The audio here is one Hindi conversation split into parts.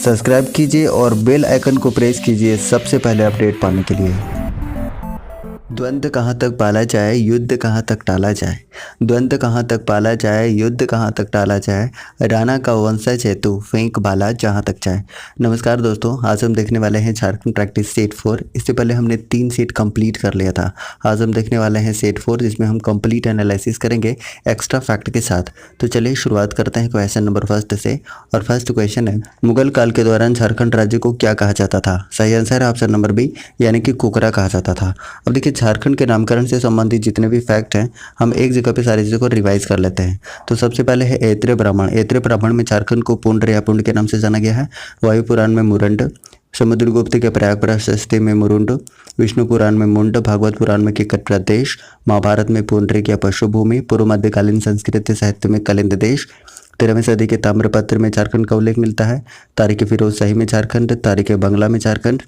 सब्सक्राइब कीजिए और बेल आइकन को प्रेस कीजिए सबसे पहले अपडेट पाने के लिए। द्वंद्व कहाँ तक पाला जाए, युद्ध कहाँ तक टाला जाए। द्वंद्व कहाँ तक पाला जाए, युद्ध कहाँ तक टाला जाए। राणा का वंशज है तू, फेंक भाला जहाँ तक जाए। नमस्कार दोस्तों, आज हम देखने वाले हैं झारखंड प्रैक्टिस सेट 4। इससे पहले हमने 3 सेट कंप्लीट कर लिया था। आज हम देखने वाले हैं सेट 4, जिसमें हम कंप्लीट एनालिसिस करेंगे एक्स्ट्रा फैक्ट के साथ। तो चलिए शुरुआत करते हैं क्वेश्चन नंबर फर्स्ट से। और फर्स्ट क्वेश्चन है, मुगल काल के दौरान झारखंड राज्य को क्या कहा जाता था। सही आंसर है ऑप्शन नंबर बी, यानी कि कुकरा कहा जाता था। अब देखिए, झारखंड के नामकरण से संबंधित जितने भी फैक्ट हैं हम एक जगह पे सारी चीज़ों को रिवाइज कर लेते हैं। तो सबसे पहले है ऐत्रेय ब्राह्मण। ऐत्रेय ब्राह्मण में झारखंड को पुंड या पुंड के नाम से जाना गया है। वायु पुराण में मुरंड, समुद्रगुप्त के प्रयाग प्रशस्ति में मुरुंड, विष्णु पुराण में मुंड, भागवत पुराण में किकट प्रदेश, महाभारत में पुंडरीक या पशुभूमि, पूर्व मध्यकालीन संस्कृत साहित्य में कलिंद देश, 13वीं सदी के ताम्रपत्र में झारखंड का उल्लेख मिलता है। तारीख फिरोज शाही में झारखंड, तारीख बंगला में झारखंड,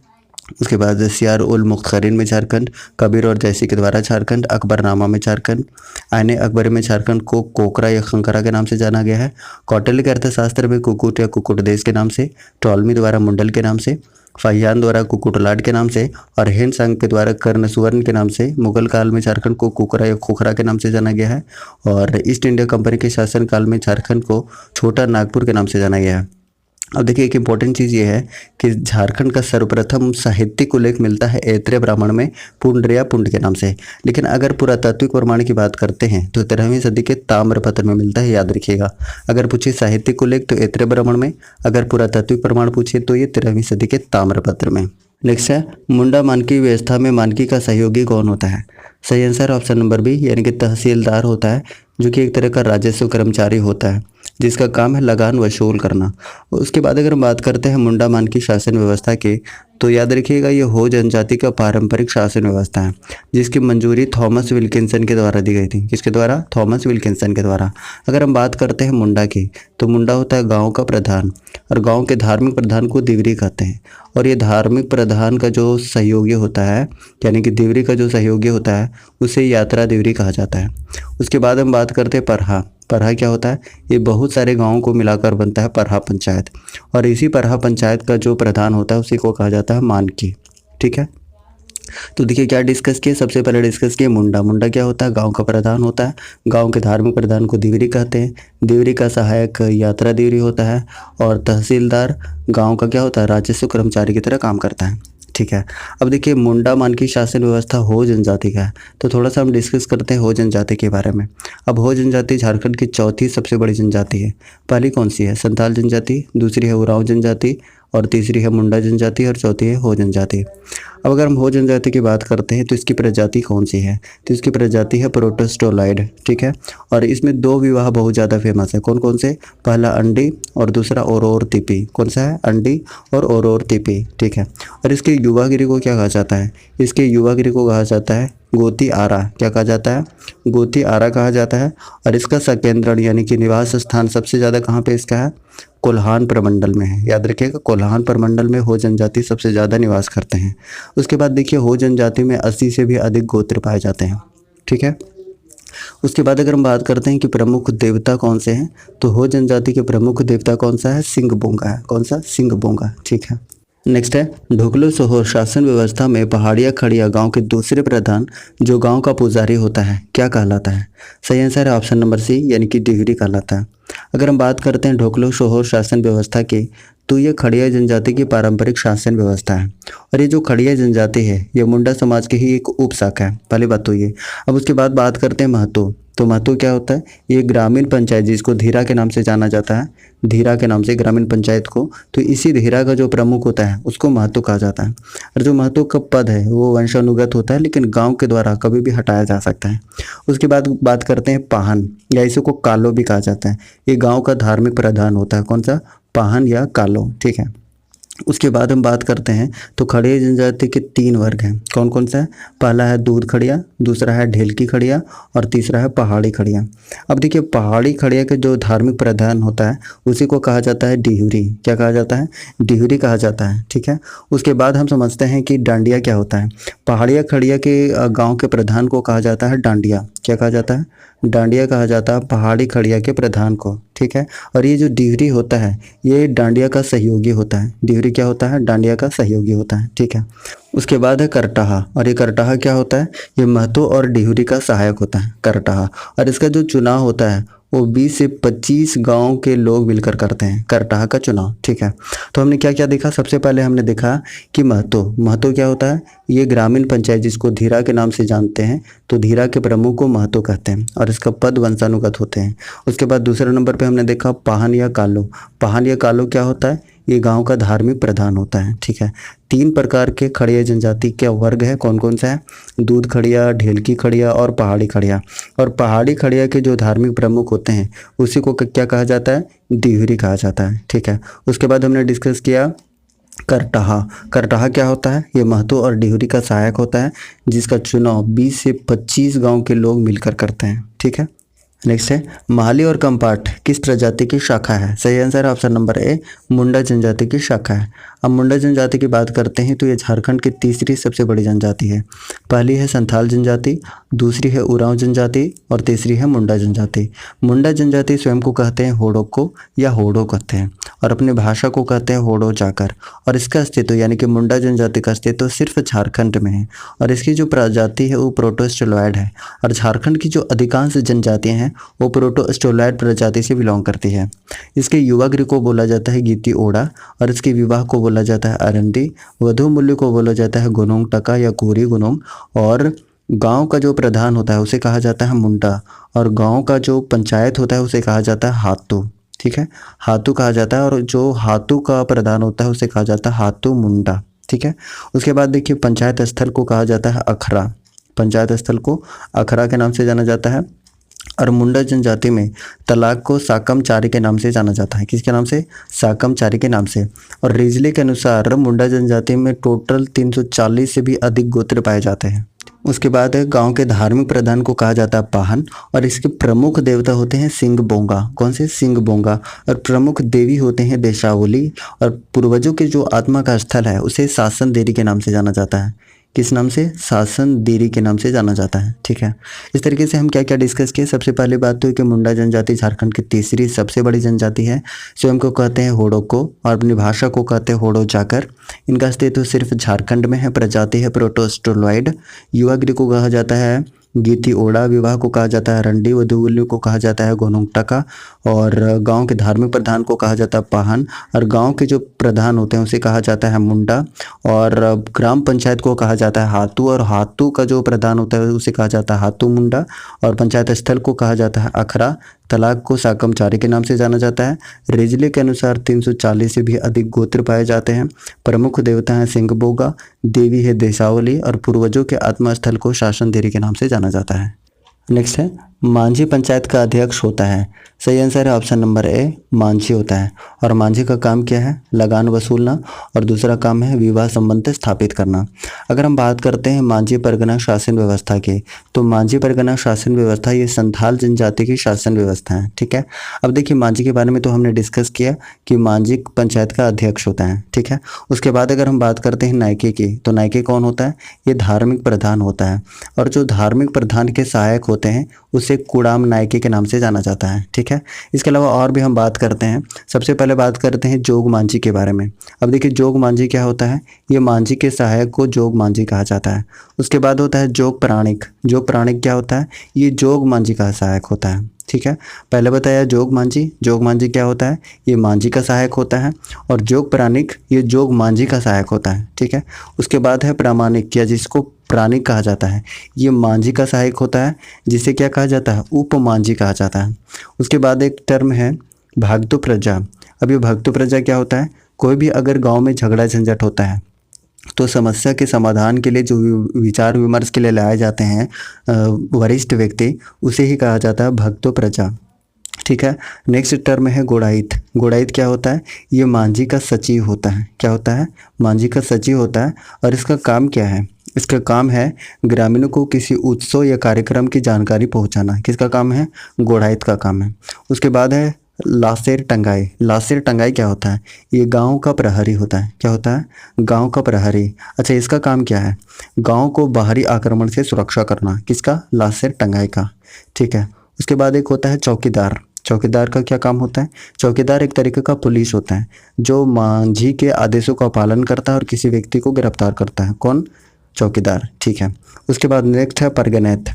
उसके बाद सियार उल मुख्तरीन में झारखंड, कबीर और जैसी के द्वारा झारखंड, अकबरनामा में झारखंड, आईने अकबरी में झारखंड को कोकरा या खंकरा के नाम से जाना गया है। कौटिल्य के अर्थशास्त्र में कुकुट या कुकुट देश के नाम से, टॉलमी द्वारा मुंडल के नाम से, फाहियान द्वारा कुकुटलाट के नाम से और हेन सांग के द्वारा कर्ण सुवर्ण के नाम से। मुगल काल में झारखंड को कुकरा या खोखरा के नाम से जाना गया है। और ईस्ट इंडिया कंपनी के शासन काल में झारखंड को छोटा नागपुर के नाम से जाना गया है। अब देखिए, एक इंपॉर्टेंट चीज़ ये है कि झारखंड का सर्वप्रथम साहित्यिक उल्लेख मिलता है ऐत्रेय ब्राह्मण में पुंड या पुंड के नाम से। लेकिन अगर पुरातात्विक प्रमाण की बात करते हैं तो 13वीं सदी के ताम्रपत्र में मिलता है, याद रखिएगा। अगर पूछे साहित्यिक उल्लेख तो ऐत्रेय ब्राह्मण में, अगर पुरातात्विक प्रमाण पूछे तो ये 13वीं सदी के ताम्रपत्र में। नेक्स्ट है, मुंडा मानकी व्यवस्था में मानकी का सहयोगी कौन होता है। सही आंसर ऑप्शन नंबर बी, यानी कि तहसीलदार होता है, जो कि एक तरह का राजस्व कर्मचारी होता है जिसका काम है लगान वसूल करना। उसके बाद अगर हम बात करते हैं मुंडा मानकी शासन व्यवस्था की, तो याद रखिएगा ये हो जनजाति का पारंपरिक शासन व्यवस्था है, जिसकी मंजूरी थॉमस विल्किंसन के द्वारा दी गई थी। किसके द्वारा? थॉमस विल्किंसन के द्वारा। अगर हम बात करते हैं मुंडा की, तो मुंडा होता है गांव का प्रधान, और गांव के धार्मिक प्रधान को दिवरी कहते हैं। और ये धार्मिक प्रधान का जो सहयोगी होता है, यानी कि दिवरी का जो सहयोगी होता है, उसे यात्रा दिवरी कहा जाता है। उसके बाद हम बात करते हैं परहा। परहा क्या होता है? ये बहुत सारे गांवों को मिलाकर बनता है परहा पंचायत, और इसी परहा पंचायत का जो प्रधान होता है उसी को कहा जाता है मानकी। ठीक है, तो देखिए क्या डिस्कस किए। सबसे पहले डिस्कस किए मुंडा। मुंडा क्या होता है? गांव का प्रधान होता है। गांव के धार्मिक प्रधान को दिवरी कहते हैं। दिवरी का सहायक यात्रा दिवरी होता है। और तहसीलदार गांव का क्या होता है? राजस्व कर्मचारी की तरह काम करता है। ठीक है, अब देखिए मुंडा मानकी शासन व्यवस्था हो जनजाति का है, तो थोड़ा सा हम डिस्कस करते हैं हो जनजाति के बारे में। अब हो जनजाति झारखंड की चौथी सबसे बड़ी जनजाति है। पहली कौन सी है? संथाल जनजाति, दूसरी है उरांव जनजाति, और तीसरी है मुंडा जनजाति, और चौथी है हो जनजाति। अब अगर हम हो जनजाति की बात करते हैं तो इसकी प्रजाति कौन सी है? तो इसकी प्रजाति है प्रोटोस्टोलाइड। ठीक है, और इसमें 2 विवाह बहुत ज़्यादा फेमस है। कौन कौन से? पहला अंडी और दूसरा ओरोर तिपी। कौन सा है? अंडी और ओरोर तिपी। ठीक है, और इसके युवागिरी को क्या कहा जाता है? इसके युवागिरी को कहा जाता है गोती आरा। क्या कहा जाता है? गोती आरा कहा जाता है। और इसका संकेंद्रण यानी कि निवास स्थान सबसे ज़्यादा कहाँ पे इसका है? कोल्हान प्रमंडल में है। याद रखिएगा, कोल्हान प्रमंडल में हो जनजाति सबसे ज़्यादा निवास करते हैं। उसके बाद देखिए, हो जनजाति में 80 से भी अधिक गोत्र पाए जाते हैं। ठीक है, उसके बाद अगर हम बात करते हैं कि प्रमुख देवता कौन से हैं, तो हो जनजाति के प्रमुख देवता कौन सा है? सिंह बोंगा है। कौन सा? सिंह बोंगा। ठीक है, नेक्स्ट है, ढोकलो सोहोर शासन व्यवस्था में पहाड़िया खड़िया गांव के दूसरे प्रधान जो गांव का पुजारी होता है क्या कहलाता है? सही आंसर है ऑप्शन नंबर सी, यानी कि डिहरी कहलाता है। अगर हम बात करते हैं ढोकलो सोहोर शासन व्यवस्था की, तो ये खड़िया जनजाति की पारंपरिक शासन व्यवस्था है। और ये जो खड़िया जनजाति है ये मुंडा समाज की ही एक उपशाखा है। पहली बात तो ये। अब उसके बाद बात करते हैं महतो। तो महतो क्या होता है? ये ग्रामीण पंचायत, जिसको धीरा के नाम से जाना जाता है, धीरा के नाम से ग्रामीण पंचायत को, तो इसी धीरा का जो प्रमुख होता है उसको महतो कहा जाता है। और जो महतो का पद है वो वंशानुगत होता है, लेकिन गांव के द्वारा कभी भी हटाया जा सकता है। उसके बाद बात करते हैं पाहन, या इसी को कालो भी कहा जाता है। ये गाँव का धार्मिक प्रधान होता है। कौन सा? पाहन या कालो। ठीक है, उसके बाद हम बात करते हैं तो खड़िया जनजाति के 3 वर्ग हैं। कौन कौन सा है? पहला है दूध खड़िया, दूसरा है ढेलकी खड़िया, और तीसरा है पहाड़ी खड़िया। अब देखिए, पहाड़ी खड़िया के जो धार्मिक प्रधान होता है उसी को कहा जाता है डिहुरी। क्या कहा जाता है? डिहुरी कहा जाता है। ठीक है, उसके बाद हम समझते हैं कि डांडिया क्या होता है। पहाड़िया खड़िया के गाँव के प्रधान को कहा जाता है डांडिया। क्या कहा जाता है? डांडिया कहा जाता है पहाड़ी खड़िया के प्रधान को, ठीक है। और ये जो डिहरी होता है ये डांडिया का सहयोगी होता है। डिहरी क्या होता है? डांडिया का सहयोगी होता है, ठीक है। उसके बाद है करटाहा, और ये करटाहा क्या होता है? ये महतो और डिहरी का सहायक होता है करटाहा। और इसका जो चुनाव होता है वो 20 से 25 गांव के लोग मिलकर करते हैं करटाहा का चुनाव, ठीक है। तो हमने क्या क्या देखा? सबसे पहले हमने देखा कि महतो, महतो क्या होता है? ये ग्रामीण पंचायत जिसको धीरा के नाम से जानते हैं, तो धीरा के प्रमुख को महतो कहते हैं और इसका पद वंशानुगत होते हैं। उसके बाद दूसरे नंबर पे हमने देखा पाहन या कालो। पाहन या कालो क्या होता है? ये गांव का धार्मिक प्रधान होता है, ठीक है। 3 प्रकार के खड़िया जनजाति के वर्ग है, कौन कौन सा है? दूध खड़िया, ढेलकी खड़िया और पहाड़ी खड़िया। और पहाड़ी खड़िया के जो धार्मिक प्रमुख होते हैं उसी को क्या कहा जाता है? डिहरी कहा जाता है, ठीक है। उसके बाद हमने डिस्कस किया करटाहा। करटाहा क्या होता है? ये महतो और डिहरी का सहायक होता है जिसका चुनाव 20 से 25 गांव के लोग मिलकर करते हैं, ठीक है। नेक्स्ट है महाली और कंपाट किस प्रजाति की शाखा है? सही आंसर है ऑप्शन नंबर ए, मुंडा जनजाति की शाखा है। अब मुंडा जनजाति की बात करते हैं तो ये झारखंड की तीसरी सबसे बड़ी जनजाति है। पहली है संथाल जनजाति, दूसरी है उरांव जनजाति और तीसरी है मुंडा जनजाति। मुंडा जनजाति स्वयं को कहते हैं होडोको या होडो कहते हैं और अपनी भाषा को कहते हैं होडो जाकर। और इसका अस्तित्व यानी कि मुंडा जनजाति का अस्तित्व सिर्फ झारखंड में है और इसकी जो प्रजाति है वो प्रोटोस्टोलॉयड है। और झारखंड की जो अधिकांश जनजातियाँ हैं वो प्रोटोस्टोलॉयड प्रजाति से बिलोंग करती है। इसके युवा गृह को बोला जाता है गीती ओड़ा और इसके विवाह को बोला जाता है अरंडी। वधु मूल्य को बोला जाता है गोनोंग टका या कोरी गोनोंग। और गांव का जो प्रधान होता है उसे कहा जाता है मुंडा और गांव का जो पंचायत होता है उसे कहा जाता है हातू, ठीक है। हातू कहा जाता है और जो हातू का प्रधान होता है उसे कहा जाता है हातू मुंडा, ठीक है। उसके बाद देखिए पंचायत स्थल को कहा जाता है अखरा। पंचायत स्थल को अखरा के नाम से जाना जाता है। और मुंडा जनजाति में तलाक को साकमचारी के नाम से जाना जाता है। किसके नाम से? साकमचारी के नाम से। और रिजले के अनुसार मुंडा जनजाति में टोटल 340 से भी अधिक गोत्र पाए जाते हैं। उसके बाद गांव के धार्मिक प्रधान को कहा जाता है पाहन और इसके प्रमुख देवता होते हैं सिंह बोंगा। कौन से? सिंह बोंगा। और प्रमुख देवी होते हैं देशावली। और पूर्वजों के जो आत्मा का स्थल है उसे शासन देरी के नाम से जाना जाता है। किस नाम से? शासन देरी के नाम से जाना जाता है, ठीक है। इस तरीके से हम क्या क्या डिस्कस किए? सबसे पहले बात तो है कि मुंडा जनजाति झारखंड की तीसरी सबसे बड़ी जनजाति है। स्वयं को कहते हैं होडोको और अपनी भाषा को कहते हैं होडो जाकर। इनका अस्तित्व सिर्फ झारखंड में है। प्रजाति है प्रोटोस्टोलॉयड। युवा गृह को कहा जाता है गीती ओड़ा। विवाह को कहा जाता है रंडी। वधु को कहा जाता है गोनोंग टका। और गांव के धार्मिक प्रधान को कहा जाता है पाहन। और गांव के जो प्रधान होते हैं उसे कहा जाता है मुंडा। और ग्राम पंचायत को कहा जाता है हातू। और हातू का जो प्रधान होता है उसे कहा जाता है हातू मुंडा। और पंचायत स्थल को कहा जाता है अखरा। तलाक को साकमचारी के नाम से जाना जाता है। रिजले के अनुसार 340 से भी अधिक गोत्र पाए जाते हैं। प्रमुख देवता हैं सिंह बोगा, देवी है देशावली और पूर्वजों के आत्मा स्थल को शासन देरी के नाम से जाना जाता है। नेक्स्ट है मांझी पंचायत का अध्यक्ष होता है। सही आंसर है ऑप्शन नंबर ए, मांझी होता है। और मांझी का काम क्या है? लगान वसूलना। और दूसरा काम है विवाह संबंध स्थापित करना। अगर हम बात करते हैं मांझी परगना शासन व्यवस्था की, तो मांझी परगना शासन व्यवस्था ये संथाल जनजाति की शासन व्यवस्था है, ठीक है। अब देखिए मांझी के बारे में तो हमने डिस्कस किया कि मांझी पंचायत का अध्यक्ष होता है, ठीक है। उसके बाद अगर हम बात करते हैं नायके की, तो नायके कौन होता है? ये धार्मिक प्रधान होता है। और जो धार्मिक प्रधान के सहायक होते हैं उसे कुड़ाम नायके के नाम से जाना जाता है, ठीक है। इसके अलावा और भी हम बात करते हैं। सबसे पहले बात करते हैं जोग मांझी के बारे में। अब देखिए जोग मांझी क्या होता है? ये मांझी के सहायक को जोग मांझी कहा जाता है। उसके बाद होता है जोग प्राणिक। जोग प्राणिक क्या होता है? ये जोग मांझी का सहायक होता है, ठीक है। पहले बताया जोग मांझी। जोग मांझी क्या होता है? ये मांझी का सहायक होता है। और जोग प्राणिक ये जोग मांझी का सहायक होता है, ठीक है। उसके बाद है प्रामाणिक या जिसको प्राणिक कहा जाता है। ये मांझी का सहायक होता है जिसे क्या कहा जाता है? उप मांझी कहा जाता है। उसके बाद एक टर्म है भागतु प्रजा। अब ये भागतु प्रजा क्या होता है? कोई भी अगर गांव में झगड़ा झंझट होता है तो समस्या के समाधान के लिए जो विचार विमर्श के लिए लाए जाते हैं वरिष्ठ व्यक्ति, उसे ही कहा जाता है भक्तो प्रजा, ठीक है। नेक्स्ट टर्म है गोड़ाइत। गोड़ाइत क्या होता है? ये मांझी का सचिव होता है। क्या होता है? मांझी का सचिव होता है। और इसका काम क्या है? इसका काम है ग्रामीणों को किसी उत्सव या कार्यक्रम की जानकारी पहुंचाना। किसका काम है? गोड़ाइत का काम है। उसके बाद है लासेर टंगाई। लासेर टंगाई क्या होता है? ये गांव का प्रहरी होता है। क्या होता है? गांव का प्रहरी। अच्छा, इसका काम क्या है? गांव को बाहरी आक्रमण से सुरक्षा करना। किसका? लासेर टंगाई का, ठीक है। उसके बाद एक होता है चौकीदार। चौकीदार का क्या काम होता है? चौकीदार एक तरीके का पुलिस होता है जो मांझी के आदेशों का पालन करता है और किसी व्यक्ति को गिरफ्तार करता है। कौन? चौकीदार। ठीक है। उसके बाद नेक्स्ट है परगनैत।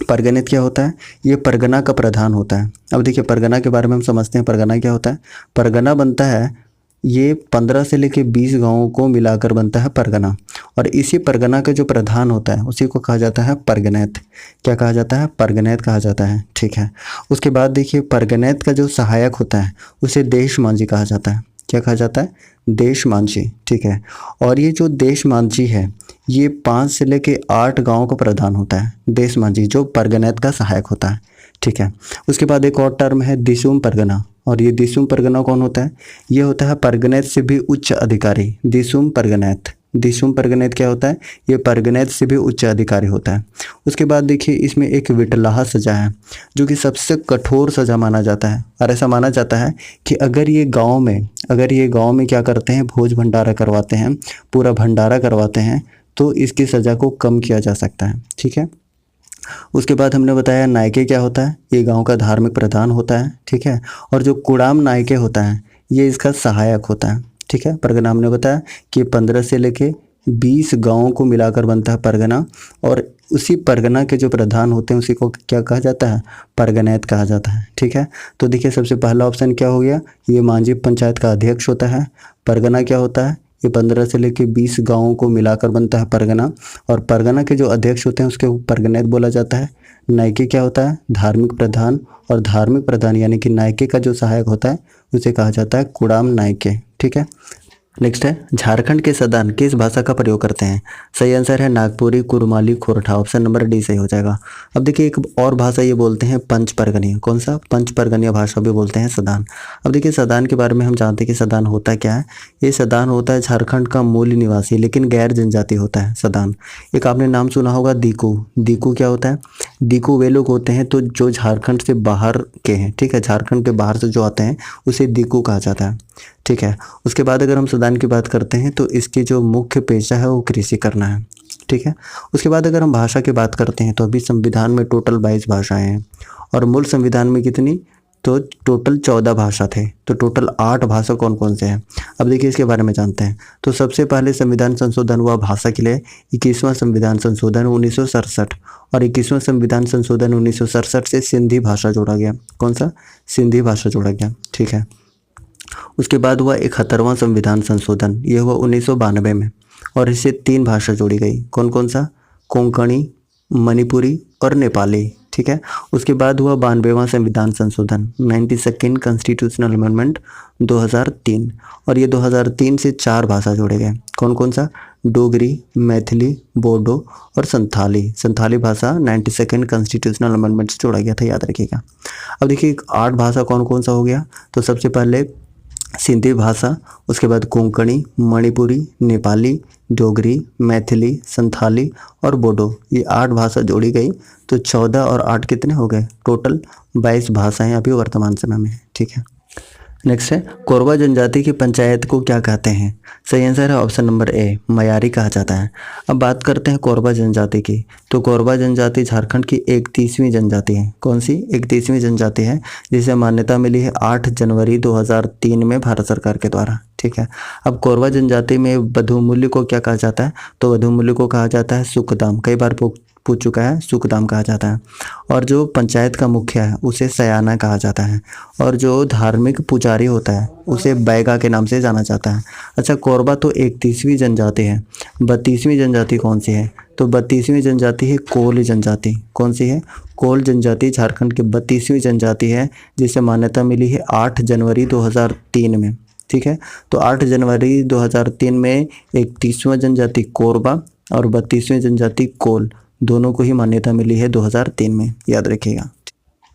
परगनैत क्या होता है? ये परगना का प्रधान होता है। अब देखिए परगना के बारे में हम समझते हैं। परगना क्या होता है? परगना बनता है, ये 15 से लेके 20 गांवों को मिलाकर बनता है परगना, और इसी परगना का जो प्रधान होता है उसी को कहा जाता है परगनैत। क्या कहा जाता है? परगनैत कहा जाता है। ठीक है। उसके बाद देखिए परगनैत का जो सहायक होता है उसे देश मांझी कहा जाता है। क्या कहा जाता है? देश मांझी। ठीक है। और ये जो देश मांझी है ये 5 से लेके 8 गाँव का प्रधान होता है, देश मांझी, जो परगनैत का सहायक होता है। ठीक है। उसके बाद एक और टर्म है दिसुम परगना, और ये दिसुम परगना कौन होता है? ये होता है परगनैत से भी उच्च अधिकारी। दिसुम परगनैत। दिसुम परगनैत क्या होता है? ये परगनैत से भी उच्च अधिकारी होता है। उसके बाद देखिए इसमें एक विटलाहा सजा है जो कि सबसे कठोर सजा माना जाता है, और ऐसा माना जाता है कि अगर ये गांव में क्या करते हैं, भोज भंडारा करवाते हैं, पूरा भंडारा करवाते हैं, तो इसकी सज़ा को कम किया जा सकता है। ठीक है। उसके बाद हमने बताया नायके क्या होता है? ये गांव का धार्मिक प्रधान होता है। ठीक है। और जो कुड़ाम नायके होता है ये इसका सहायक होता है। ठीक है। परगना हमने बताया कि 15 से लेके 20 गांवों को मिलाकर बनता है परगना, और उसी परगना के जो प्रधान होते हैं उसी को क्या कहा जाता है? परगनैत कहा जाता है। ठीक है। तो देखिए सबसे पहला ऑप्शन क्या हो गया? ये मांझी पंचायत का अध्यक्ष होता है। परगना क्या होता है? ये 15 से लेके 20 गांवों को मिलाकर बनता है परगना, और परगना के जो अध्यक्ष होते हैं उसके परगनैत बोला जाता है। नायके क्या होता है? धार्मिक प्रधान, और धार्मिक प्रधान यानी कि नायके का जो सहायक होता है उसे कहा जाता है कुड़ाम नायके। ठीक है। नेक्स्ट है झारखंड के सदान किस भाषा का प्रयोग करते हैं? सही आंसर है Nagpuri, Kurmali, Khortha. Option number D सही हो जाएगा। अब देखिए एक और भाषा ये बोलते हैं पंच परगनिया। कौन सा? पंच परगनिया भाषा भी बोलते हैं सदान। अब देखिए सदान के बारे में हम जानते हैं कि सदान होता क्या है। ये सदान होता है झारखंड का मूल निवासी लेकिन गैर जनजाति होता है सदान। एक आपने नाम सुना होगा दीकू। दीकू क्या होता है? दीकू वे लोग होते हैं तो जो झारखंड से बाहर के हैं। ठीक है। झारखंड के बाहर से जो आते हैं उसे दीकू कहा जाता है। ठीक है। उसके बाद अगर हम सदान की बात करते हैं तो इसकी जो मुख्य पेशा है वो कृषि करना है। ठीक है। उसके बाद अगर हम भाषा की बात करते हैं तो अभी संविधान में टोटल 22 भाषाएं हैं, और मूल संविधान में कितनी? तो टोटल 14 भाषा थे, तो टोटल 8 भाषा कौन कौन से हैं? अब देखिए इसके बारे में जानते हैं। तो सबसे पहले संविधान संशोधन हुआ भाषा के लिए, 21वां संविधान संशोधन 1967, और 21वां संविधान संशोधन 1967 से सिंधी भाषा जोड़ा गया। कौन सा? सिंधी भाषा जोड़ा गया। ठीक है। उसके बाद हुआ 71वां संविधान संशोधन, ये हुआ 1992 में, और इससे 3 भाषा जोड़ी गई। कौन कौन सा? कोंकणी, मणिपुरी और नेपाली। ठीक है। उसके बाद हुआ 92वां संविधान संशोधन, 92nd कॉन्स्टिट्यूशनल अमेंडमेंट 2003, और ये 2003 से 4 भाषा जोड़े गए। कौन कौन सा? डोगरी, मैथिली, बोडो और संथाली। संथाली भाषा 92nd कॉन्स्टिट्यूशनल अमेंडमेंट से जोड़ा गया था, याद रखिएगा। अब देखिए 8 भाषा कौन कौन सा हो गया? तो सबसे पहले सिंधी भाषा, उसके बाद कोंकणी, मणिपुरी, नेपाली, डोगरी, मैथिली, संथाली और बोडो, ये 8 भाषा जोड़ी गई, तो 14 और 8 कितने हो गए? टोटल 22 भाषाएं अभी वर्तमान समय में है। ठीक है। नेक्स्ट है कोरवा जनजाति की पंचायत को क्या कहते हैं? सही आंसर है ऑप्शन नंबर ए, मयारी कहा जाता है। अब बात करते हैं कोरवा जनजाति की, तो कोरवा जनजाति झारखंड की 31वीं जनजाति है। कौन सी? 31वीं जनजाति है जिसे मान्यता मिली है 8 जनवरी 2003 में भारत सरकार के द्वारा। ठीक है। अब कोरवा जनजाति में वधु मूल्य को क्या कहा जाता है? तो वधु मूल्य को कहा जाता है सुखदाम। कई बार पूछ चुका है, सुखदाम कहा जाता है। और जो पंचायत का मुखिया है उसे सयाना कहा जाता है, और जो धार्मिक पुजारी होता है उसे बैगा के नाम से जाना जाता है। अच्छा, कोरबा तो 31वीं जनजाति है, 32वीं जनजाति कौन सी है? तो 32वीं जनजाति है कोल जनजाति। कौन सी है? कोल जनजाति झारखंड की 32वीं जनजाति है जिसे मान्यता मिली है 8 जनवरी 2003 में। ठीक है। तो 8 जनवरी 2003 में 31वां जनजाति कोरबा और 32वीं जनजाति कोल, दोनों को ही मान्यता मिली है 2003 में, याद रखिएगा।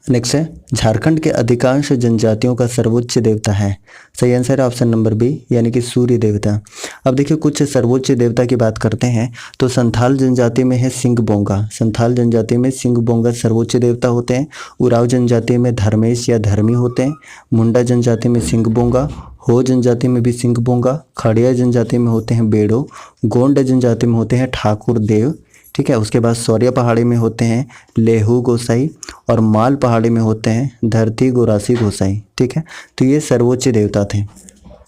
नेक्स्ट है झारखंड के अधिकांश जनजातियों का सर्वोच्च देवता है। सही आंसर है ऑप्शन नंबर बी, यानी कि सूर्य देवता। अब देखिए कुछ सर्वोच्च देवता की बात करते हैं, तो संथाल जनजाति में है सिंह बोंगा। संथाल जनजाति में सिंह बोंगा सर्वोच्च देवता होते हैं। उराव जनजाति में धर्मेश या धर्मी होते हैं। मुंडा जनजाति में सिंह बोंगा। हो जनजाति में भी सिंह बोंगा। खड़िया जनजाति में होते हैं बेड़ो। गोंड जनजाति में होते हैं ठाकुर देव। ठीक है। उसके बाद सौर्य पहाड़ी में होते हैं लेहू गोसाई और माल पहाड़ी में होते हैं धरती गोरासी गोसाई। ठीक है, तो ये सर्वोच्च देवता थे।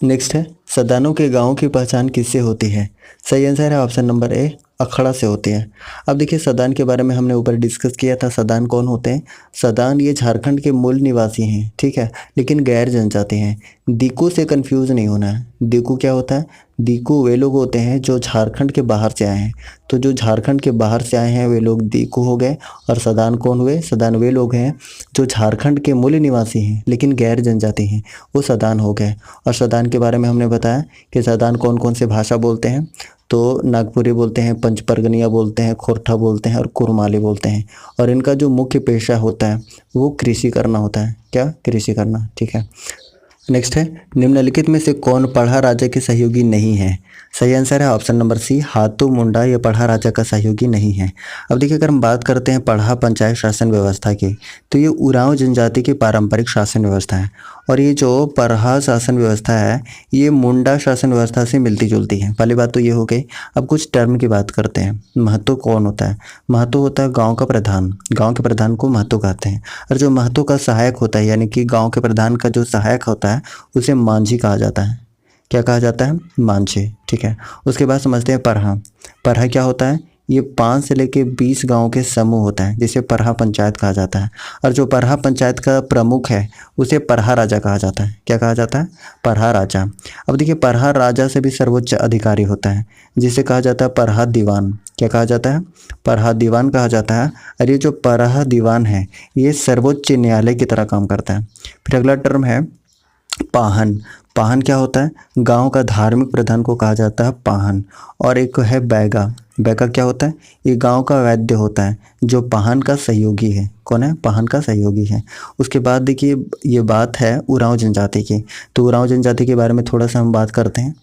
नेक्स्ट है सदानों के गांवों की पहचान किससे होती है? सही आंसर है ऑप्शन नंबर ए अखड़ा से होती है। अब देखिए सदान के बारे में हमने ऊपर डिस्कस किया था। सदान कौन होते हैं? सदान ये झारखंड के मूल निवासी हैं, ठीक है, लेकिन गैर जनजाति हैं। दीकू से कंफ्यूज नहीं होना है। दीकू क्या होता है? दीकू वे लोग होते हैं जो झारखंड के बाहर से आए हैं। तो जो झारखंड के बाहर से आए हैं वे लोग दीकू हो गए। और सदान कौन हुए? सदान वे लोग हैं जो झारखंड के मूल निवासी हैं लेकिन गैर जनजाति हैं, वो सदान हो गए। और सदान के बारे में हमने बताया कि सदान कौन कौन से भाषा बोलते हैं, तो नागपुरी बोलते हैं, पंचपरगनिया बोलते हैं, खोरठा बोलते हैं और कुरमाली बोलते हैं। और इनका जो मुख्य पेशा होता है वो कृषि करना होता है। क्या? कृषि करना। ठीक है। नेक्स्ट है निम्नलिखित में से कौन पढ़ा राजा के सहयोगी नहीं है? सही आंसर है ऑप्शन नंबर सी हाथू मुंडा, ये पढ़ा राजा का सहयोगी नहीं है। अब देखिए अगर हम बात करते हैं पढ़ा पंचायत शासन व्यवस्था की, तो ये उरांव जनजाति की पारंपरिक शासन व्यवस्था है। और ये जो पढ़ा शासन व्यवस्था है ये मुंडा शासन व्यवस्था से मिलती जुलती है। पहली बात तो ये हो गई। अब कुछ टर्म की बात करते हैं। महतो कौन होता है? महतो होता है गाँव का प्रधान। गाँव के प्रधान को महतो कहते हैं। और जो महतो का सहायक होता है यानी कि गाँव के प्रधान का जो सहायक होता है उसे मांझी कहा जाता है। क्या कहा जाता है? मांझी। ठीक है। उसके बाद समझते हैं पढ़ा। पढ़ा क्या होता है? ये 5 से लेके 20 गांव के समूह होता है जिसे पढ़ा पंचायत कहा जाता है। और जो पढ़ा पंचायत का प्रमुख है उसे पढ़ा राजा कहा जाता है। क्या कहा जाता है? पढ़ा राजा। अब देखिए पढ़ा राजा से भी सर्वोच्च अधिकारी होता है जिसे कहा जाता है पढ़ा दीवान। क्या कहा जाता है? पढ़ा दीवान कहा जाता है। और ये जो पढ़ा दीवान है ये सर्वोच्च न्यायालय की तरह काम करता है। फिर अगला टर्म है पाहन। पाहन क्या होता है? गांव का धार्मिक प्रधान को कहा जाता है पाहन। और एक है बैगा। बैगा क्या होता है? ये गांव का वैद्य होता है जो पाहन का सहयोगी है। कौन है? पाहन का सहयोगी है। उसके बाद देखिए ये बात है उरांव जनजाति की। तो उरांव जनजाति के बारे में थोड़ा सा हम बात करते हैं।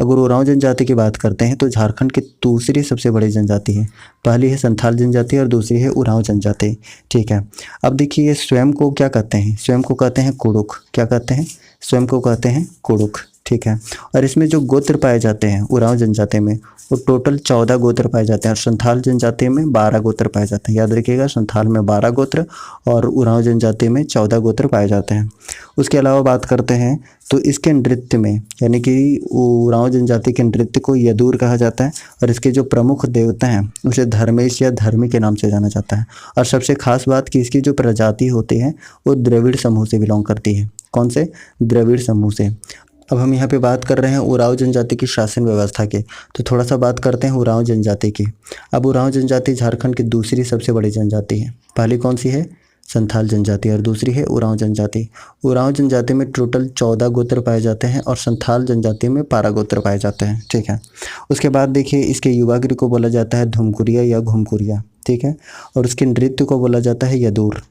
अगर उरांव जनजाति की बात करते हैं तो झारखंड की दूसरी सबसे बड़ी जनजाति है। पहली है संथाल जनजाति और दूसरी है उरांव जनजाति। ठीक है। अब देखिए ये स्वयं को क्या कहते हैं? स्वयं को कहते हैं कुड़ुक। क्या कहते हैं? स्वयं को कहते हैं कुड़ुक। ठीक है। और इसमें जो गोत्र पाए जाते हैं उरांव जनजाति में वो टोटल 14 गोत्र पाए जाते हैं। और संथाल जनजाति में 12 गोत्र पाए जाते हैं। याद रखिएगा संथाल में 12 गोत्र और उरांव जनजाति में 14 गोत्र पाए जाते हैं। उसके अलावा बात करते हैं तो इसके नृत्य में यानी कि उरांव जनजाति के नृत्य को यदूर कहा जाता है। और इसके जो प्रमुख देवता हैं उसे धर्मेश या धर्मी के नाम से जाना जाता है। और सबसे खास बात कि इसकी जो प्रजाति होती है वो द्रविड़ समूह से बिलोंग करती है। कौन से? द्रविड़ समूह से। अब हम यहाँ पे बात कर रहे हैं उरांव जनजाति की शासन व्यवस्था की, तो थोड़ा सा बात करते हैं उरांव जनजाति की। अब उरांव जनजाति झारखंड की दूसरी सबसे बड़ी जनजाति है। पहली कौन सी है? संथाल जनजाति और दूसरी है उरांव जनजाति। उरांव जनजाति में टोटल 14 गोत्र पाए जाते हैं और संथाल जनजाति में 12 गोत्र पाए जाते हैं। ठीक है। उसके बाद देखिए इसके युवागिरी को बोला जाता है धुमकुरिया या घुमकुरिया। ठीक है। और उसके नृत्य को बोला जाता है यदूर।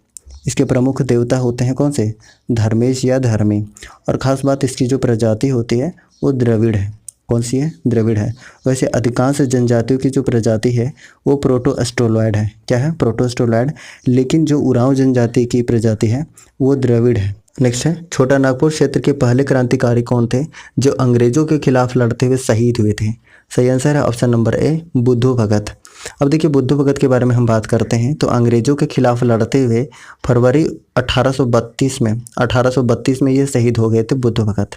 इसके प्रमुख देवता होते हैं कौन से? धर्मेश या धर्मी। और ख़ास बात इसकी जो प्रजाति होती है वो द्रविड़ है। कौन सी है? द्रविड़ है। वैसे अधिकांश जनजातियों की जो प्रजाति है वो प्रोटोस्टोलॉयड है। क्या है? प्रोटोस्टोलॉयड। लेकिन जो उरांव जनजाति की प्रजाति है वो द्रविड़ है। नेक्स्ट है छोटा नागपुर क्षेत्र के पहले क्रांतिकारी कौन थे जो अंग्रेजों के खिलाफ लड़ते हुए शहीद हुए थे? सही आंसर है ऑप्शन नंबर ए बुद्धू भगत। अब देखिए बुद्धू भगत के बारे में हम बात करते हैं तो अंग्रेजों के खिलाफ लड़ते हुए फरवरी 1832 में ये शहीद हो गए थे बुद्धू भगत।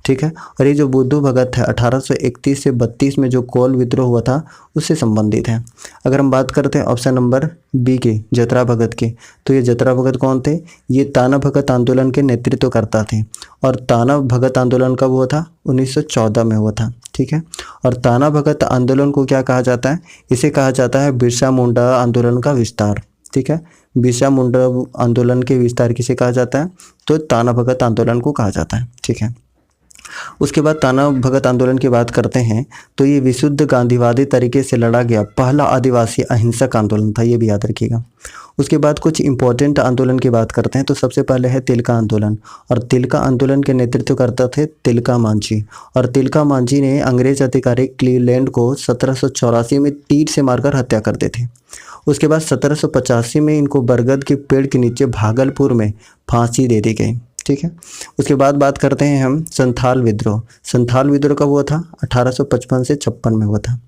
ठीक है। और ये जो बुद्धू भगत है 1831 से 32 में जो कोल विद्रोह हुआ था उससे संबंधित है। अगर हम बात करते हैं ऑप्शन नंबर बी के जतरा भगत के, तो ये जतरा भगत कौन थे? ये ताना भगत आंदोलन के नेतृत्व करता थे। और ताना भगत आंदोलन कब हुआ था? 1914 में हुआ था। ठीक है। और ताना भगत आंदोलन को क्या कहा जाता है? इसे कहा जाता है बिरसा मुंडा आंदोलन का विस्तार। ठीक है। बिरसा मुंडा आंदोलन के विस्तार किसे कहा जाता है? तो ताना भगत आंदोलन को कहा जाता है। ठीक है। उसके बाद ताना भगत आंदोलन की बात करते हैं तो ये विशुद्ध गांधीवादी तरीके से लड़ा गया पहला आदिवासी अहिंसक आंदोलन था। ये भी याद रखिएगा। उसके बाद कुछ इंपॉर्टेंट आंदोलन की बात करते हैं तो सबसे पहले है तिलका आंदोलन। और तिलका आंदोलन के नेतृत्व करता थे तिलका मांझी। और तिलका मांझी ने अंग्रेज अधिकारी क्लीवलैंड को 1784 में तीर से मारकर हत्या कर देते थे। उसके बाद 1785 में इनको बरगद के पेड़ के नीचे भागलपुर में फांसी दे दी गई। ठीक है। उसके बाद बात करते हैं हम संथाल विद्रोह। संथाल विद्रोह कब हुआ था? 1855 से 56 में हुआ था।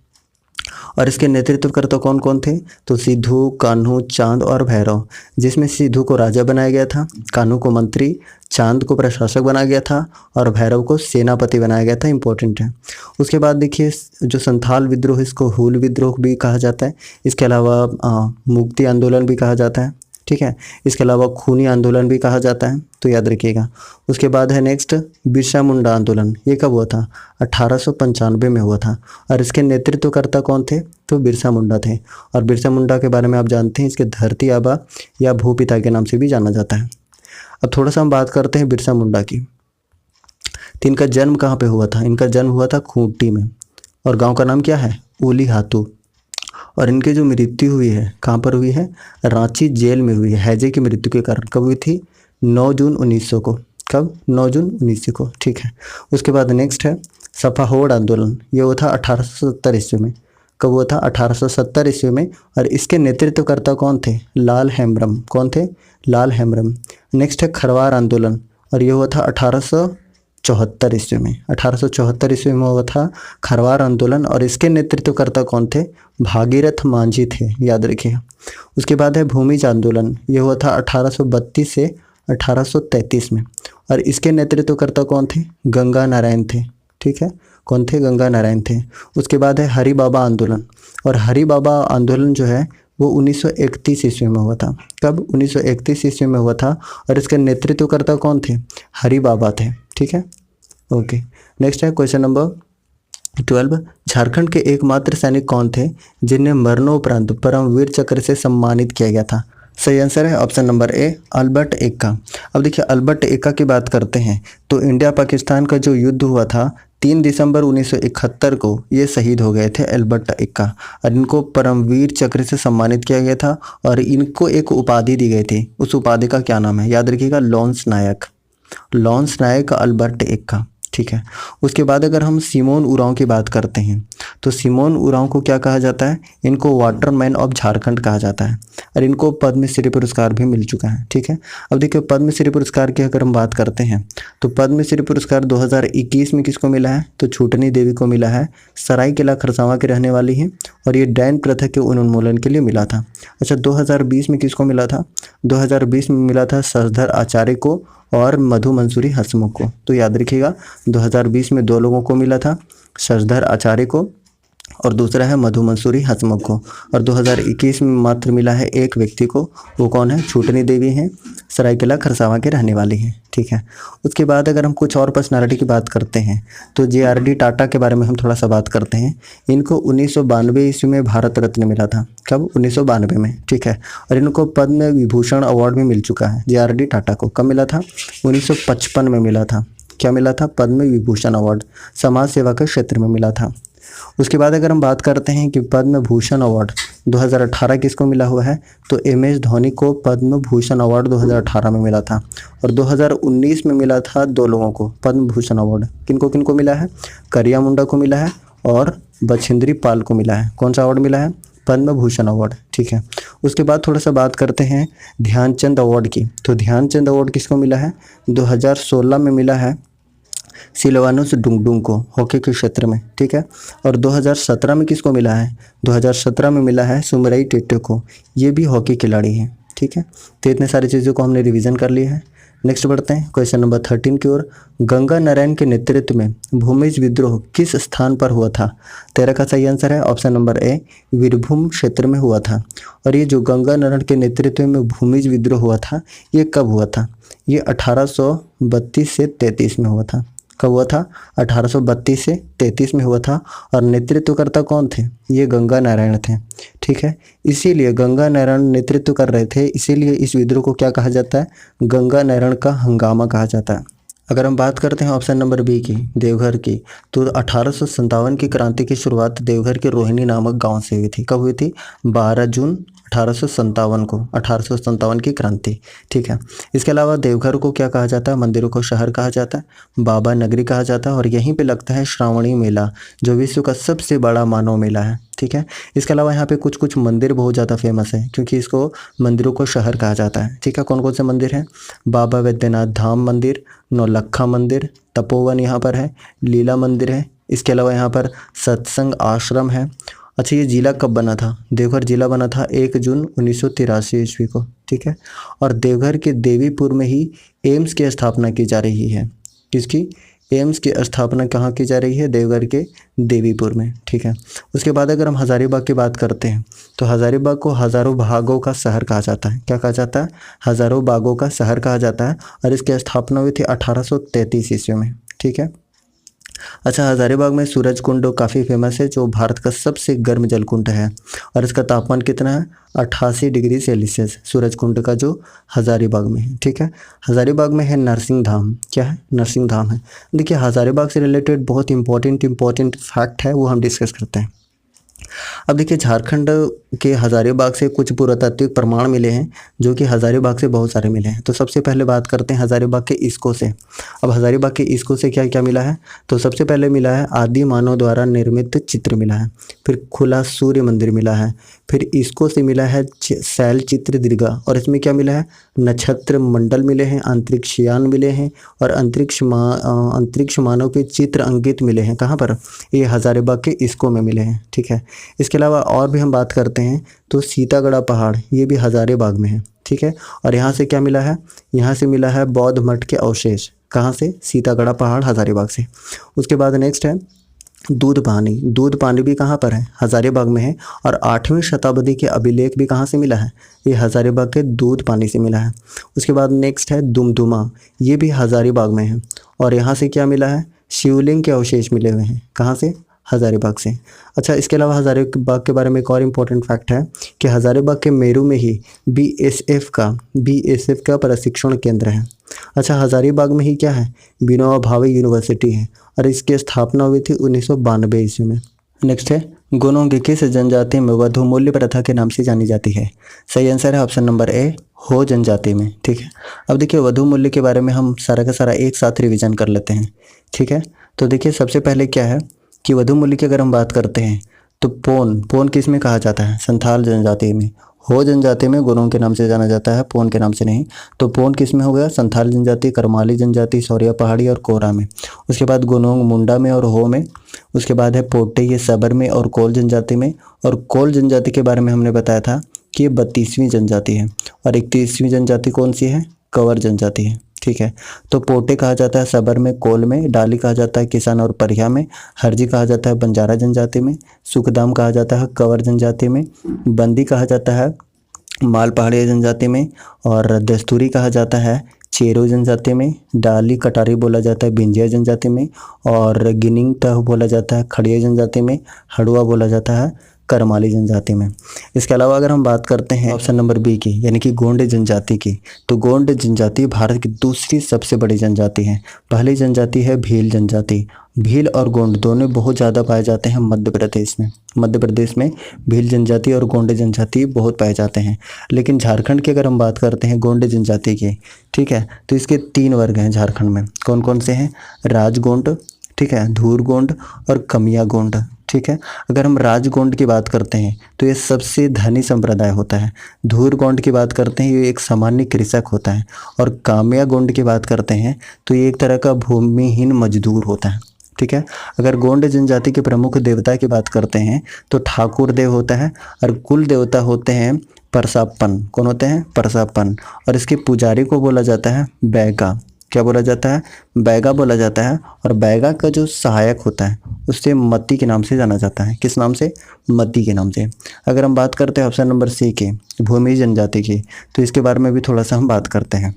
और इसके नेतृत्वकर्ता कौन कौन थे? तो सिद्धू, कान्हू, चांद और भैरव, जिसमें सिद्धू को राजा बनाया गया था, कान्हू को मंत्री, चांद को प्रशासक बनाया गया था और भैरव को सेनापति बनाया गया था। इंपॉर्टेंट है। उसके बाद देखिए जो संथाल विद्रोह, इसको हूल विद्रोह भी कहा जाता है। इसके अलावा मुक्ति आंदोलन भी कहा जाता है। ठीक है, इसके अलावा खूनी आंदोलन भी कहा जाता है, तो याद रखिएगा। उसके बाद है नेक्स्ट बिरसा मुंडा आंदोलन। ये कब हुआ था? 1895 में हुआ था और इसके नेतृत्वकर्ता कौन थे? तो बिरसा मुंडा थे। और बिरसा मुंडा के बारे में आप जानते हैं, इसके धरती आबा या भूपिता के नाम से भी जाना जाता है। अब थोड़ा सा हम बात करते हैं बिरसा मुंडा की। तो इनका जन्म कहाँ पे हुआ था? इनका जन्म हुआ था खूंटी में और गाँव का नाम क्या है? ओली हातू। और इनकी जो मृत्यु हुई है कहाँ पर हुई है? रांची जेल में हुई है, हैजे की मृत्यु के कारण। कब हुई थी? 9 जून 1900 को। कब? 9 जून 1900 को। ठीक है। उसके बाद नेक्स्ट है सफाहोड़ आंदोलन। ये हुआ था 1870 ईस्वी में। कब हुआ था? 1870 ईस्वी में। और इसके नेतृत्वकर्ता कौन थे? लाल हेम्ब्रम। कौन थे? लाल हेम्ब्रम। नेक्स्ट है खरवार आंदोलन और ये हुआ था 1874 ईस्वी में। 1874 ईस्वी में हुआ था खरवार आंदोलन और इसके नेतृत्वकर्ता कौन थे? भागीरथ मांझी थे, याद रखिएगा। उसके बाद है भूमिज आंदोलन। ये हुआ था 1832 से 1833 में और इसके नेतृत्वकर्ता कौन थे? गंगा नारायण थे। ठीक है, कौन थे? गंगा नारायण थे। उसके बाद है हरि बाबा आंदोलन और हरि बाबा आंदोलन जो है वो 1931 ईस्वी में हुआ था। कब? 1931 ईस्वी में हुआ था और इसके नेतृत्वकर्ता कौन थे? हरि बाबा थे। ठीक है, ओके। नेक्स्ट है क्वेश्चन नंबर 12। झारखंड के एकमात्र सैनिक कौन थे जिन्हें मरणोपरांत परमवीर चक्र से सम्मानित किया गया था? सही आंसर है option number A, Albert Ekka. अब देखिए अल्बर्ट एक्का की बात करते हैं तो इंडिया पाकिस्तान का जो युद्ध हुआ था 3 दिसंबर 1971 को ये शहीद हो गए थे अल्बर्ट एक्का और इनको परमवीर चक्र से सम्मानित किया गया था और इनको एक उपाधि दी गई थी। उस उपाधि का क्या नाम है? याद रखिएगा, लॉन्स नायक। लॉन्स नायक अल्बर्ट एक्का। ठीक है। उसके बाद अगर हम सिमोन उरांव की बात करते हैं तो सिमोन उरांव को क्या कहा जाता है? इनको वाटरमैन ऑफ झारखंड कहा जाता है और इनको पद्मश्री पुरस्कार भी मिल चुका है। ठीक है। अब देखिए पद्मश्री पुरस्कार की अगर हम बात करते हैं तो पद्मश्री पुरस्कार 2021 में किसको मिला है? तो छूटनी देवी को मिला है। सरायकेला खरसावां के रहने वाली हैं और ये डैन प्रथा के उन्मूलन के लिए मिला था। अच्छा, 2020 में किसको मिला था? 2020 में मिला था शशधर आचार्य को और मधु मंसूरी हंसमुख को। तो याद रखिएगा 2020 में 2 लोगों को मिला था, शशधर आचार्य को और दूसरा है मधु मंसूरी हंसमुख को। और 2021 में मात्र मिला है एक व्यक्ति को। वो कौन है? छूटनी देवी हैं, सरायकेला खरसावां के रहने वाली हैं। ठीक है। उसके बाद अगर हम कुछ और पर्सनालिटी की बात करते हैं तो JRD टाटा के बारे में हम थोड़ा सा बात करते हैं। इनको 1992 ईस्वी में भारत रत्न मिला था। कब? 1992 में। ठीक है। और इनको पद्म विभूषण अवार्ड भी मिल चुका है। JRD टाटा को कब मिला था? 1955 में मिला था। क्या मिला था? पद्म विभूषण अवार्ड समाज सेवा के क्षेत्र में मिला था। उसके बाद अगर हम बात करते हैं कि पद्म भूषण अवार्ड 2018 किसको मिला हुआ है? तो MS धोनी को पद्म भूषण अवार्ड 2018 में मिला था और 2019 में मिला था 2 लोगों को पद्म भूषण अवार्ड। किनको किनको मिला है? करिया मुंडा को मिला है और बछेंद्री पाल को मिला है। कौन सा अवार्ड मिला है? पद्म भूषण अवार्ड। ठीक है। उसके बाद थोड़ा सा बात करते हैं ध्यानचंद अवार्ड की। तो ध्यानचंद अवार्ड किसको मिला है? 2016 में मिला है सिलवानुस डुंगडुंग को, हॉकी के क्षेत्र में। ठीक है। और 2017 में किसको मिला है? 2017 में मिला है सुमरई टेटे को, ये भी हॉकी खिलाड़ी हैं। ठीक है। तो इतने सारी चीज़ों को हमने रिवीजन कर लिया है। नेक्स्ट बढ़ते हैं क्वेश्चन नंबर 13 की ओर। गंगा नारायण के नेतृत्व में भूमिज विद्रोह किस स्थान पर हुआ था? 13 का सही आंसर है ऑप्शन नंबर ए, वीरभूम क्षेत्र में हुआ था। और ये जो गंगा नारायण के नेतृत्व में भूमिज विद्रोह हुआ था ये कब हुआ था? ये 1832 से 33 में हुआ था। कब हुआ था? 1832 से 33 में हुआ था और नेतृत्वकर्ता कौन थे? ये गंगा नारायण थे। ठीक है। इसीलिए गंगा नारायण नेतृत्व कर रहे थे, इसीलिए इस विद्रोह को क्या कहा जाता है? गंगा नारायण का हंगामा कहा जाता है। अगर हम बात करते हैं ऑप्शन नंबर बी की, देवघर की, तो 1857 की क्रांति की शुरुआत देवघर के रोहिणी नामक गांव से हुई थी। कब हुई थी? 12 जून 1857 को, 1857 की क्रांति। ठीक है। इसके अलावा देवघर को क्या कहा जाता है? मंदिरों को शहर कहा जाता है, बाबा नगरी कहा जाता है और यहीं पे लगता है श्रावणी मेला जो विश्व का सबसे बड़ा मानव मेला है। ठीक है। इसके अलावा यहाँ पे कुछ कुछ मंदिर बहुत ज़्यादा फेमस है क्योंकि इसको मंदिरों को शहर कहा जाता है। ठीक है। कौन कौन से मंदिर हैं? बाबा वैद्यनाथ धाम मंदिर, नौलखा मंदिर, तपोवन यहाँ पर है, लीला मंदिर है। इसके अलावा यहाँ पर सत्संग आश्रम है अच्छा, ये जिला कब बना था? देवघर जिला बना था 1 जून 1983 ईस्वी को, ठीक है। और देवघर के देवीपुर में ही एम्स की स्थापना की जा रही है। किसकी? एम्स की स्थापना कहाँ की जा रही है? देवघर के देवीपुर में, ठीक है। उसके बाद अगर हम हज़ारीबाग की बात करते हैं तो हज़ारीबाग को हज़ारों बागों का शहर कहा जाता है। क्या कहा जाता है? हज़ारों बागों का शहर कहा जाता है। और इसकी स्थापना हुई थी 1833 ईस्वी में, ठीक है। अच्छा, हज़ारीबाग में सूरज कुंड काफ़ी फेमस है, जो भारत का सबसे गर्म जल कुंड है। और इसका तापमान कितना है? 88 डिग्री सेल्सियस सूरज कुंड का, जो हज़ारीबाग में है, ठीक है। हज़ारीबाग में है नरसिंह धाम। क्या है? नरसिंह धाम है। देखिए, हज़ारीबाग से रिलेटेड बहुत इंपॉर्टेंट फैक्ट है, वो हम डिस्कस करते हैं। अब देखिए, झारखंड के हज़ारीबाग से कुछ पुरातात्विक प्रमाण मिले हैं, जो कि हज़ारीबाग से बहुत सारे मिले हैं। तो सबसे पहले बात करते हैं हज़ारीबाग के ईस्को से। अब हज़ारीबाग के ईस्को से क्या क्या मिला है? तो सबसे पहले मिला है आदि मानव द्वारा निर्मित चित्र मिला है, फिर खुला सूर्य मंदिर मिला है, फिर ईस्को से मिला है शैल चित्र दीर्घा, और इसमें क्या मिला है? नक्षत्र मंडल मिले हैं, अंतरिक्ष यान मिले हैं, और अंतरिक्ष मानव के चित्र अंकित मिले हैं। कहाँ पर? ये हज़ारीबाग के ईस्को में मिले हैं, ठीक है। इसके अलावा और भी हम बात करते हैं तो सीतागढ़ा पहाड़, ये भी हज़ारीबाग में है, ठीक है। और यहाँ से क्या मिला है? यहाँ से मिला है बौद्ध मठ के अवशेष। कहाँ से? सीतागढ़ा पहाड़, हज़ारीबाग से। उसके बाद नेक्स्ट है दूध पानी। दूध पानी भी कहाँ पर है? हज़ारीबाग में है। और 8वीं शताब्दी के अभिलेख भी कहाँ से मिला है? ये हज़ारीबाग के दूध पानी से मिला है। उसके बाद नेक्स्ट है दुमदुमा, ये भी हज़ारीबाग में है। और यहाँ से क्या मिला है? शिवलिंग के अवशेष मिले हुए हैं। कहाँ से? हज़ारीबाग से। अच्छा, इसके अलावा हज़ारीबाग के बारे में एक और इम्पोर्टेंट फैक्ट है कि हज़ारीबाग के मेरू में ही बीएसएफ का प्रशिक्षण केंद्र है। अच्छा, हज़ारीबाग में ही क्या है? विनोबा भावे यूनिवर्सिटी है, और इसकी स्थापना हुई थी 1992 ईस्वी में। नेक्स्ट है गोनों की किस जनजाति में वधु मूल्य प्रथा के नाम से जानी जाती है? सही आंसर है ऑप्शन नंबर ए, हो जनजाति में, ठीक है। अब देखिए, वधु मूल्य के बारे में हम सारा का सारा एक साथ रिवीजन कर लेते हैं, ठीक है। तो देखिए, सबसे पहले क्या है कि वधु मूल्य की अगर हम बात करते हैं तो पोन किस में कहा जाता है? संथाल जनजाति में। हो जनजाति में गोनों के नाम से जाना जाता है, पोन के नाम से नहीं। तो पोन किस में हो गया? संथाल जनजाति, करमाली जनजाति, सौरिया पहाड़ी और कोरा में। उसके बाद गोनोंग मुंडा में और हो में। उसके बाद है पोटे, ये सबर में और कोल जनजाति में। और कोल जनजाति के बारे में हमने बताया था कि ये 32वीं जनजाति है। और 31वीं जनजाति कौन सी है? कंवर जनजाति है, ठीक है। तो पोटे कहा जाता है सबर में, कोल में, डाली कहा जाता है किसान और परिया में, हरजी कहा जाता है बंजारा जनजाति में, सुखदाम कहा जाता है कंवर जनजाति में, बंदी कहा जाता है माल पहाड़ी जनजाति में, और दस्तूरी कहा जाता है चेरो जनजाति में, डाली कटारी बोला जाता है बिंजिया जनजाति में, और गिनिंग तह बोला जाता है खड़िया जनजाति में, हड़ुआ बोला जाता है करमाली जनजाति में। इसके अलावा अगर हम बात करते हैं ऑप्शन नंबर बी की, यानी कि गोंड जनजाति की, तो गोंड जनजाति भारत की दूसरी सबसे बड़ी जनजाति है। पहली जनजाति है भील जनजाति। भील और गोंड दोनों बहुत ज़्यादा पाए जाते हैं मध्य प्रदेश में। मध्य प्रदेश में भील जनजाति और गोंड जनजाति बहुत पाए जाते हैं। लेकिन झारखंड की अगर हम बात करते हैं गोंड जनजाति की, ठीक है, तो इसके 3 वर्ग हैं झारखंड में। कौन कौन से हैं? राजगोंड, ठीक है, धूर गोंड और कमिया गोंड, ठीक है। अगर हम राजगोंड की बात करते हैं तो ये सबसे धनी संप्रदाय होता है। धूर गोंड की बात करते हैं, ये एक सामान्य कृषक होता है। और कामिया गोंड की बात करते हैं तो ये एक तरह का भूमिहीन मजदूर होता है, ठीक है। अगर गोंड जनजाति के प्रमुख देवता की बात करते हैं तो ठाकुर देव होता है, और कुल देवता होते हैं परसापन। कौन होते हैं? परसापन। और इसके पुजारी को बोला जाता है बैगा। क्या बोला जाता है? बैगा बोला जाता है। और बैगा का जो सहायक होता है उससे मती के नाम से जाना जाता है। किस नाम से? मती के नाम से। अगर हम बात करते हैं ऑप्शन नंबर सी के, भूमि जनजाति की, तो इसके बारे में भी थोड़ा सा हम बात करते हैं।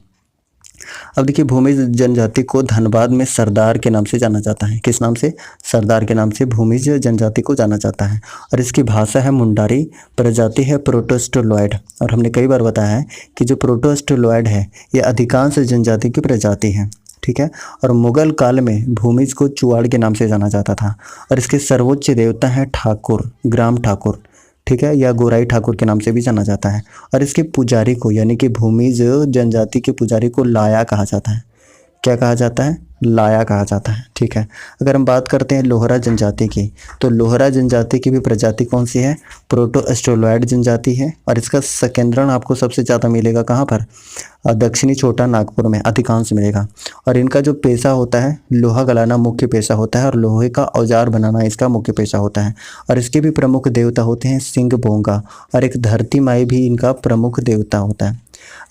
अब देखिए, भूमि जनजाति को धनबाद में सरदार के नाम से जाना जाता है। किस नाम से? सरदार के नाम से भूमि जनजाति को जाना जाता है। और इसकी भाषा है मुंडारी, प्रजाति है प्रोटोस्टोलॉयड। और हमने कई बार बताया है कि जो प्रोटोस्टोलॉयड है ये अधिकांश जनजाति की प्रजाति है, ठीक है। और मुगल काल में भूमिज को चुआड़ के नाम से जाना जाता था। और इसके सर्वोच्च देवता है ठाकुर, ग्राम ठाकुर, ठीक है, या गोराई ठाकुर के नाम से भी जाना जाता है। और इसके पुजारी को, यानी कि भूमिज जनजाति के पुजारी को लाया कहा जाता है। क्या कहा जाता है? लाया कहा जाता है। ठीक है, अगर हम बात करते हैं लोहरा जनजाति की, तो लोहरा जनजाति की भी प्रजाति कौन सी है? प्रोटोस्टोलॉयड जनजाति है। और इसका संकेंद्रण आपको सबसे ज़्यादा मिलेगा कहाँ पर? दक्षिणी छोटा नागपुर में अधिकांश मिलेगा। और इनका जो पेशा होता है लोहा गलाना मुख्य पेशा होता है, और लोहे का औजार बनाना इसका मुख्य पेशा होता है। और इसके भी प्रमुख देवता होते हैं सिंह बोंगा, और एक धरती माई भी इनका प्रमुख देवता होता है।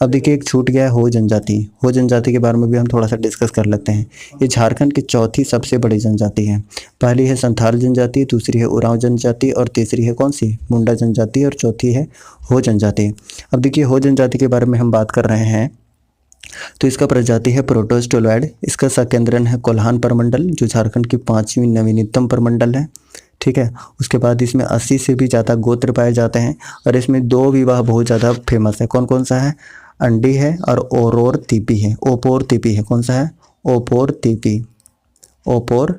अब देखिए एक छूट गया है हो जनजाति। हो जनजाति के बारे में भी हम थोड़ा सा डिस्कस कर लेते हैं। ये झारखंड की चौथी सबसे बड़ी जनजाति है। पहली है संथाल जनजाति, दूसरी है उरांव जनजाति, और तीसरी है कौन सी? मुंडा जनजाति, और चौथी है हो जनजाति। अब देखिए हो जनजाति के बारे में हम बात कर रहे हैं, तो इसका प्रजाति है प्रोटोस्टोलॉयड। इसका संकेंद्रण है कोल्हान प्रमंडल, जो झारखंड की 5वीं नवीनतम प्रमंडल है। ठीक है, उसके बाद इसमें 80 से भी ज़्यादा गोत्र पाए जाते हैं, और इसमें 2 विवाह बहुत ज़्यादा फेमस है। कौन कौन सा है? अंडी है और ओरोर तीपी है। ओपोर तीपी है। कौन सा है? ओपोर तीपी। ओपोर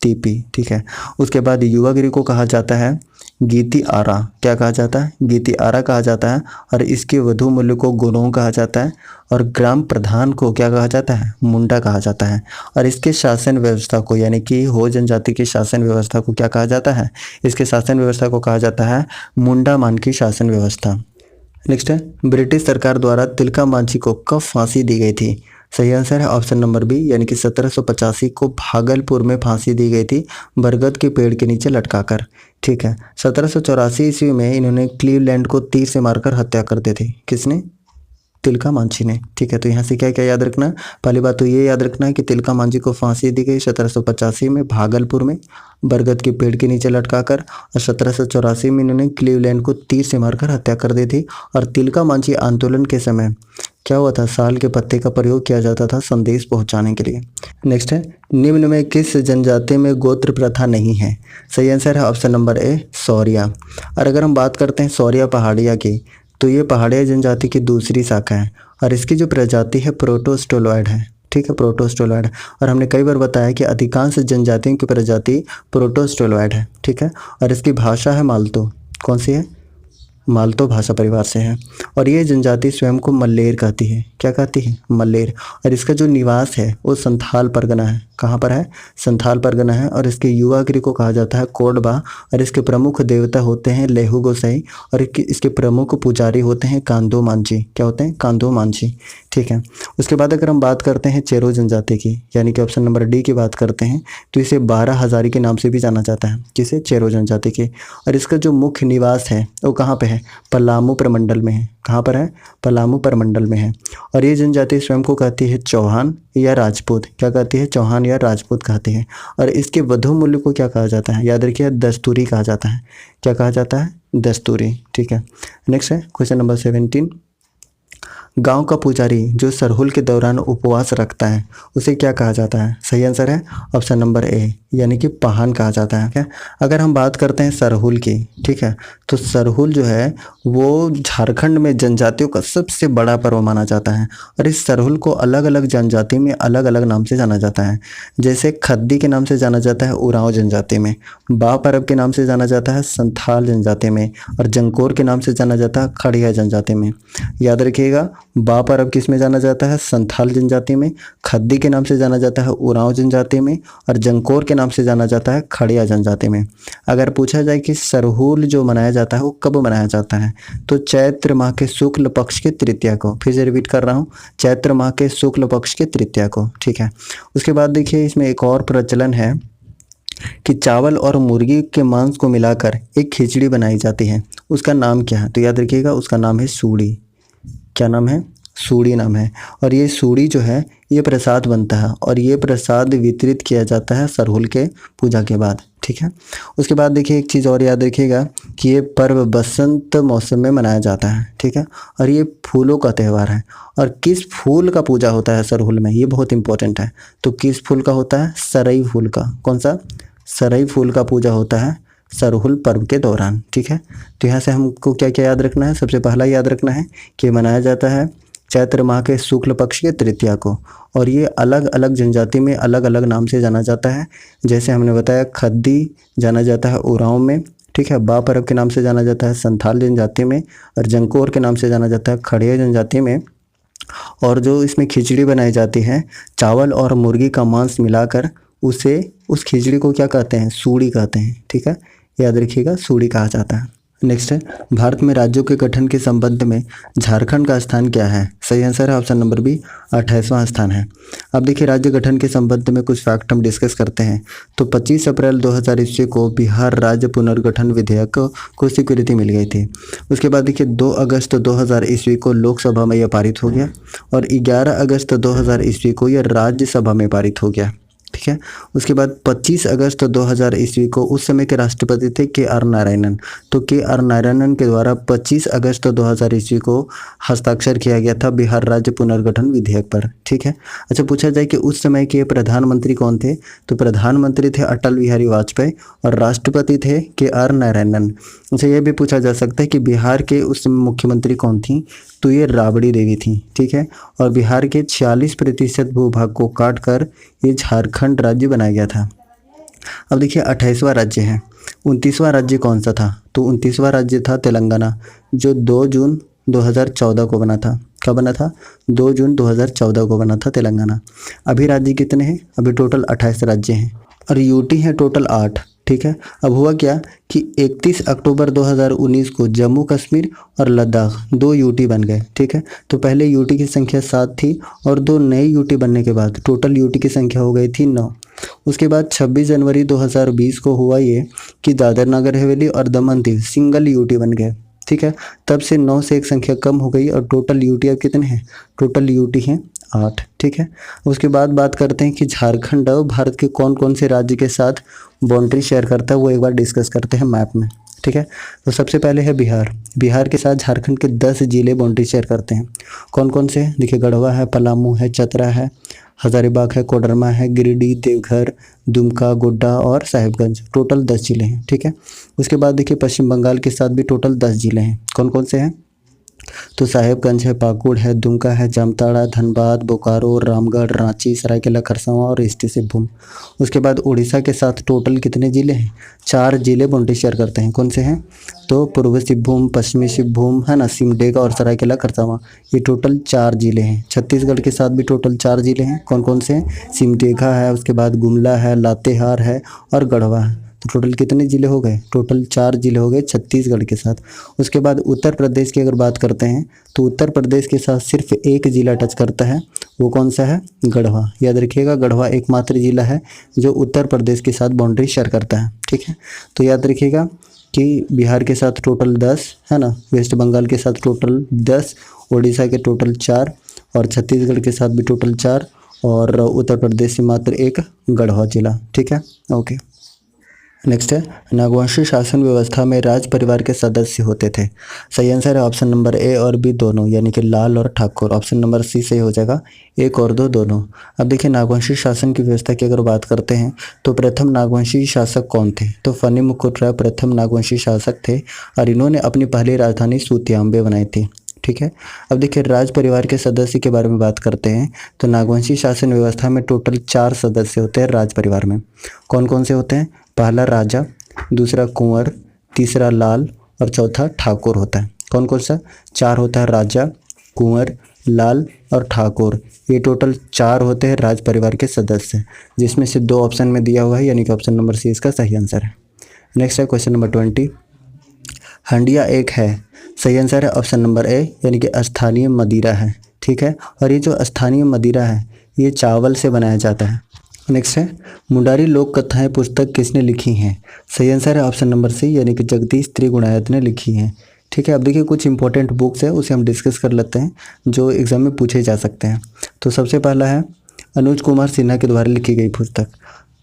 तीपी। ठीक है, उसके बाद युवागिरी को कहा जाता है गीति आरा। क्या कहा जाता है? गीति आरा कहा जाता है। और इसके वधु मूल्य को गुणों कहा जाता है। और ग्राम प्रधान को क्या कहा जाता है? मुंडा कहा जाता है। और इसके शासन व्यवस्था को, यानी कि हो जनजाति की शासन व्यवस्था को क्या कहा जाता है? इसके शासन व्यवस्था को कहा जाता है मुंडा मान की शासन व्यवस्था। नेक्स्ट है, ब्रिटिश सरकार द्वारा तिलका मांझी को कब फांसी दी गई थी? सही आंसर है ऑप्शन नंबर बी, यानी कि 1785 को भागलपुर में फांसी दी गई थी, बरगद के पेड़ के नीचे लटकाकर। ठीक है, 1784 ईस्वी में इन्होंने क्लीवलैंड को तीर से मारकर हत्या कर दी थी। किसने? तिलका मांझी ने। ठीक है, तो यहाँ से क्या क्या याद रखना? पहली बात तो ये याद रखना है कि तिलका मांझी को फांसी दी गई 1785 में भागलपुर में, बरगद के पेड़ के नीचे लटकाकर। और 1784 में इन्होंने क्लीवलैंड को तीर से मारकर हत्या कर दी थी। और तिलका मांझी आंदोलन के समय क्या हुआ था? साल के पत्ते का प्रयोग किया जाता था संदेश पहुंचाने के लिए। नेक्स्ट है, निम्न में किस जनजाति में गोत्र प्रथा नहीं है? सही आंसर है ऑप्शन नंबर ए, सौरिया। और अगर हम बात करते हैं सौरिया पहाड़िया की, तो ये पहाड़िया जनजाति की दूसरी शाखा है, और इसकी जो प्रजाति है प्रोटोस्टोलॉयड है। ठीक है, प्रोटोस्टोलॉयड। और हमने कई बार बताया कि अधिकांश जनजातियों की प्रजाति प्रोटोस्टोलॉयड है। ठीक है, और इसकी भाषा है माल्तो। कौन सी है? माल्तो भाषा परिवार से है। और ये जनजाति स्वयं को मल्लेर कहती है। क्या कहती है? मल्लेर। और इसका जो निवास है वो संथाल परगना है। कहाँ पर है? संथाल परगना है। और इसके युवागिरी को कहा जाता है कोडबा। और इसके प्रमुख देवता होते हैं लेहू गोसाई, और इसके प्रमुख पुजारी होते हैं कांदो मांझी। क्या होते हैं? कांदो मांझी। ठीक है, उसके बाद अगर हम बात करते हैं चेरो जनजाति की, यानी कि ऑप्शन नंबर डी की बात करते हैं, तो इसे 12 हजारी के नाम से भी जाना जाता है। किसे? चेरो जनजाति के। और इसका जो मुख्य निवास है वो कहाँ पे है? पलामू प्रमंडल में है। कहाँ पर है? पलामू प्रमंडल में है। और ये जनजाति स्वयं को कहती है चौहान या राजपूत। क्या कहती है? चौहान या राजपूत कहती है। और इसके वधु मूल्य को क्या कहा जाता है? याद रखिए, दस्तूरी कहा जाता है। क्या कहा जाता है? दस्तूरी। ठीक है, नेक्स्ट है क्वेश्चन नंबर 17। गांव का पुजारी जो सरहुल के दौरान उपवास रखता है उसे क्या कहा जाता है? सही आंसर है ऑप्शन नंबर ए, यानी कि पाहन कहा जाता है। क्या? अगर हम बात करते हैं सरहुल की, ठीक है, तो सरहुल जो है वो झारखंड में जनजातियों का सबसे बड़ा पर्व माना जाता है। और इस सरहुल को अलग अलग जनजाति में अलग अलग नाम से जाना जाता है। जैसे खद्दी के नाम से जाना जाता है उरांव जनजाति में, बा पर्व के नाम से जाना जाता है संथाल जनजाति में, और जंकोर के नाम से जाना जाता है खड़िया जनजाति में। याद रखिएगा, बा पर्व किस में जाना जाता है? संथाल जनजाति में। खद्दी के नाम से जाना जाता है उरांव जनजाति में, और जंकोर के नाम से जाना जाता है खड़िया जनजाति में। अगर पूछा जाए कि सरहुल जो मनाया जाता है वो कब मनाया जाता है, तो चैत्र माह के शुक्ल पक्ष के तृतीया को। फिर से रिपीट कर रहा हूँ, चैत्र माह के शुक्ल पक्ष के तृतीया को। ठीक है, उसके बाद देखिए इसमें एक और प्रचलन है कि चावल और मुर्गी के मांस को मिलाकर एक खिचड़ी बनाई जाती है। उसका नाम क्या है? तो याद रखिएगा, उसका नाम है सूड़ी। क्या नाम है? सूड़ी नाम है। और ये सूड़ी जो है ये प्रसाद बनता है, और ये प्रसाद वितरित किया जाता है सरहुल के पूजा के बाद। ठीक है, उसके बाद देखिए एक चीज़ और याद रखिएगा कि ये पर्व बसंत मौसम में मनाया जाता है। ठीक है, और ये फूलों का त्यौहार है। और किस फूल का पूजा होता है सरहुल में? ये बहुत इंपॉर्टेंट है। तो किस फूल का होता है? सरई फूल का। कौन सा? सरई फूल का पूजा होता है सरहुल पर्व के दौरान। ठीक है, तो यहाँ से हमको क्या क्या याद रखना है? सबसे पहला याद रखना है कि मनाया जाता है चैत्र माह के शुक्ल पक्ष के तृतीया को, और ये अलग अलग जनजाति में अलग अलग नाम से जाना जाता है। जैसे हमने बताया, खद्दी जाना जाता है उरांव में। ठीक है, बा पर्व के नाम से जाना जाता है संथाल जनजाति में, और जंकोर के नाम से जाना जाता है खड़िया जनजाति में। और जो इसमें खिचड़ी बनाई जाती है चावल और मुर्गी का मांस मिलाकर, उसे उस खिचड़ी को क्या कहते हैं, सूड़ी कहते हैं। ठीक है, याद रखिएगा, सूड़ी कहा जाता है। नेक्स्ट है, भारत में राज्यों के गठन के संबंध में झारखंड का स्थान क्या है? सही आंसर है ऑप्शन नंबर बी, 28वां स्थान है। अब देखिए, राज्य गठन के संबंध में कुछ फैक्ट हम डिस्कस करते हैं। तो 25 अप्रैल 2000 ईस्वी को बिहार राज्य पुनर्गठन विधेयक को स्वीकृति मिल गई थी। उसके बाद देखिए 2 अगस्त 2000 ईस्वी को लोकसभा में यह पारित हो गया और 11 अगस्त 2000 ईस्वी को यह राज्यसभा में पारित हो गया। ठीक है, उसके बाद 25 अगस्त 2000 ईस्वी को उस समय के राष्ट्रपति थे के.आर. नारायणन। तो के.आर. नारायणन के द्वारा 25 अगस्त 2000 ईस्वी को हस्ताक्षर किया गया था बिहार राज्य पुनर्गठन विधेयक पर। ठीक है, अच्छा पूछा जाए कि उस समय के प्रधानमंत्री कौन थे? तो प्रधानमंत्री थे अटल बिहारी वाजपेयी और राष्ट्रपति थे के.आर. नारायणन। अच्छा, यह भी पूछा जा सकता है कि बिहार के उस समय मुख्यमंत्री कौन थी? तो ये राबड़ी देवी थी। ठीक है, और बिहार के 46% भूभाग को काट कर ये झारखंड राज्य बनाया गया था। अब देखिए 28वां राज्य है। 29वां राज्य कौन सा था? तो 29वां राज्य था तेलंगाना, जो 2 जून 2014 को बना था। कब बना था? 2 जून 2014 को बना था तेलंगाना। अभी राज्य कितने हैं? अभी टोटल 28 राज्य हैं और यूटी हैं टोटल 8। ठीक है, अब हुआ क्या कि 31 अक्टूबर 2019 को जम्मू कश्मीर और लद्दाख 2 यूटी बन गए। ठीक है, तो पहले यूटी की संख्या 7 थी और 2 नए यूटी बनने के बाद टोटल यूटी की संख्या हो गई थी 9। उसके बाद 26 जनवरी 2020 को हुआ ये कि दादर नगर हवेली और दमन दीव सिंगल यूटी बन गए। ठीक है, तब से 9 से एक संख्या कम हो गई और टोटल यूटी अब कितने हैं? टोटल यूटी हैं 8। ठीक है, उसके बाद बात करते हैं कि झारखंड अब भारत के कौन कौन से राज्य के साथ बाउंड्री शेयर करता है, वो एक बार डिस्कस करते हैं मैप में। ठीक है, तो सबसे पहले है बिहार। बिहार के साथ झारखंड के 10 जिले बाउंड्री शेयर करते हैं। कौन कौन से? देखिए, गढ़वा है, पलामू है, चतरा है, हजारीबाग है, कोडरमा है, गिरिडीह, देवघर, दुमका, गोड्डा और साहिबगंज। टोटल 10 जिले हैं। ठीक है, उसके बाद देखिए पश्चिम बंगाल के साथ भी टोटल 10 जिले हैं। कौन कौन से हैं? तो साहेबगंज है, पाकुड़ है, दुमका है, जामताड़ा, धनबाद, बोकारो, रामगढ़, रांची, सरायकेला खरसावां और ईस्ट सिंहभूम। उसके बाद उड़ीसा के साथ टोटल कितने जिले हैं? 4 जिले बाउंड्री शेयर करते हैं। कौन से हैं? तो पूर्वी सिंहभूम, पश्चिमी सिंहभूम है ना, सिमडेगा और सरायकेला खरसावां, ये टोटल 4 जिले हैं। छत्तीसगढ़ के साथ भी टोटल 4 जिले हैं। कौन कौन से हैं? सिमडेगा है, उसके बाद गुमला है, लातेहार है और गढ़वा है। तो टोटल कितने जिले हो गए? टोटल 4 जिले हो गए छत्तीसगढ़ के साथ। उसके बाद उत्तर प्रदेश की अगर बात करते हैं तो उत्तर प्रदेश के साथ सिर्फ एक जिला टच करता है। वो कौन सा है? गढ़वा। याद रखिएगा, गढ़वा एकमात्र जिला है जो उत्तर प्रदेश के साथ बाउंड्री शेयर करता है। ठीक है, तो याद रखिएगा कि बिहार के साथ टोटल 10 है ना, वेस्ट बंगाल के साथ टोटल 10, उड़ीसा के टोटल 4 और छत्तीसगढ़ के साथ भी टोटल 4 और उत्तर प्रदेश से मात्र एक गढ़वा जिला। ठीक है, ओके। नेक्स्ट है, नागवंशी शासन व्यवस्था में राज परिवार के सदस्य होते थे। सही आंसर है ऑप्शन नंबर ए और बी दोनों, यानी कि लाल और ठाकुर। ऑप्शन नंबर सी सही हो जाएगा, 1 और 2 दोनों। अब देखिए नागवंशी शासन की व्यवस्था की अगर बात करते हैं तो प्रथम नागवंशी शासक कौन थे? तो फनी मुकुट राय प्रथम नागवंशी शासक थे और इन्होंने अपनी पहली राजधानी सूतियाम्बे बनाई थी। ठीक है, अब देखिए राज परिवार के सदस्य के बारे में बात करते हैं तो नागवंशी शासन व्यवस्था में टोटल 4 सदस्य होते हैं राज परिवार में। कौन कौन से होते हैं? पहला राजा, दूसरा कुंवर, तीसरा लाल और चौथा ठाकुर होता है। कौन कौन सा? 4 होता है, राजा, कुंवर, लाल और ठाकुर। ये टोटल 4 होते हैं राज परिवार के सदस्य, जिसमें से 2 ऑप्शन में दिया हुआ है, यानी कि ऑप्शन नंबर सी इसका सही आंसर है। नेक्स्ट है क्वेश्चन नंबर 20, हंडिया एक है। सही आंसर है ऑप्शन नंबर ए, यानी कि स्थानीय मदिरा है। ठीक है, और ये जो स्थानीय मदिरा है ये चावल से बनाया जाता है। नेक्स्ट है, मुंडारी लोक कथाएं पुस्तक किसने लिखी हैं? सही आंसर है ऑप्शन नंबर सी, यानी कि जगदीश त्रिगुणायत ने लिखी हैं। ठीक है, अब देखिए कुछ इंपॉर्टेंट बुक्स है उसे हम डिस्कस कर लेते हैं जो एग्जाम में पूछे जा सकते हैं। तो सबसे पहला है अनुज कुमार सिन्हा के द्वारा लिखी गई पुस्तक।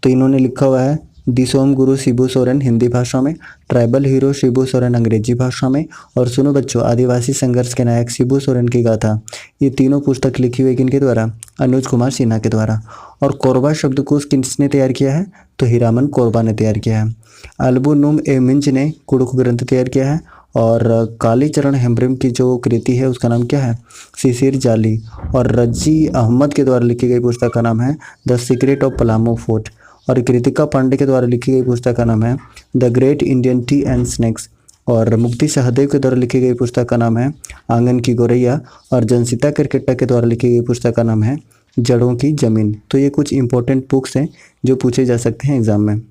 तो इन्होंने लिखा हुआ है दिसोम गुरु शिबू सोरेन हिंदी भाषा में, ट्राइबल हीरो शिबू सोरेन अंग्रेजी भाषा में और सुनो बच्चों आदिवासी संघर्ष के नायक शिबू सोरेन की गाथा। ये तीनों पुस्तक लिखी हुई किनके द्वारा? अनुज कुमार सिन्हा के द्वारा। और कोरबा शब्दकोश किसने तैयार किया है? तो हीरामन कोरबा ने तैयार किया है। अल्बू नुम ए मिंज ने कुड़ुख ग्रंथ तैयार किया है और कालीचरण हेम्ब्रम की जो कृति है उसका नाम क्या है? शिशिर जाली। और रजी अहमद के द्वारा लिखी गई पुस्तक का नाम है the secret of Palamu fort. और कृतिका पांडे के द्वारा लिखी गई पुस्तक का नाम है the great Indian T and snacks. और मुक्ति सहदेव के द्वारा लिखी गई पुस्तक का नाम है आंगन की गोरैया, और जनसिता किरकिट्टा के द्वारा लिखी गई पुस्तक का नाम है जड़ों की जमीन। तो ये कुछ इंपॉर्टेंट बुक्स हैं जो पूछे जा सकते हैं एग्जाम में।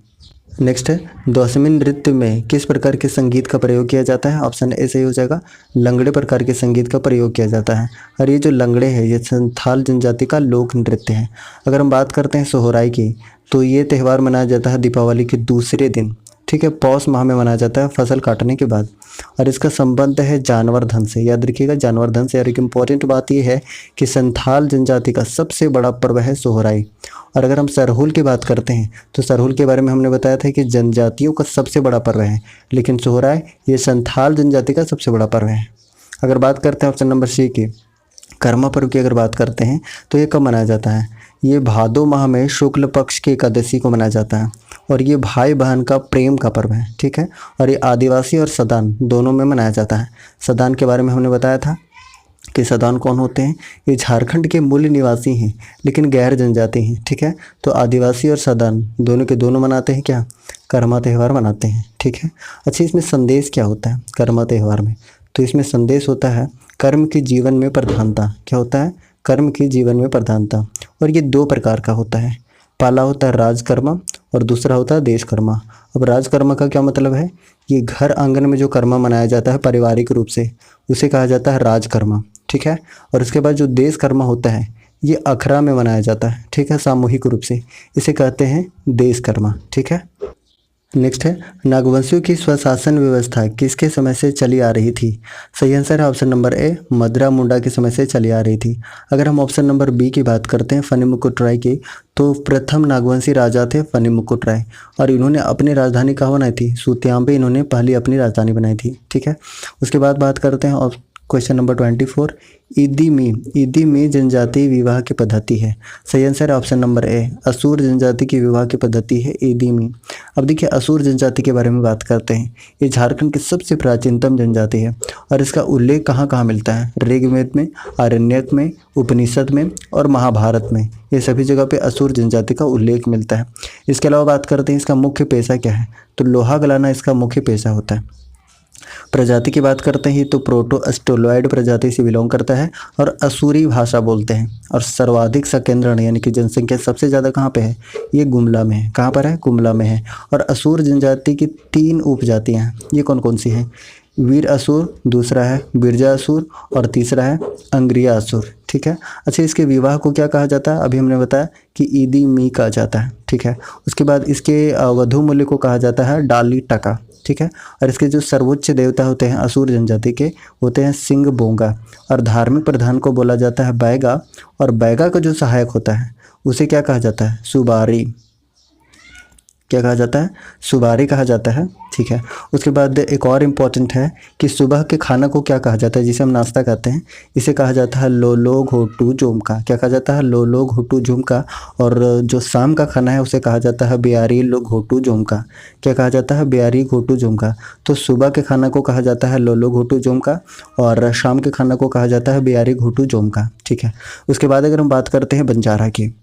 नेक्स्ट है, द्विसमी नृत्य में किस प्रकार के संगीत का प्रयोग किया जाता है? ऑप्शन ए सही हो जाएगा, लंगड़े प्रकार के संगीत का प्रयोग किया जाता है। और ये जो लंगड़े है ये संथाल जनजाति का लोक नृत्य है। अगर हम बात करते हैं सोहराई की, तो ये त्यौहार मनाया जाता है दीपावली के दूसरे दिन, ठीक है, पौष माह में मनाया जाता है फसल काटने के बाद। और इसका संबंध है जानवर धन से, याद रखिएगा जानवर धन से। और एक इम्पॉर्टेंट बात यह है कि संथाल जनजाति का सबसे बड़ा पर्व है सोहराई। और अगर हम सरहुल की बात करते हैं तो सरहुल के बारे में हमने बताया था कि जनजातियों का सबसे बड़ा पर्व है, लेकिन सोहराई ये संथाल जनजाति का सबसे बड़ा पर्व है। अगर बात करते हैं ऑप्शन नंबर सी की, कर्मा पर्व की अगर बात करते हैं तो ये कब मनाया जाता है? ये भादो माह में शुक्ल पक्ष की एकादशी को मनाया जाता है। और ये भाई बहन का प्रेम का पर्व है, ठीक है। और ये आदिवासी और सदान दोनों में मनाया जाता है। सदान के बारे में हमने बताया था कि सदान कौन होते हैं? ये झारखंड के मूल निवासी हैं लेकिन गैर जनजाति हैं, ठीक है। तो आदिवासी और सदान दोनों के दोनों मनाते हैं क्या? कर्मा त्यौहार मनाते हैं, ठीक है। अच्छा, इसमें संदेश क्या होता है कर्मा त्यौहार में? तो इसमें संदेश होता है कर्म की जीवन में प्रधानता। क्या होता है? कर्म की जीवन में प्रधानता। और ये दो प्रकार का होता है, पहला होता है राजकर्मा और दूसरा होता है देशकर्मा। अब राजकर्मा का क्या मतलब है? ये घर आंगन में जो कर्मा मनाया जाता है पारिवारिक रूप से, उसे कहा जाता है राजकर्मा, ठीक है। और उसके बाद जो देशकर्मा होता है ये अखरा में मनाया जाता है, ठीक है, सामूहिक रूप से, इसे कहते हैं देशकर्मा, ठीक है। नेक्स्ट है, नागवंशियों की स्वशासन व्यवस्था किसके समय से चली आ रही थी? सही आंसर है ऑप्शन नंबर ए, मदरा मुंडा के समय से चली आ रही थी। अगर हम ऑप्शन नंबर बी की बात करते हैं फनी मुकुट राय की, तो प्रथम नागवंशी राजा थे फनी मुकुट राय, और इन्होंने अपनी राजधानी कहाँ बनाई थी? सूत्याम पे इन्होंने पहली अपनी राजधानी बनाई थी, ठीक है। उसके बाद बात करते हैं क्वेश्चन नंबर 24, इदीमी जनजाति विवाह की पद्धति है। सही आंसर है ऑप्शन नंबर ए, असुर जनजाति की विवाह की पद्धति है इदीमी। अब देखिए असुर जनजाति के बारे में बात करते हैं। ये झारखंड की सबसे प्राचीनतम जनजाति है और इसका उल्लेख कहाँ कहाँ मिलता है? ऋग्वेद में, आरण्यक में, उपनिषद में और महाभारत में, ये सभी जगह पे असुर जनजाति का उल्लेख मिलता है। इसके अलावा बात करते हैं इसका मुख्य पेशा क्या है? तो लोहा गलाना इसका मुख्य पेशा होता है। प्रजाति की बात करते हैं तो प्रोटो अस्ट्रोलॉयड प्रजाति से बिलोंग करता है और असुरी भाषा बोलते हैं। और सर्वाधिक संकेंद्रण यानी कि जनसंख्या सबसे ज़्यादा कहाँ पे है? ये गुमला में है। कहाँ पर है? गुमला में है। और असुर जनजाति की 3 उपजातियाँ हैं, ये कौन कौन सी हैं? वीर असुर, दूसरा है बिरजा असुर और तीसरा है अंग्रिया असुर, ठीक है। अच्छा, इसके विवाह को क्या कहा जाता है? अभी हमने बताया कि इदीमी कहा जाता है, ठीक है। उसके बाद इसके वधु मूल्य को कहा जाता है डाली टका, ठीक है। और इसके जो सर्वोच्च देवता होते हैं असुर जनजाति के होते हैं सिंह बोंगा। और धार्मिक प्रधान को बोला जाता है बैगा, और बैगा का जो सहायक होता है उसे क्या कहा जाता है? सुबारी। क्या कहा जाता है? सुबारी कहा जाता है, ठीक है। उसके बाद एक और इम्पॉर्टेंट है कि सुबह के खाना को क्या कहा जाता है? जिसे हम नाश्ता कहते हैं, इसे कहा जाता है लोलो घोटू जोमका। क्या कहा जाता है? लोलो घोटू जोमका। और जो शाम का खाना है उसे कहा जाता है बियारी घोटू जोमका। क्या कहा जाता है? बियारी घोटू जोमका। तो सुबह के खाना को कहा जाता है लोलो घोटू जोमका और शाम के खाना को कहा जाता है बियारी घोटू जोमका, ठीक है। उसके बाद अगर हम बात करते हैं बंजारा की,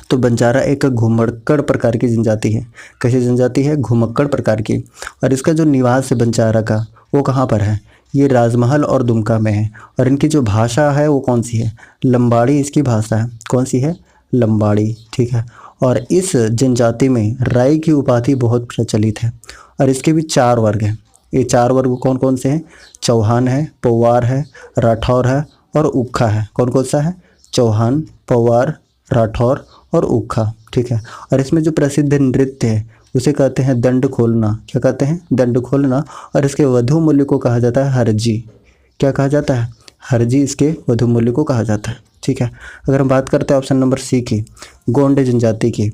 तो बंजारा एक घुमक्कड़ प्रकार की जनजाति है। कैसी जनजाति है? घुमक्कड़ प्रकार की। और इसका जो निवास है बंजारा का वो कहाँ पर है? ये राजमहल और दुमका में है। और इनकी जो भाषा है वो कौन सी है? लंबाड़ी इसकी भाषा है। कौन सी है? लंबाड़ी, ठीक है। और इस जनजाति में राई की उपाधि बहुत प्रचलित है। और इसके भी 4 वर्ग हैं। ये 4 वर्ग कौन कौन से हैं? चौहान है, पौवार है, राठौर है और उक्खा है। कौन कौन सा है? चौहान, पौवार, राठौर और उक्खा, ठीक है। और इसमें जो प्रसिद्ध नृत्य है उसे कहते हैं दंड खोलना। क्या कहते हैं? दंड खोलना। और इसके वधु मूल्य को कहा जाता है हरजी। क्या कहा जाता है? हरजी इसके वधु मूल्य को कहा जाता है, ठीक है। अगर हम बात करते हैं ऑप्शन नंबर सी की, गोंड जनजाति की,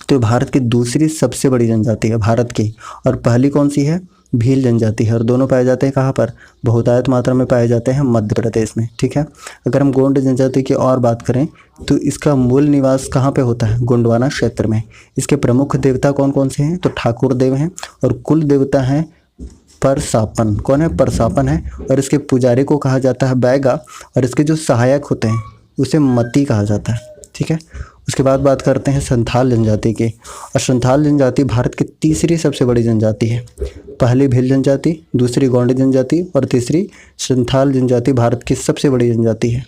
तो भारत की दूसरी सबसे बड़ी जनजाति है भारत की। और पहली कौन सी है? भील जनजाति है। और दोनों पाए जाते हैं कहाँ पर? बहुतायत मात्रा में पाए जाते हैं मध्य प्रदेश में, ठीक है। अगर हम गोंड जनजाति की और बात करें तो इसका मूल निवास कहाँ पे होता है? गोंडवाना क्षेत्र में। इसके प्रमुख देवता कौन कौन से हैं? तो ठाकुर देव हैं। और कुल देवता हैं परसापन। कौन है? परसापन है। और इसके पुजारी को कहा जाता है बैगा। और इसके जो सहायक होते हैं उसे मती कहा जाता है, ठीक है। उसके बाद बात करते हैं संथाल जनजाति की। और संथाल जनजाति भारत की तीसरी सबसे बड़ी जनजाति है। पहली भील जनजाति, दूसरी गोंड जनजाति और तीसरी संथाल जनजाति भारत की सबसे बड़ी जनजाति है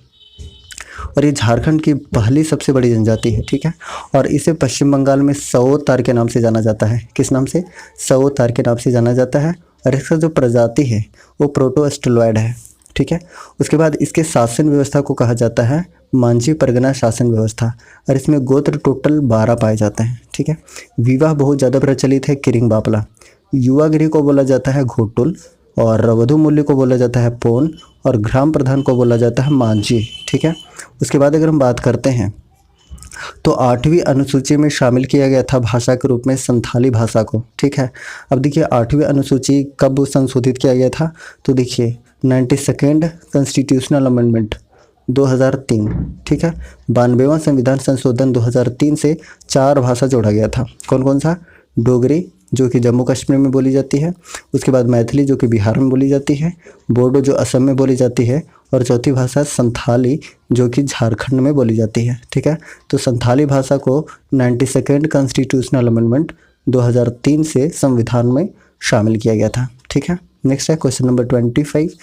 और ये झारखंड की पहली सबसे बड़ी जनजाति है। ठीक है, और इसे पश्चिम बंगाल में सवोतार के नाम से जाना जाता है। किस नाम से? सवोतार के नाम से जाना जाता है और इसका जो प्रजाति है वो प्रोटोस्टेलॉयड है। ठीक है, उसके बाद इसके शासन व्यवस्था को कहा जाता है मांझी परगना शासन व्यवस्था और इसमें गोत्र टोटल 12 पाए जाते हैं। ठीक है, विवाह बहुत ज़्यादा प्रचलित है किरिंग बापला, युवागिरी को बोला जाता है घोटुल और वधु मूल्य को बोला जाता है पोन और ग्राम प्रधान को बोला जाता है मांझी। ठीक है, उसके बाद अगर हम बात करते हैं तो 8वीं अनुसूची में शामिल किया गया था भाषा के रूप में संथाली भाषा को। ठीक है, अब देखिए 8वीं अनुसूची कब संशोधित किया गया था, तो देखिए 92nd कॉन्स्टिट्यूशनल अमेंडमेंट 2003। ठीक है, 92वां संविधान संशोधन 2003 से 4 भाषा जोड़ा गया था। कौन कौन सा? डोगरी जो कि जम्मू कश्मीर में बोली जाती है, उसके बाद मैथिली जो कि बिहार में बोली जाती है, बोडो जो असम में बोली जाती है और चौथी भाषा संथाली जो कि झारखंड में बोली जाती है। ठीक है, तो संथाली भाषा को 92nd कॉन्स्टिट्यूशनल अमेंडमेंट 2003 से संविधान में शामिल किया गया था। ठीक है, नेक्स्ट है क्वेश्चन नंबर 25,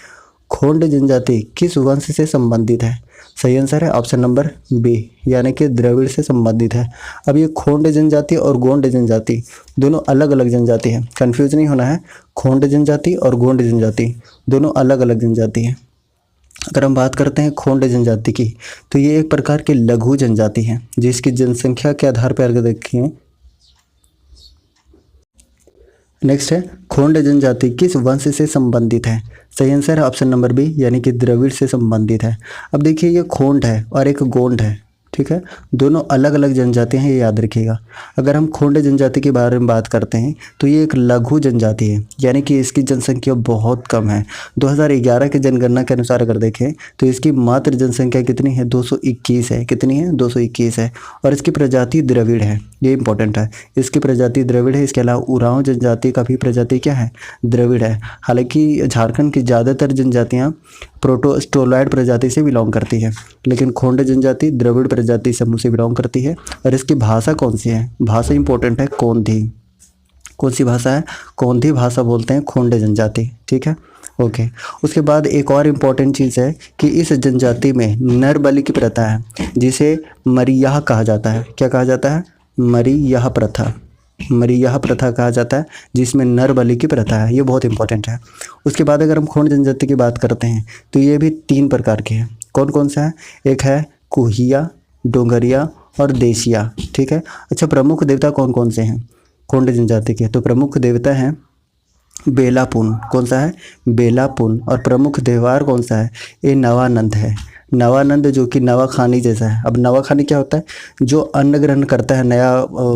खोंड जनजाति किस वंश से संबंधित है? सही आंसर है ऑप्शन नंबर बी यानी कि द्रविड़ से संबंधित है। अब ये खोंड जनजाति और गोंड जनजाति दोनों अलग अलग जनजाति है, कंफ्यूज नहीं होना है। खोंड जनजाति और गोंड जनजाति दोनों अलग अलग जनजाति है। अगर हम बात करते हैं खोंड जनजाति की तो ये एक प्रकार की लघु जनजाति है जिसकी जनसंख्या के आधार पर अगर देखें। नेक्स्ट है खोंड जनजाति किस वंश से संबंधित है? सही आंसर है ऑप्शन नंबर बी यानी कि द्रविड़ से संबंधित है। अब देखिए ये खोंड है और एक गोंड है। ठीक है, दोनों अलग अलग जनजाति हैं, ये याद रखिएगा। अगर हम खोंड जनजाति के बारे में बात करते हैं तो ये एक लघु जनजाति है यानी कि इसकी जनसंख्या बहुत कम है। 2011 की जनगणना के अनुसार अगर देखें तो इसकी मात्र जनसंख्या कितनी है? 221 है। कितनी है? 221 है और इसकी प्रजाति द्रविड़ है, ये इंपॉर्टेंट है। इसकी प्रजाति द्रविड़ है। इसके अलावा उरांव जनजाति का भी प्रजाति क्या है? द्रविड़ है। हालांकि झारखंड की ज़्यादातर जनजातियाँ प्रोटोस्टेलॉयड प्रजाति से बिलोंग करती है, लेकिन खोंड जनजाति द्रविड़ प्रजाति समूह से बिलोंग करती है। और इसकी भाषा कौन सी है? भाषा इंपॉर्टेंट है, कोंधी। कौन सी भाषा है? कोंधी भाषा बोलते हैं खोंड जनजाति। ठीक है, ओके। उसके बाद एक और इम्पॉर्टेंट चीज़ है कि इस जनजाति में नर बलि की प्रथा है जिसे मरियाह कहा जाता है। क्या कहा जाता है? मरियाह प्रथा। मरियाह प्रथा कहा जाता है जिसमें नर बलि की प्रथा है, ये बहुत इंपॉर्टेंट है। उसके बाद अगर हम खोंड जनजाति की बात करते हैं तो ये भी 3 प्रकार के हैं। कौन कौन सा है? एक है कुहिया, डोंगरिया और देसिया। ठीक है, अच्छा प्रमुख देवता कौन कौन से हैं खोंड जनजाति के? तो प्रमुख देवता हैं बेलापुन। कौन सा है? बेलापुन। और प्रमुख त्यौहार कौन सा है? ये नवानंद है। नवानंद जो कि नवाखानी जैसा है। अब नवाखानी क्या होता है? जो अन्न ग्रहण करता है, नया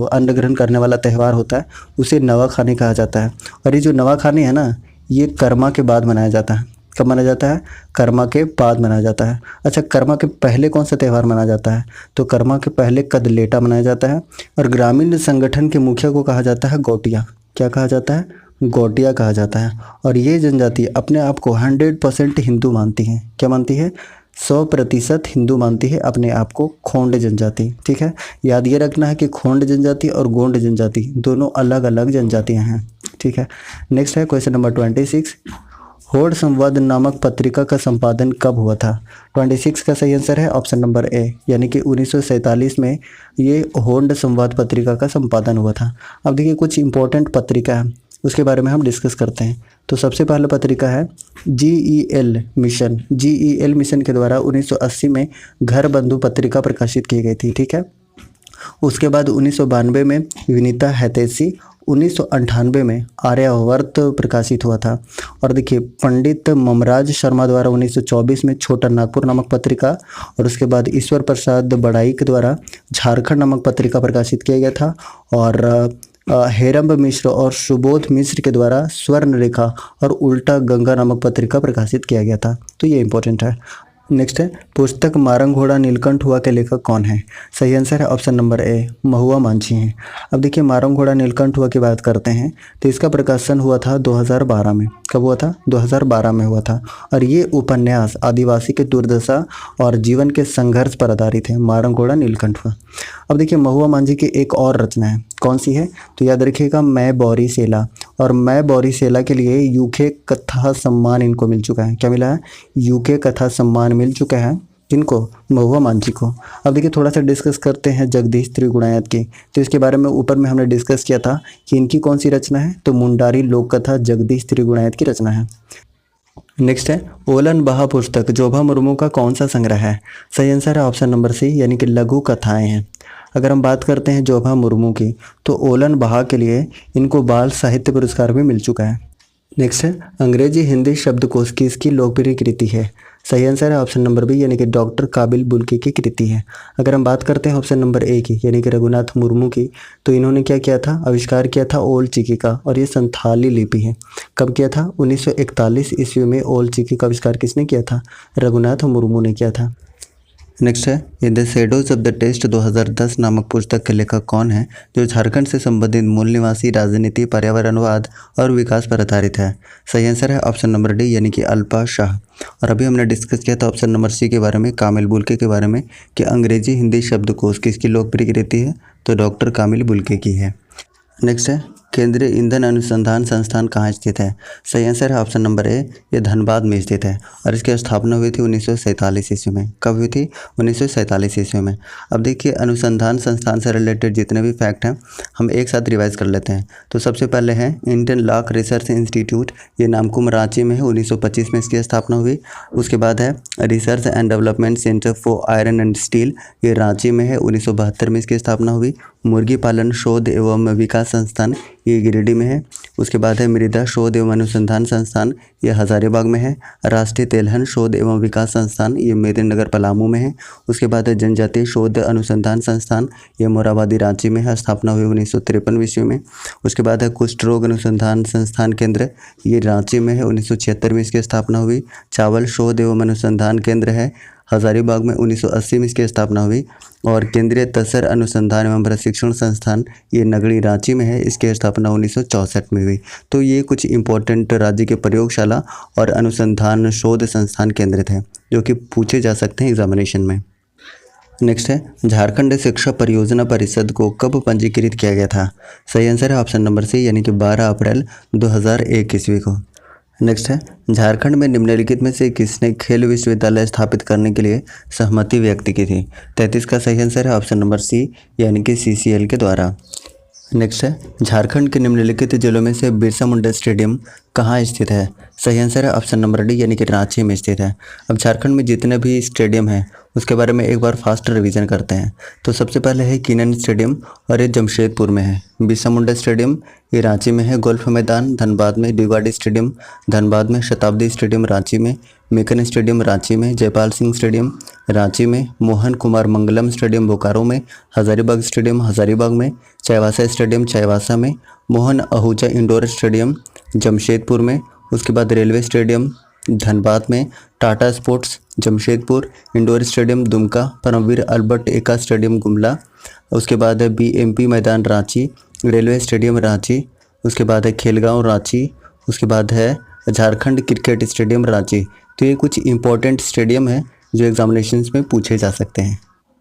अन्न ग्रहण करने वाला त्यौहार होता है, उसे नवाखानी कहा जाता है। और ये जो नवाखानी है ना, ये कर्मा के बाद मनाया जाता है। कब मनाया जाता है? कर्मा के बाद मनाया जाता है। अच्छा, कर्मा के पहले कौन सा त्यौहार मनाया जाता है? तो कर्मा के पहले कदलेटा मनाया जाता है। और ग्रामीण संगठन के मुखिया को कहा जाता है गौटिया। क्या कहा जाता है? गौटिया कहा जाता है। और ये जनजाति अपने आप को 100% हिंदू मानती है। क्या मानती है? 100% हिंदू मानती है अपने आप को, खोंड जनजाति। ठीक है, याद ये रखना है कि खोंड जनजाति और गोंड जनजाति दोनों अलग अलग जनजातियां हैं। ठीक है, नेक्स्ट है क्वेश्चन नंबर 26, होड़ संवाद नामक पत्रिका का संपादन कब हुआ था? 26 का सही आंसर है ऑप्शन नंबर ए यानी कि 1947 में ये होड़ संवाद पत्रिका का संपादन हुआ था। अब देखिए कुछ इंपॉर्टेंट पत्रिका है, उसके बारे में हम डिस्कस करते हैं। तो सबसे पहला पत्रिका है GEL मिशन। GEL मिशन के द्वारा 1980 में घर बंधु पत्रिका प्रकाशित की गई थी। ठीक है, उसके बाद 1992 में विनीता हैतेसी, 1998 में आर्यावर्त प्रकाशित हुआ था। और देखिए पंडित ममराज शर्मा द्वारा 1924 में छोटा नागपुर नामक पत्रिका, और उसके बाद ईश्वर प्रसाद बड़ाई के द्वारा झारखंड नामक पत्रिका प्रकाशित किया गया था। और हेरम्ब मिश्र और सुबोध मिश्र के द्वारा स्वर्ण रेखा और उल्टा गंगा नामक पत्रिका प्रकाशित किया गया था। तो ये इंपॉर्टेंट है। नेक्स्ट है पुस्तक मारंग घोड़ा नीलकंठ हुआ के लेखक कौन है? सही आंसर है ऑप्शन नंबर ए महुआ मांझी हैं। अब देखिए मारंग घोड़ा नीलकंठ हुआ की बात करते हैं तो इसका प्रकाशन हुआ था 2012 में। कब हुआ था? 2012 में हुआ था। और ये उपन्यास आदिवासी के दुर्दशा और जीवन के संघर्ष पर आधारित है। मारंग घोड़ा नीलकंठ हुआ। अब देखिए महुआ मांझी की एक और रचना है, कौन सी है? तो याद रखिएगा मैं बौरी सेला। और मैं बोरीसेला के लिए यूके कथा सम्मान इनको मिल चुका है। क्या मिला है? यूके कथा सम्मान मिल चुका है। किनको? महुआ मांझी को। अब देखिए थोड़ा सा डिस्कस करते हैं जगदीश त्रिगुणायत की। तो इसके बारे में ऊपर में हमने डिस्कस किया था कि इनकी कौन सी रचना है, तो मुंडारी लोक कथा जगदीश त्रिगुणायत की रचना है। नेक्स्ट है ओलन बहा पुस्तक जोभा मुर्मू का कौन सा संग्रह है? सही आंसर है ऑप्शन नंबर सी, यानी कि लघु कथाएं हैं। अगर हम बात करते हैं जोभा मुर्मू की, तो ओलन बहा के लिए इनको बाल साहित्य पुरस्कार भी मिल चुका है। नेक्स्ट है अंग्रेजी हिंदी शब्दकोश किसकी लोकप्रिय कृति है? सही आंसर है ऑप्शन नंबर बी, यानी कि डॉक्टर काबिल बुल्की की कृति है। अगर हम बात करते हैं ऑप्शन नंबर ए की, यानी कि रघुनाथ मुर्मू की, तो इन्होंने क्या किया था? आविष्कार किया था ओल चिकी का, और ये संथाली लिपि है। कब किया था? 1941 ईस्वी में ओल चिकी का आविष्कार किसने किया था? रघुनाथ मुर्मू ने किया था। नेक्स्ट है in the shadows of the test 2010 नामक पुस्तक के लेखक कौन है, जो झारखंड से संबंधित मूल निवासी राजनीति, पर्यावरणवाद और विकास पर आधारित है? सही आंसर है ऑप्शन नंबर डी, यानी कि अल्पा शाह। और अभी हमने डिस्कस किया था ऑप्शन नंबर सी के बारे में, कामिल बुल्के के बारे में, कि अंग्रेजी हिंदी शब्दकोश किसकी लोकप्रिय कृति है, तो डॉक्टर कामिल बुल्के की है। नेक्स्ट है केंद्रीय ईंधन अनुसंधान संस्थान कहाँ स्थित है? सही आंसर है ऑप्शन नंबर ए, ये धनबाद में स्थित है, और इसकी स्थापना हुई थी 1947 ईस्वी में। कब हुई थी? 1947 ईस्वी में। अब देखिए अनुसंधान संस्थान से रिलेटेड जितने भी फैक्ट हैं हम एक साथ रिवाइज कर लेते हैं। तो सबसे पहले है इंडियन लॉक रिसर्च इंस्टीट्यूट, ये नामकुम रांची में है, 1925 में इसकी स्थापना हुई। उसके बाद है research and development centre for iron and steel, ये रांची में है, 1972 में इसकी स्थापना हुई। मुर्गी पालन शोध एवं विकास संस्थान, ये गिरिडीह में है। उसके बाद है मृदा शोध एवं अनुसंधान संस्थान, ये हजारीबाग में है। राष्ट्रीय तेलहन शोध एवं विकास संस्थान, ये मेदिनीनगर पलामू में है। उसके बाद है जनजातीय शोध अनुसंधान संस्थान, ये मोराबादी रांची में है, स्थापना हुई 1953 ईस्वी में। उसके बाद है कुष्ठ रोग अनुसंधान संस्थान केंद्र, ये रांची में है, 1976 में इसकी स्थापना हुई। चावल शोध एवं अनुसंधान केंद्र है हजारीबाग में, 1980 में इसकी स्थापना हुई। और केंद्रीय तसर अनुसंधान एवं प्रशिक्षण संस्थान, ये नगड़ी रांची में है, इसकी स्थापना 1964 में हुई। तो ये कुछ इंपॉर्टेंट राज्य के प्रयोगशाला और अनुसंधान शोध संस्थान केंद्र थे जो कि पूछे जा सकते हैं एग्जामिनेशन में। नेक्स्ट है झारखंड शिक्षा परियोजना परिषद को कब पंजीकृत किया गया था? सही आंसर है ऑप्शन नंबर सी, यानी कि 12 अप्रैल 2001 ईस्वी को। नेक्स्ट है झारखंड में निम्नलिखित में से किसने खेल विश्वविद्यालय स्थापित करने के लिए सहमति व्यक्त की थी? 33 का सही आंसर है ऑप्शन नंबर सी, यानी कि CCL के द्वारा। नेक्स्ट है झारखंड के निम्नलिखित जिलों में से बिरसा मुंडा स्टेडियम कहाँ स्थित है? सही आंसर है ऑप्शन नंबर डी, यानी कि रांची में स्थित है। अब झारखंड में जितने भी स्टेडियम हैं उसके बारे में एक बार फास्ट रिवीजन करते हैं। तो सबसे पहले है कीनन स्टेडियम, और ये जमशेदपुर में है। बिरसा मुंडा स्टेडियम, ये रांची में है। गोल्फ मैदान धनबाद में। डिवाडी स्टेडियम धनबाद में। शताब्दी स्टेडियम रांची में। मेकन स्टेडियम रांची में। जयपाल सिंह स्टेडियम रांची में। मोहन कुमार मंगलम स्टेडियम बोकारो में। हजारीबाग स्टेडियम हजारीबाग में। चाईबासा स्टेडियम चाईबासा में। मोहन आहूजा इंडोर स्टेडियम जमशेदपुर में। उसके बाद रेलवे स्टेडियम धनबाद में। Tata sports Jamshedpur. Indoor stadium Dumka. Paramvir Albert Ekka stadium Gumla. उसके बाद है BMP मैदान रांची। Railway stadium Ranchi. उसके बाद है खेलगांव रांची। उसके बाद है झारखंड क्रिकेट स्टेडियम रांची। तो ये कुछ इंपॉर्टेंट स्टेडियम है जो एग्जामिनेशंस में पूछे जा सकते हैं।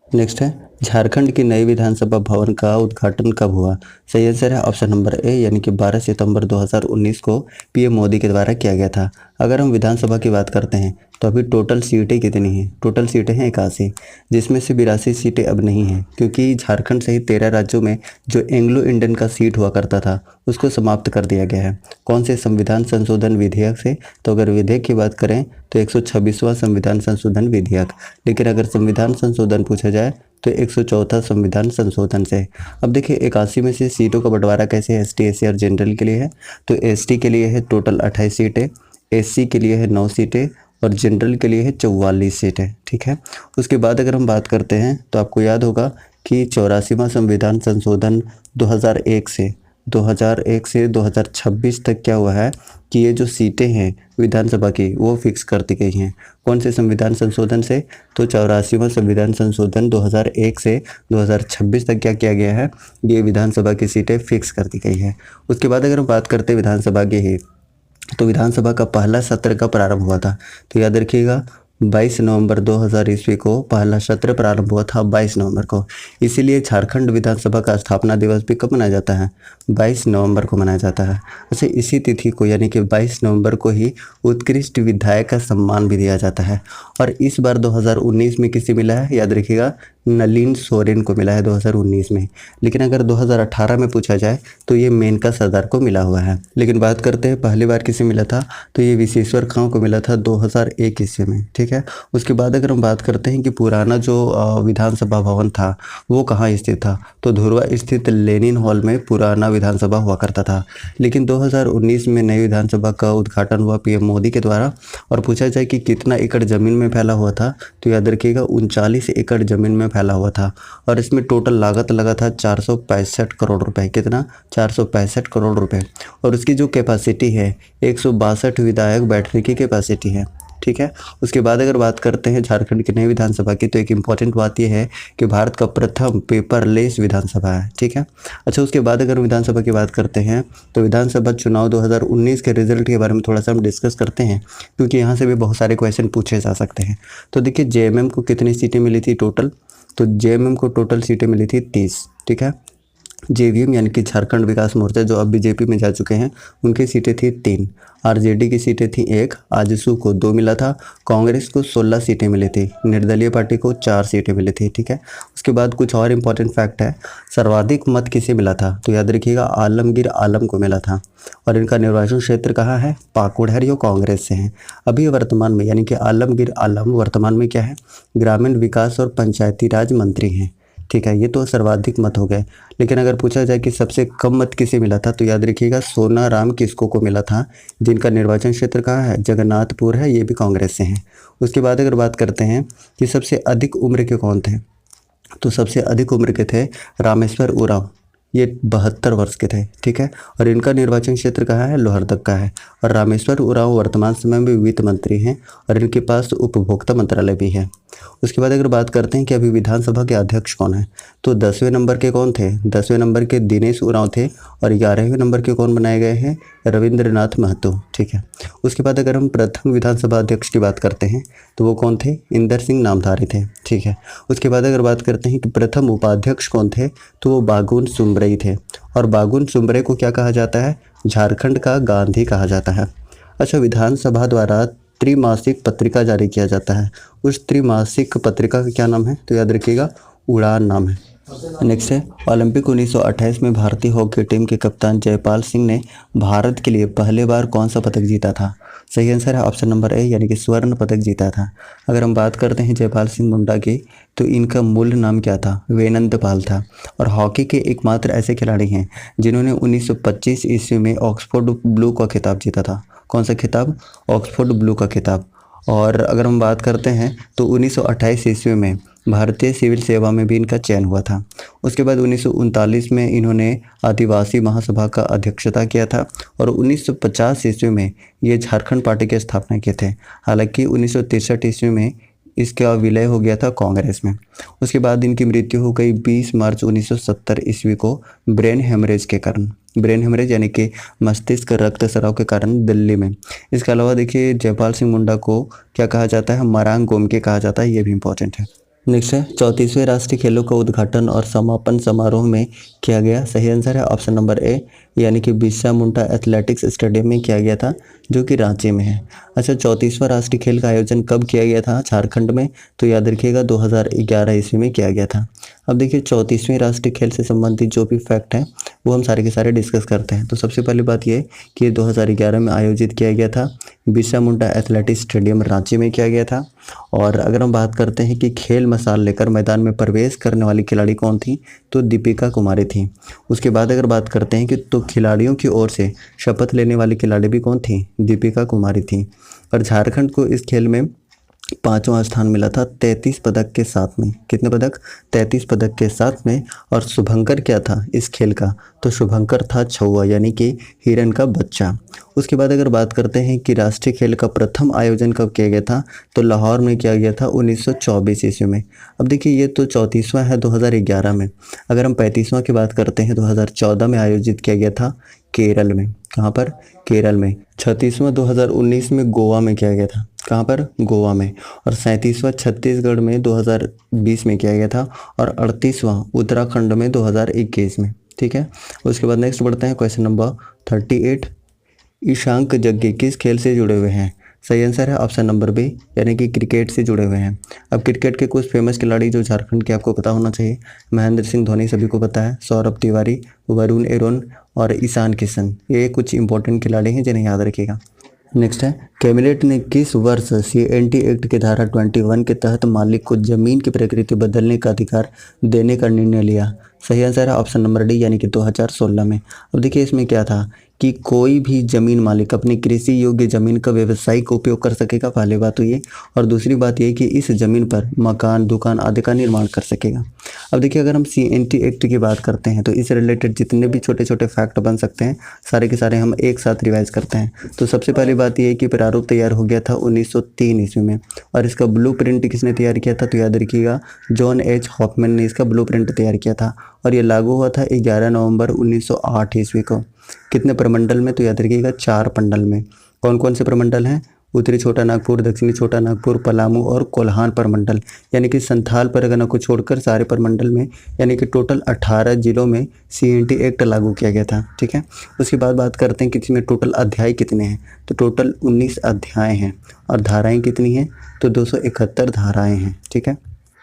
नेक्स्ट है झारखंड की नई विधानसभा भवन का उद्घाटन कब हुआ? सही आंसर है ऑप्शन नंबर ए, यानी कि 12 सितंबर 2019 को PM मोदी के द्वारा किया गया था। अगर हम विधानसभा की बात करते हैं तो अभी टोटल सीटें कितनी हैं? टोटल सीटें हैं 81, जिसमें से 82 सीटें अब नहीं हैं, क्योंकि झारखंड सहित 13 राज्यों में जो एंग्लो इंडियन का सीट हुआ करता था उसको समाप्त कर दिया गया है। कौन से संविधान संशोधन विधेयक से? तो अगर विधेयक की बात करें तो 126वां संविधान संशोधन विधेयक। लेकिन अगर संविधान संशोधन पूछा जाए तो 104 संविधान संशोधन से। अब देखिए 81 में से सीटों का बंटवारा कैसे है? ST SC और जनरल के लिए है। तो ST के लिए है टोटल 28 सीटें, SC के लिए है 9 सीटें और जनरल के लिए है 44 सीटें। ठीक है। उसके बाद अगर हम बात करते हैं तो आपको याद होगा कि 84वां संविधान संशोधन 2001 से 2026 तक क्या हुआ है कि ये जो सीटें हैं विधानसभा की वो फिक्स कर दी गई हैं। कौन से संविधान संशोधन से? तो 84वां संविधान संशोधन 2001 से 2026 तक क्या किया गया है? ये विधानसभा की सीटें फिक्स कर दी गई हैं। उसके बाद अगर हम बात करते हैं विधानसभा की ही, तो विधानसभा का पहला सत्र का प्रारंभ हुआ था। तो याद रखिएगा 22 नवंबर 2000 ईस्वी को पहला सत्र प्रारंभ हुआ था 22 नवंबर को। इसीलिए झारखंड विधानसभा का स्थापना दिवस भी कब मनाया जाता है? 22 नवंबर को मनाया जाता है। अच्छा, इसी तिथि को यानी कि 22 नवंबर को ही उत्कृष्ट विधायक का सम्मान भी दिया जाता है। और इस बार 2019 में किसे मिला है? याद रखिएगा, नलिन सोरेन को मिला है 2019 में। लेकिन अगर 2018 में पूछा जाए तो ये मेनका सरदार को मिला हुआ है। लेकिन बात करते हैं पहली बार किसे मिला था, तो ये विशेश्वर खां को मिला था 2001 ईस्वी में। ठीक है। उसके बाद अगर हम बात करते हैं कि पुराना जो विधानसभा भवन था वो कहाँ स्थित था, तो धुरवा स्थित लेनिन हॉल में पुराना विधानसभा हुआ करता था। लेकिन 2019 में नई विधानसभा का उद्घाटन हुआ पीएम मोदी के द्वारा। और पूछा जाए कि कितना एकड़ जमीन में फैला हुआ था, तो याद रखिएगा 39 एकड़ जमीन में फैला हुआ था। और इसमें टोटल लागत लगा था 465 करोड़ रुपए। कितना? 465 करोड़ रुपए। और उसकी जो कैपेसिटी है 162 विधायक बैठने की कैपेसिटी है। ठीक है। उसके बाद अगर बात करते हैं झारखंड की नई विधानसभा की, तो एक इम्पॉर्टेंट बात यह है कि भारत का प्रथम पेपरलेस विधानसभा है। ठीक है। अच्छा, उसके बाद अगर विधानसभा की बात करते हैं तो विधानसभा चुनाव 2019 के रिजल्ट के बारे में थोड़ा सा हम डिस्कस करते हैं, क्योंकि यहाँ से भी बहुत सारे क्वेश्चन पूछे जा सकते हैं। तो देखिए, जेएमएम को कितनी सीटें मिली थी टोटल? तो जेएमएम को टोटल सीटें मिली थी 30। ठीक है। जेवीएम यानी कि झारखंड विकास मोर्चा जो अब बीजेपी में जा चुके हैं, उनकी सीटें थी 3। आरजेडी की सीटें थी 1। आजसू को 2 मिला था। कांग्रेस को 16 सीटें मिली थी। निर्दलीय पार्टी को 4 सीटें मिली थी। ठीक है। उसके बाद कुछ और इम्पोर्टेंट फैक्ट है, सर्वाधिक मत किसे मिला था, तो याद रखिएगा आलमगीर आलम को मिला था। और इनका निर्वाचन क्षेत्र कहाँ है? पाकुड़ है, जो कांग्रेस से हैं। अभी वर्तमान में यानी कि आलमगीर आलम वर्तमान में क्या है? ग्रामीण विकास और पंचायती राज मंत्री हैं। ठीक है। ये तो सर्वाधिक मत हो गए। लेकिन अगर पूछा जाए कि सबसे कम मत किसे मिला था, तो याद रखिएगा सोनाराम किस्को को मिला था, जिनका निर्वाचन क्षेत्र कहाँ है? जगन्नाथपुर है, ये भी कांग्रेस से हैं। उसके बाद अगर बात करते हैं कि सबसे अधिक उम्र के कौन थे, तो सबसे अधिक उम्र के थे रामेश्वर उरांव, ये 72 वर्ष के थे। ठीक है। और इनका निर्वाचन क्षेत्र कहाँ है? लोहरदग का है। और रामेश्वर उरांव वर्तमान समय में वित्त मंत्री हैं और इनके पास उपभोक्ता मंत्रालय भी है। उसके बाद अगर बात करते हैं कि अभी विधानसभा के अध्यक्ष कौन है, तो 10वें नंबर के कौन थे? 10वें नंबर के दिनेश उरांव थे। और 11वें नंबर के कौन बनाए गए हैं? रविंद्रनाथ महतो। ठीक है। उसके बाद अगर हम प्रथम विधानसभा अध्यक्ष की बात करते हैं तो वो कौन थे? इंदर सिंह नामधारी थे। ठीक है। उसके बाद अगर बात करते हैं कि प्रथम उपाध्यक्ष कौन थे, तो वो बागुन सुमरई थे। और बागुन सुमरई को क्या कहा जाता है? झारखंड का गांधी कहा जाता है। अच्छा, विधानसभा द्वारा त्रिमासिक पत्रिका जारी किया जाता है। उस त्रिमासिक पत्रिका का क्या नाम है? तो याद रखिएगा उड़ान नाम है। नेक्स्ट है, ओलंपिक 1928 में भारतीय हॉकी टीम के कप्तान जयपाल सिंह ने भारत के लिए पहले बार कौन सा पदक जीता था? सही आंसर है ऑप्शन नंबर ए, यानी कि स्वर्ण पदक जीता था। अगर हम बात करते हैं जयपाल सिंह मुंडा की, तो इनका मूल नाम क्या था? वेनंद पाल था। और हॉकी के एकमात्र ऐसे खिलाड़ी हैं जिन्होंने 1925 ईस्वी में ऑक्सफोर्ड ब्लू का खिताब जीता था। कौन सा खिताब? ऑक्सफोर्ड ब्लू का खिताब। और अगर हम बात करते हैं तो 1928 ईस्वी में भारतीय सिविल सेवा में भी इनका चयन हुआ था। उसके बाद 1939 में इन्होंने आदिवासी महासभा का अध्यक्षता किया था। और 1950 ईस्वी में ये झारखंड पार्टी की स्थापना किए थे। हालांकि 1963 ईस्वी में इसका विलय हो गया था कांग्रेस में। उसके बाद इनकी मृत्यु हो गई 20 मार्च 1970 ईस्वी को ब्रेन हेमरेज के कारण। ब्रेन हेमरेज यानी कि मस्तिष्क रक्तस्राव के कारण दिल्ली में। इसके अलावा देखिए जयपाल सिंह मुंडा को क्या कहा जाता है? मरांग गोमके कहा जाता है, ये भी इंपॉर्टेंट है। नेक्स्ट है, 34वें राष्ट्रीय खेलों का उद्घाटन और समापन समारोह में किया गया। सही आंसर है ऑप्शन नंबर ए, यानी कि बिरसा मुंडा एथलेटिक्स स्टेडियम में किया गया था, जो कि रांची में है। अच्छा, 34वां राष्ट्रीय खेल का आयोजन कब किया गया था झारखंड में? तो याद रखिएगा 2011 ईस्वी में किया गया था। अब देखिए 34वें राष्ट्रीय खेल से संबंधित जो भी फैक्ट हैं वो हम सारे के सारे डिस्कस करते हैं। तो सबसे पहली बात ये कि ये 2011 में आयोजित किया गया था। बिरसा मुंडा एथलेटिक्स स्टेडियम रांची में किया गया था। और अगर हम बात करते हैं कि खेल मसाल लेकर मैदान में प्रवेश करने वाली खिलाड़ी कौन थी, तो दीपिका कुमारी थी। उसके बाद अगर बात करते हैं कि तो खिलाड़ियों की ओर से शपथ लेने वाली खिलाड़ी भी कौन थी? दीपिका कुमारी थी। और झारखंड को इस खेल में 5वां स्थान मिला था 33 पदक के साथ में। कितने पदक? 33 पदक के साथ में। और शुभंकर क्या था इस खेल का? तो शुभंकर था छौवा, यानी कि हिरन का बच्चा। उसके बाद अगर बात करते हैं कि राष्ट्रीय खेल का प्रथम आयोजन कब किया गया था, तो लाहौर में किया गया था 1924 ईस्वी में। अब देखिए ये तो 34वां है 2011 में। अगर हम 35वां की बात करते हैं 2014 में आयोजित किया गया था केरल में। कहाँ पर? केरल में। 36वां 2019 में गोवा में किया गया था। कहाँ पर, गोवा में। और 37वां छत्तीसगढ़ में 2020 में किया गया था और 38वां उत्तराखंड में 2021 में। ठीक है, उसके बाद नेक्स्ट बढ़ते हैं क्वेश्चन नंबर 38। ईशांक जग्गी किस खेल से जुड़े हुए हैं? सही आंसर है ऑप्शन नंबर बी, यानी कि क्रिकेट से जुड़े हुए हैं। अब क्रिकेट के कुछ फेमस खिलाड़ी जो झारखंड के आपको पता होना चाहिए। महेंद्र सिंह धोनी सभी को पता है, सौरभ तिवारी, वरुण एरोन और ईशान किशन, ये कुछ इंपॉर्टेंट खिलाड़ी हैं जिन्हें याद रखिएगा। नेक्स्ट है, कैबिनेट ने किस वर्ष सीएनटी एक्ट की धारा 21 के तहत मालिक को जमीन की प्रकृति बदलने का अधिकार देने का निर्णय लिया? सही आंसर है ऑप्शन नंबर डी, यानी कि 2016 में। अब देखिए इसमें क्या था कि कोई भी ज़मीन मालिक अपनी कृषि योग्य ज़मीन का व्यावसायिक उपयोग कर सकेगा, पहली बात तो ये। और दूसरी बात ये कि इस ज़मीन पर मकान, दुकान आदि का निर्माण कर सकेगा। अब देखिए अगर हम सीएनटी एक्ट की बात करते हैं तो इससे रिलेटेड जितने भी छोटे छोटे फैक्ट बन सकते हैं सारे के सारे हम एक साथ रिवाइज करते हैं। तो सबसे पहली बात ये है कि प्रारूप तैयार हो गया था 1903 ईस्वी में, और इसका ब्लूप्रिंट किसने तैयार किया था? तो याद रखिएगा जॉन एच हॉफमैन ने इसका ब्लूप्रिंट तैयार किया था। और ये लागू हुआ था 11 नवंबर 1908 ईस्वी को। कितने प्रमंडल में? तो याद रखिएगा 4 पंडल में। कौन कौन से प्रमंडल हैं? उत्तरी छोटा नागपुर, दक्षिणी छोटा नागपुर, पलामू और कोल्हान प्रमंडल, यानी कि संथाल परगना को छोड़कर सारे प्रमंडल में, यानी कि टोटल 18 जिलों में सीएनटी एक्ट लागू किया गया था। ठीक है, उसके बाद बात करते हैं कि इसमें टोटल अध्याय कितने हैं। तो टोटल 19 अध्याय हैं। और धाराएं कितनी हैं? तो 271 धाराएं हैं। ठीक है,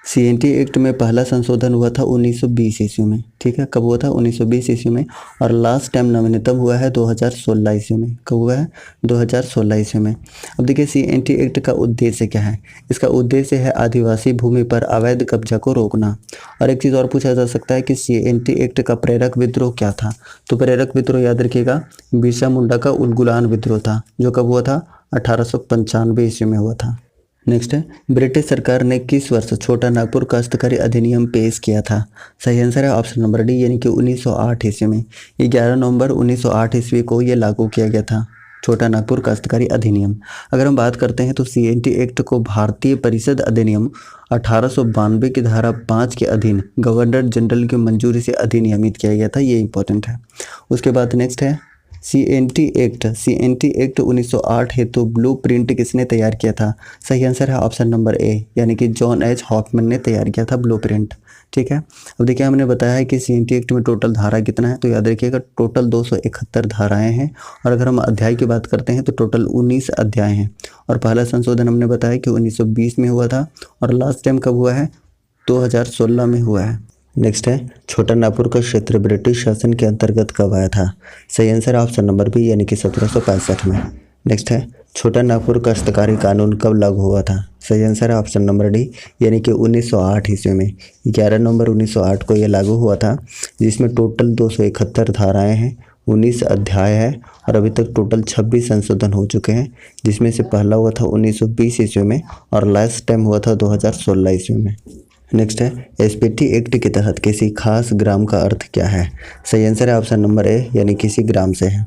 सीएनटी एक्ट में पहला संशोधन हुआ था 1920 ईस्वी में। ठीक है, कब हुआ था? 1920 ईस्वी में। और लास्ट टाइम नवीनतम हुआ है 2016 ईस्वी में। कब हुआ है? 2016 ईस्वी में। अब देखिए सीएनटी एक्ट का उद्देश्य क्या है? इसका उद्देश्य है आदिवासी भूमि पर अवैध कब्जा को रोकना। और एक चीज़ और पूछा जा सकता है कि सीएनटी एक्ट का प्रेरक विद्रोह क्या था? तो प्रेरक विद्रोह याद रखिएगा बिरसा मुंडा का उलगुलान विद्रोह था, जो कब हुआ था? 1895 ईस्वी में हुआ था। नेक्स्ट है, ब्रिटिश सरकार ने किस वर्ष छोटा नागपुर काश्तकारी अधिनियम पेश किया था? सही आंसर है ऑप्शन नंबर डी, यानी कि 1908 ईस्वी में। 11 नवंबर 1908 ईस्वी को ये लागू किया गया था, छोटा नागपुर काश्तकारी अधिनियम। अगर हम बात करते हैं तो सीएनटी एक्ट को भारतीय परिषद अधिनियम 1892 की धारा 5 के अधीन गवर्नर जनरल की मंजूरी से अधिनियमित किया गया था, ये इंपॉर्टेंट है। उसके बाद नेक्स्ट है सीएनटी एक्ट 1908 हेतु ब्लू प्रिंट किसने तैयार किया था? सही आंसर है ऑप्शन नंबर ए, यानी कि जॉन एच हॉफमैन ने तैयार किया था ब्लू प्रिंट। ठीक है, अब देखिए हमने बताया है कि सीएनटी एक्ट में टोटल धारा कितना है, तो याद रखिएगा टोटल 271 धाराएं हैं। और अगर हम अध्याय की बात करते हैं तो टोटल 19 अध्याय हैं। और पहला संशोधन हमने बताया कि 1920 में हुआ था, और लास्ट टाइम कब हुआ है? 2016 में हुआ है। नेक्स्ट है, छोटा नागपुर का क्षेत्र ब्रिटिश शासन के अंतर्गत कब आया था? सही आंसर ऑप्शन नंबर बी, यानी कि 1765 में। नेक्स्ट है, छोटा नागपुर काश्तकारी कानून कब लागू हुआ था? सही आंसर है ऑप्शन नंबर डी, यानी कि 1908 ईस्वी में। 11 नवंबर 1908 को यह लागू हुआ था, जिसमें टोटल 271 धाराएं हैं, 19 अध्याय है। और अभी तक टोटल 26 संशोधन हो चुके हैं, जिसमें से पहला हुआ था 1920 ईस्वी में और लास्ट टाइम हुआ था 2016 ईस्वी में। नेक्स्ट है, एसपीटी एक्ट के तहत किसी खास ग्राम का अर्थ क्या है? सही आंसर है ऑप्शन नंबर ए, यानी किसी ग्राम से है।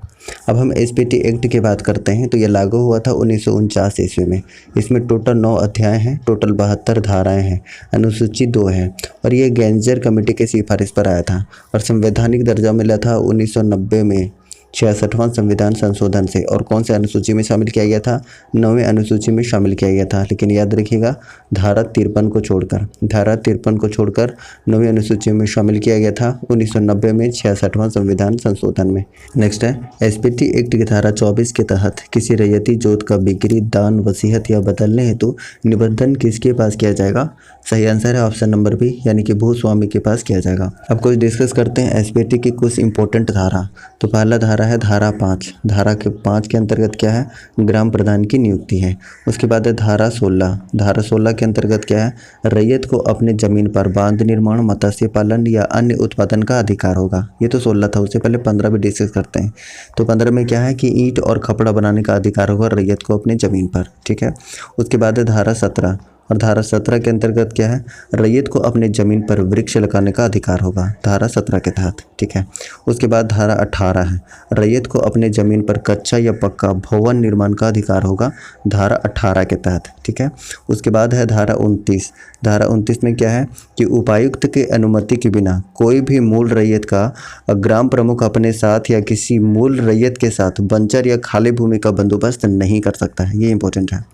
अब हम एसपीटी एक्ट की बात करते हैं तो ये लागू हुआ था 1949 ईस्वी में। इसमें टोटल 9 अध्याय हैं, टोटल 72 धाराएं हैं, अनुसूची 2 है। और ये गैंजर कमेटी की सिफारिश पर आया था और संवैधानिक दर्जा मिला था 1990 में 66वां संविधान संशोधन से। और कौन से अनुसूची में शामिल किया गया था? 9वें अनुसूची में शामिल किया गया था। लेकिन याद रखिएगा धारा 53 को छोड़कर, धारा 53 को छोड़कर 9वें अनुसूची में शामिल किया गया था 1990 में 66वां संविधान संशोधन में। नेक्स्ट है, एसपीटी एक्ट की धारा 24 के तहत किसी रैयती जोत का बिक्री, दान, वसीयत या बदलने हेतु निबंधन किसके पास किया जाएगा? सही आंसर है ऑप्शन नंबर बी, यानी कि भूस्वामी के पास किया जाएगा। अब कुछ डिस्कस करते हैं एसपीटी की कुछ इंपॉर्टेंट धारा। तो पहला धारा है धारा 5। धारा के 5 के अंतर्गत क्या है? ग्राम प्रधान की नियुक्ति है। उसके बाद है धारा 16। धारा 16 के अंतर्गत क्या है? रैयत को अपने जमीन पर बांध निर्माण, मत्स्य पालन या अन्य उत्पादन का अधिकार होगा। ये तो 16 था, उससे पहले 15 भी डिस्कस करते हैं। तो 15 में क्या है कि ईंट और कपड़ा बनाने का अधिकार होगा रैयत को अपने जमीन पर। ठीक है, उसके बाद है धारा 17। और धारा 17 के अंतर्गत क्या है, रैयत को अपने ज़मीन पर वृक्ष लगाने का अधिकार होगा, धारा 17 के तहत। ठीक है, उसके बाद धारा 18 है, रैयत को अपने ज़मीन पर कच्चा या पक्का भवन निर्माण का अधिकार होगा, धारा 18 के तहत। ठीक है, उसके बाद है धारा 29। धारा 29 में क्या है कि उपायुक्त के अनुमति के बिना कोई भी मूल रैयत का ग्राम प्रमुख अपने साथ या किसी मूल रैयत के साथ बंजर या खाली भूमि का बंदोबस्त नहीं कर सकता है, ये इंपॉर्टेंट है।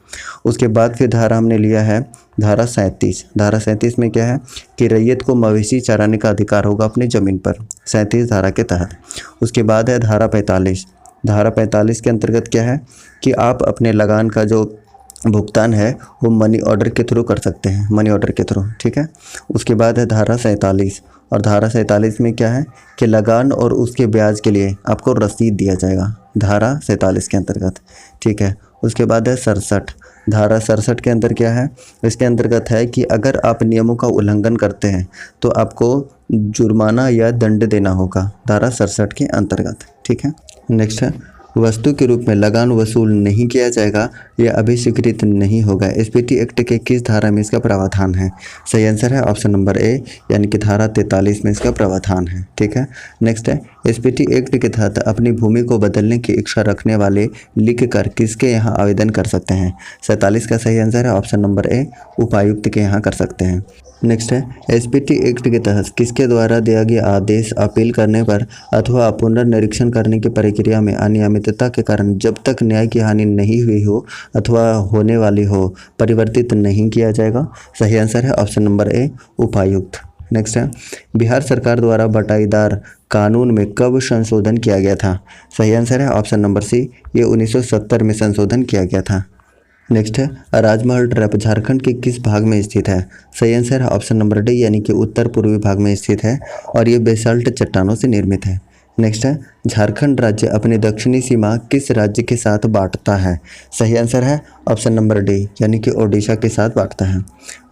उसके बाद फिर धारा हमने लिया है धारा 37। धारा 37 में क्या है कि रैयत को मवेशी चराने का अधिकार होगा अपनी ज़मीन पर, 37 धारा के तहत। उसके बाद है धारा 45। धारा 45 के अंतर्गत क्या है कि आप अपने लगान का जो भुगतान है वो मनी ऑर्डर के थ्रू कर सकते हैं, मनी ऑर्डर के थ्रू। ठीक है, उसके बाद है धारा 47 और धारा 47 में क्या है कि लगान और उसके ब्याज के लिए आपको रसीद दिया जाएगा, धारा 47 के अंतर्गत। ठीक है, उसके बाद है 67। धारा 67 के अंदर क्या है, इसके अंतर्गत है कि अगर आप नियमों का उल्लंघन करते हैं तो आपको जुर्माना या दंड देना होगा, धारा 67 के अंतर्गत। ठीक है, नेक्स्ट है वस्तु के रूप में लगान वसूल नहीं किया जाएगा या अभी स्वीकृत नहीं होगा, एसपीटी एक्ट के किस धारा में इसका प्रावधान है। सही आंसर है ऑप्शन नंबर ए, यानी कि धारा 43 में इसका प्रावधान है। ठीक है, नेक्स्ट है एसपीटी एक्ट के तहत अपनी भूमि को बदलने की इच्छा रखने वाले लिख कर किसके यहाँ आवेदन कर सकते हैं। 47 का सही आंसर है ऑप्शन नंबर ए, उपायुक्त के यहाँ कर सकते हैं। नेक्स्ट है एसपीटी एक्ट के तहत किसके द्वारा दिया गया आदेश अपील करने पर अथवा पुनर्निरीक्षण करने की प्रक्रिया में अनियमितता के कारण जब तक न्याय की हानि नहीं हुई हो अथवा होने वाली हो परिवर्तित नहीं किया जाएगा। सही आंसर है ऑप्शन नंबर ए, उपायुक्त। नेक्स्ट है बिहार सरकार द्वारा बटाईदार कानून में कब संशोधन किया गया था। सही आंसर है ऑप्शन नंबर सी, ये 1970 में संशोधन किया गया था। नेक्स्ट है राजमहल ट्रैप झारखंड के किस भाग में स्थित है। सही आंसर है ऑप्शन नंबर डी, यानी कि उत्तर पूर्वी भाग में स्थित है और ये बेसाल्ट चट्टानों से निर्मित है। नेक्स्ट है झारखंड राज्य अपनी दक्षिणी सीमा किस राज्य के साथ बांटता है। सही आंसर है ऑप्शन नंबर डी, यानी कि ओडिशा के साथ बांटता है।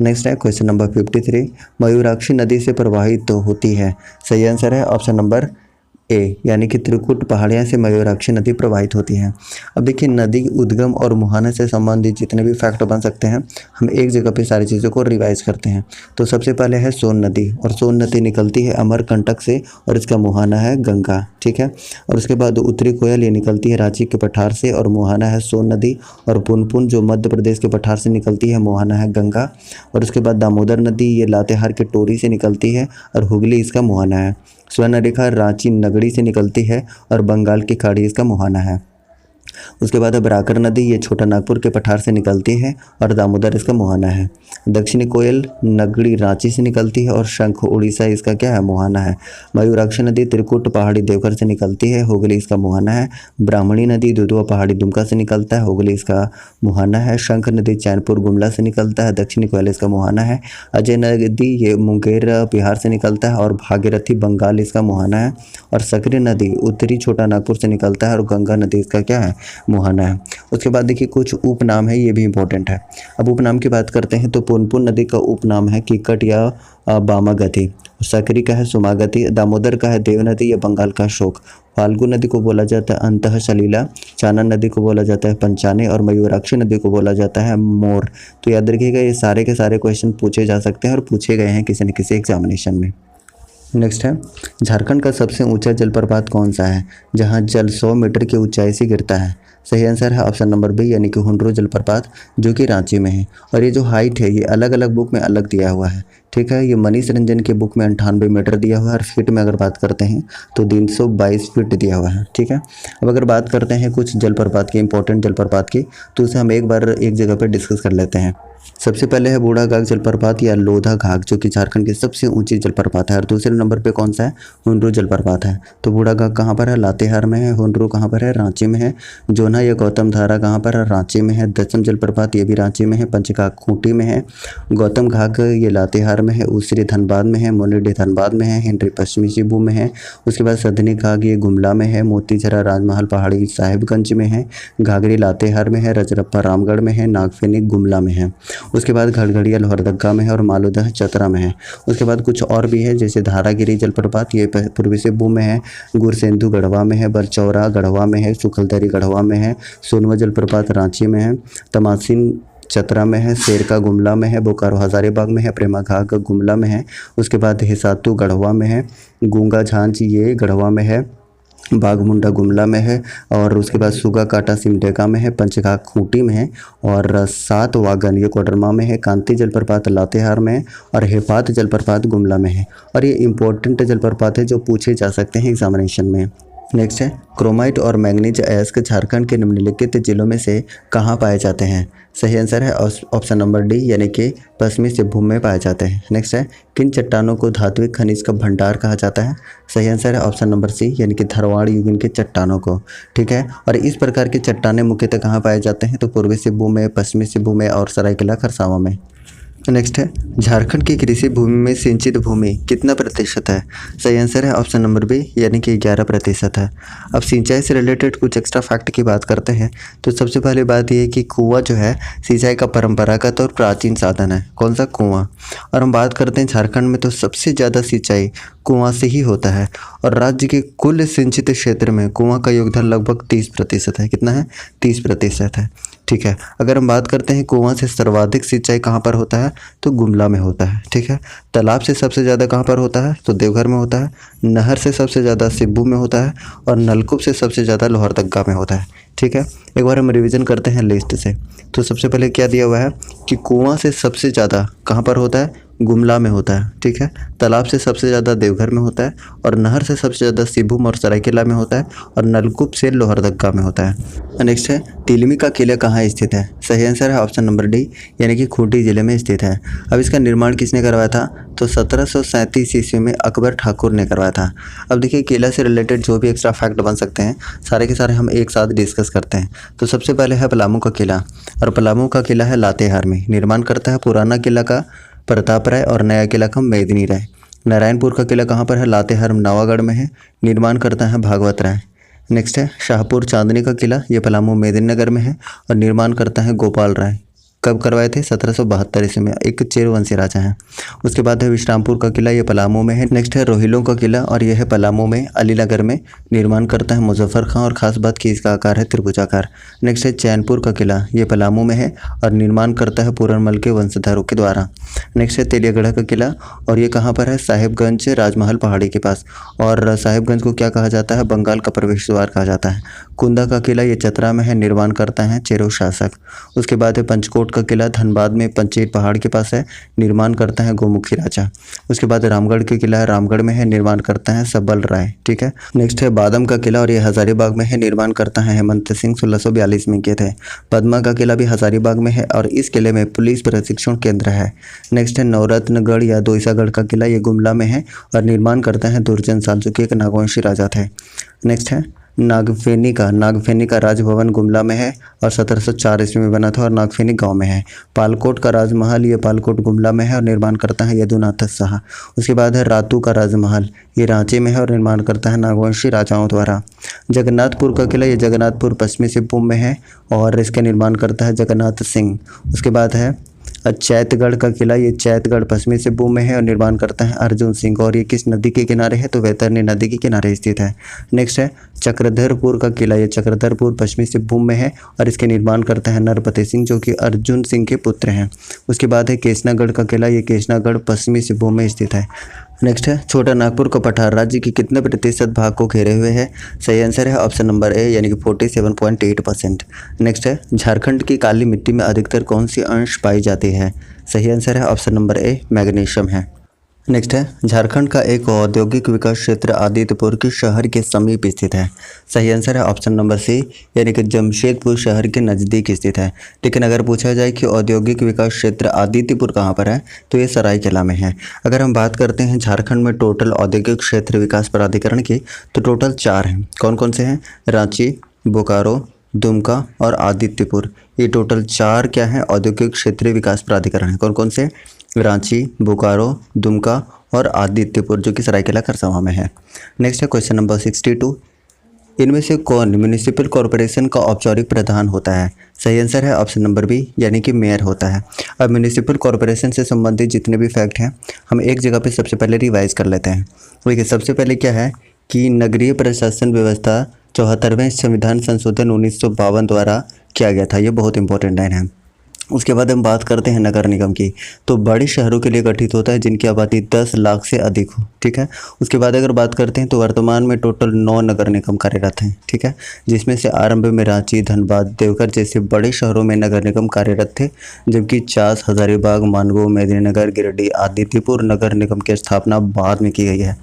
नेक्स्ट है क्वेश्चन नंबर 53, मयूराक्षी नदी से प्रवाहित तो होती है। सही आंसर है ऑप्शन नंबर ए, यानी कि त्रिकुट पहाड़ियाँ से मयूराक्षी नदी प्रवाहित होती है। अब देखिए नदी उद्गम और मुहाना से संबंधित जितने भी फैक्ट बन सकते हैं हम एक जगह पे सारी चीज़ों को रिवाइज करते हैं। तो सबसे पहले है सोन नदी, और सोन नदी निकलती है अमरकंटक से और इसका मुहाना है गंगा। ठीक है, और उसके बाद उत्तरी कोयल ये निकलती है रांची के पठार से और मुहाना है सोन नदी, और पुनपुन जो मध्य प्रदेश के पठार से निकलती है मुहाना है गंगा, और उसके बाद दामोदर नदी ये लातेहार के टोरी से निकलती है और हुगली इसका मुहाना है। स्वर्णरेखा रांची नगरी से निकलती है और बंगाल की खाड़ी इसका मुहाना है। उसके बाद है बराकर नदी, ये छोटा नागपुर के पठार से निकलती है और दामोदर इसका मुहाना है। दक्षिणी कोयल नगरी रांची से निकलती है और शंख उड़ीसा इसका क्या है मुहाना है। मयूराक्षी नदी त्रिकुट पहाड़ी देवघर से निकलती है, हुगली इसका मुहाना है। ब्राह्मणी नदी दुधवा पहाड़ी दुमका से निकलता है, हुगली इसका मुहाना है। शंख नदी चैनपुर गुमला से निकलता है, दक्षिणी कोयल इसका मुहाना है। अजय नदी ये मुंगेर बिहार से निकलता है और भागीरथी बंगाल इसका मुहाना है। और सकरी नदी उत्तरी छोटा नागपुर से निकलता है और गंगा नदी इसका क्या है मुहाना है। उसके बाद देखिए कुछ उपनाम है, ये भी इंपॉर्टेंट है। अब उपनाम की बात करते हैं तो पुनपुन नदी का उपनाम है किकट या बामागति, सकरी का है सुमागति, दामोदर का है देवनदी या बंगाल का शोक, फाल्गु नदी को बोला जाता है अंतः सलीला, चानन नदी को बोला जाता है पंचाने और मयूराक्षी नदी को बोला जाता है मोर। तो याद रखिएगा ये सारे के सारे क्वेश्चन पूछे जा सकते हैं और पूछे गए हैं किसी न किसी एग्जामिनेशन में। नेक्स्ट है झारखंड का सबसे ऊंचा जलप्रपात कौन सा है जहां जल 100 मीटर की ऊंचाई से गिरता है। सही आंसर है ऑप्शन नंबर बी, यानी कि हुंड्रू जलप्रपात जो कि रांची में है। और ये जो हाइट है ये अलग अलग बुक में अलग दिया हुआ है। ठीक है, ये मनीष रंजन के बुक में 98 मीटर दिया हुआ है और फीट में अगर बात करते हैं तो 322 फीट दिया हुआ है। ठीक है, अब अगर बात करते हैं कुछ जलप्रपात की, इंपॉर्टेंट जलप्रपात की, तो उसे हम एक बार एक जगह पर डिस्कस कर लेते हैं। सबसे पहले है बूढ़ा घाघ जलप्रपात या लोधा घाघ जो कि झारखंड की सबसे ऊंची जलप्रपात है। और दूसरे नंबर पे कौन सा है, हुंड्रू जलप्रपात है। तो बूढ़ा घाघ कहाँ पर है, लातेहार में है। हुंड्रू कहाँ पर है, रांची में है। जोना या गौतम धारा कहाँ पर है, रांची में है। दशम जलप्रपात ये भी रांची में है। पंचघाघ खूंटी में है। गौतम घाघ ये लातेहार में है। उसरी धनबाद में है। मोनीडीह धनबाद में है। हेनरी पश्चिमी सिंहभूम में है। उसके बाद सदनी घाघ ये गुमला में है। मोतीझरा राजमहल पहाड़ी साहिबगंज में है। घाघरी लातेहार में है। रजरप्पा रामगढ़ में है। नागफेनी गुमला में है। उसके बाद घड़घड़िया लोहरदगा में है और मालूदह चतरा में है। उसके बाद कुछ और भी है जैसे धारागिरी जलप्रपात ये पूर्वी सिंहभूम में है। गुरसेंधु गढ़वा में है। बरचौरा गढ़वा में है। सुखलदरी गढ़वा में है। सोनवा जलप्रपात रांची में है। तमासिन चतरा में है, शेरका गुमला में है, बोकारो हजारीबाग में है, प्रेमाघाट गुमला में है, उसके बाद हिसातू गढ़वा में है, गूंगा झांझ ये गढ़वा में है, बाघमुंडा गुमला में है, और उसके बाद सुगा काटा सिमडेगा में है, पंचघाट खूंटी में है, और सात वागन ये कोडरमा में है, कांति जलप्रपात लातेहार में है, और हेपात जलप्रपात गुमला में है। और ये इंपॉर्टेंट जलप्रपात है जो पूछे जा सकते हैं एग्जामिनेशन में। नेक्स्ट है क्रोमाइट और मैंगनीज अयस्क झारखंड के निम्नलिखित जिलों में से कहाँ पाए जाते हैं। सही आंसर है ऑप्शन नंबर डी यानी कि पश्चिमी सिंहभूम में पाए जाते हैं। नेक्स्ट है किन चट्टानों को धात्विक खनिज का भंडार कहा जाता है। सही आंसर है ऑप्शन नंबर सी यानी कि धारवाड़ युगीन के चट्टानों को। ठीक है, और इस प्रकार की चट्टानें मुख्यतः कहाँ पाए जाते हैं तो पूर्वी सिंहभूम में, पश्चिमी सिंहभूम में और सरायकेला खरसावां में। नेक्स्ट है झारखंड की कृषि भूमि में सिंचित भूमि कितना प्रतिशत है। सही आंसर है ऑप्शन नंबर बी यानी कि 11% है। अब सिंचाई से रिलेटेड कुछ एक्स्ट्रा फैक्ट की बात करते हैं तो सबसे पहली बात ये है कि कुआं जो है सिंचाई का परंपरागत और प्राचीन साधन है। कौन सा? कुआं। और हम बात करते हैं झारखंड में तो सबसे ज़्यादा सिंचाई कुआं से ही होता है, और राज्य के कुल सिंचित क्षेत्र में कुआं का योगदान लगभग 30% है। कितना है? 30% है। ठीक है, अगर हम बात करते हैं कुआं से सर्वाधिक सिंचाई कहाँ पर होता है तो गुमला में होता है। ठीक है, तालाब से सबसे ज़्यादा कहाँ पर होता है तो देवघर में होता है, नहर से सबसे ज़्यादा सिब्बू में होता है, और नलकूप से सबसे ज़्यादा लोहरदगा में होता है। ठीक है, एक बार हम रिवीजन करते हैं लिस्ट से। तो सबसे पहले क्या दिया हुआ है कि कुआं से सबसे ज़्यादा कहाँ पर होता है गुमला में होता है। ठीक है, तालाब से सबसे ज़्यादा देवघर में होता है, और नहर से सबसे ज़्यादा सिंहभूम और सरायकेला में होता है, और नलकूप से लोहरदगा में होता है। नेक्स्ट है तिलमी का किला कहाँ स्थित है। सही आंसर है ऑप्शन नंबर डी यानी कि खूंटी जिले में स्थित है। अब इसका निर्माण किसने करवाया था तो 1737 ईस्वी में अकबर ठाकुर ने करवाया था। अब देखिए किला से रिलेटेड जो भी एक्स्ट्रा फैक्ट बन सकते हैं सारे के सारे हम एक साथ डिस्कस करते हैं। तो सबसे पहले है पलामू का किला, और पलामू का किला है लातेहार में। निर्माण करता है पुराना किला का प्रताप राय और नया किला का मेदिनी राय। नारायणपुर का किला कहाँ पर है लातेहार नवागढ़ में है। निर्माण करता है भागवत राय। नेक्स्ट है शाहपुर चांदनी का किला, ये पलामू मेदिनीनगर में है, और निर्माण करता है गोपाल राय। कब करवाए थे 1772 ईस्वी में, एक चेरवंशी राजा हैं। उसके बाद है विश्रामपुर का किला, ये पलामू में है। नेक्स्ट है रोहिलों का किला, और यह है पलामू में अलीनगर में। निर्माण करता है मुजफ्फर खां, और खास बात कि इसका आकार है त्रिभुजाकार। नेक्स्ट है चैनपुर का किला, ये पलामू में है, और निर्माण करता है पूरनमल के वंशधरों के द्वारा। नेक्स्ट है तेलियागढ़ का किला, और ये कहाँ पर है साहिबगंज राजमहल पहाड़ी के पास, और साहिबगंज को क्या कहा जाता है बंगाल का प्रवेश द्वार कहा जाता है। कुंदा का किला, ये चतरा में है। निर्माण करता है चेरो शासक। उसके बाद है पंचकोट का किला, धनबाद में पंचेत पहाड़ के पास है। निर्माण करता है गोमुखी राजा। उसके बाद रामगढ़ के किला है, रामगढ़ में है। निर्माण करता है सबल राय। ठीक है, नेक्स्ट है बादम का किला, और ये हजारीबाग में है। निर्माण करता है हेमंत सिंह, 1642 में किए थे। पद्मा का किला भी हजारीबाग में है, और इस किले में पुलिस प्रशिक्षण केंद्र है। नेक्स्ट है नवरत्नगढ़ या दोईसागढ़ का किला, ये गुमला में है, और निर्माण करता है दुर्जन साल जो कि एक नागवंशी राजा थे। नेक्स्ट है नागफेनी का राजभवन गुमला में है, और 1704 ईस्वी में बना था, और नागफेनी गांव में है। पालकोट का राजमहल, ये पालकोट गुमला में है, और निर्माण करता है यदुनाथ शाह। उसके बाद है रातू का राजमहल, ये रांची में है, और निर्माण करता है नागवंशी राजाओं द्वारा। जगन्नाथपुर का किला, ये जगन्नाथपुर पश्चिमी सिंहभूम में है, और इसका निर्माण करता है जगन्नाथ सिंह। उसके बाद है चैतगढ़ का किला, ये चैतगढ़ पश्चिमी सिंहभूम में है, और निर्माण करता है अर्जुन सिंह। और ये किस नदी के किनारे है तो वैतरणी नदी के किनारे स्थित है। नेक्स्ट है चक्रधरपुर का किला, ये चक्रधरपुर पश्चिमी सिंहभूम में है, और इसके निर्माण करता है नरपति सिंह जो कि अर्जुन सिंह के पुत्र हैं। उसके बाद है केशनागढ़ का किला, ये केशनागढ़ पश्चिमी सिंहभूम में स्थित है। नेक्स्ट है छोटा नागपुर का पठार राज्य के कितने प्रतिशत भाग को घेरे हुए है। सही आंसर है ऑप्शन नंबर ए यानी कि 47.8%। नेक्स्ट है झारखंड की काली मिट्टी में अधिकतर कौन सी अंश पाई जाती है। सही आंसर है ऑप्शन नंबर ए मैग्नीशियम है। नेक्स्ट है झारखंड का एक औद्योगिक विकास क्षेत्र आदित्यपुर के शहर के समीप स्थित है। सही आंसर है ऑप्शन नंबर सी यानी कि जमशेदपुर शहर के नज़दीक स्थित है। लेकिन अगर पूछा जाए कि औद्योगिक विकास क्षेत्र आदित्यपुर कहाँ पर है तो ये सरायकेला में है। अगर हम बात करते हैं झारखंड में टोटल औद्योगिक क्षेत्र विकास प्राधिकरण की तो टोटल 4 हैं। कौन कौन से हैं? रांची, बोकारो, दुमका और आदित्यपुर। ये टोटल 4 क्या है औद्योगिक क्षेत्रीय विकास प्राधिकरण है। कौन कौन से? रांची, बोकारो, दुमका और आदित्यपुर जो कि सरायकेला खरसावां में है। नेक्स्ट है क्वेश्चन नंबर 62। इनमें से कौन म्यूनिसिपल कॉरपोरेशन का औपचारिक प्रधान होता है। सही आंसर है ऑप्शन नंबर बी यानी कि मेयर होता है। अब म्यूनिसिपल कॉरपोरेशन से संबंधित जितने भी फैक्ट हैं हम एक जगह पे सबसे पहले रिवाइज कर लेते हैं। देखिए सबसे पहले क्या है कि नगरीय प्रशासन व्यवस्था 74वें संविधान संशोधन 1952 द्वारा किया गया था। ये बहुत इंपॉर्टेंट लाइन है। उसके बाद हम बात करते हैं नगर निगम की, तो बड़े शहरों के लिए गठित होता है जिनकी आबादी 10 लाख से अधिक हो। ठीक है। उसके बाद अगर बात करते हैं तो वर्तमान में टोटल 9 नगर निगम कार्यरत हैं। ठीक है। जिसमें से आरंभ में रांची, धनबाद, देवघर जैसे बड़े शहरों में नगर निगम कार्यरत थे, जबकि चास, हजारीबाग, मानगो, मेदिनीनगर, गिरिडीह, आदित्यपुर नगर निगम की स्थापना बाद में की गई है।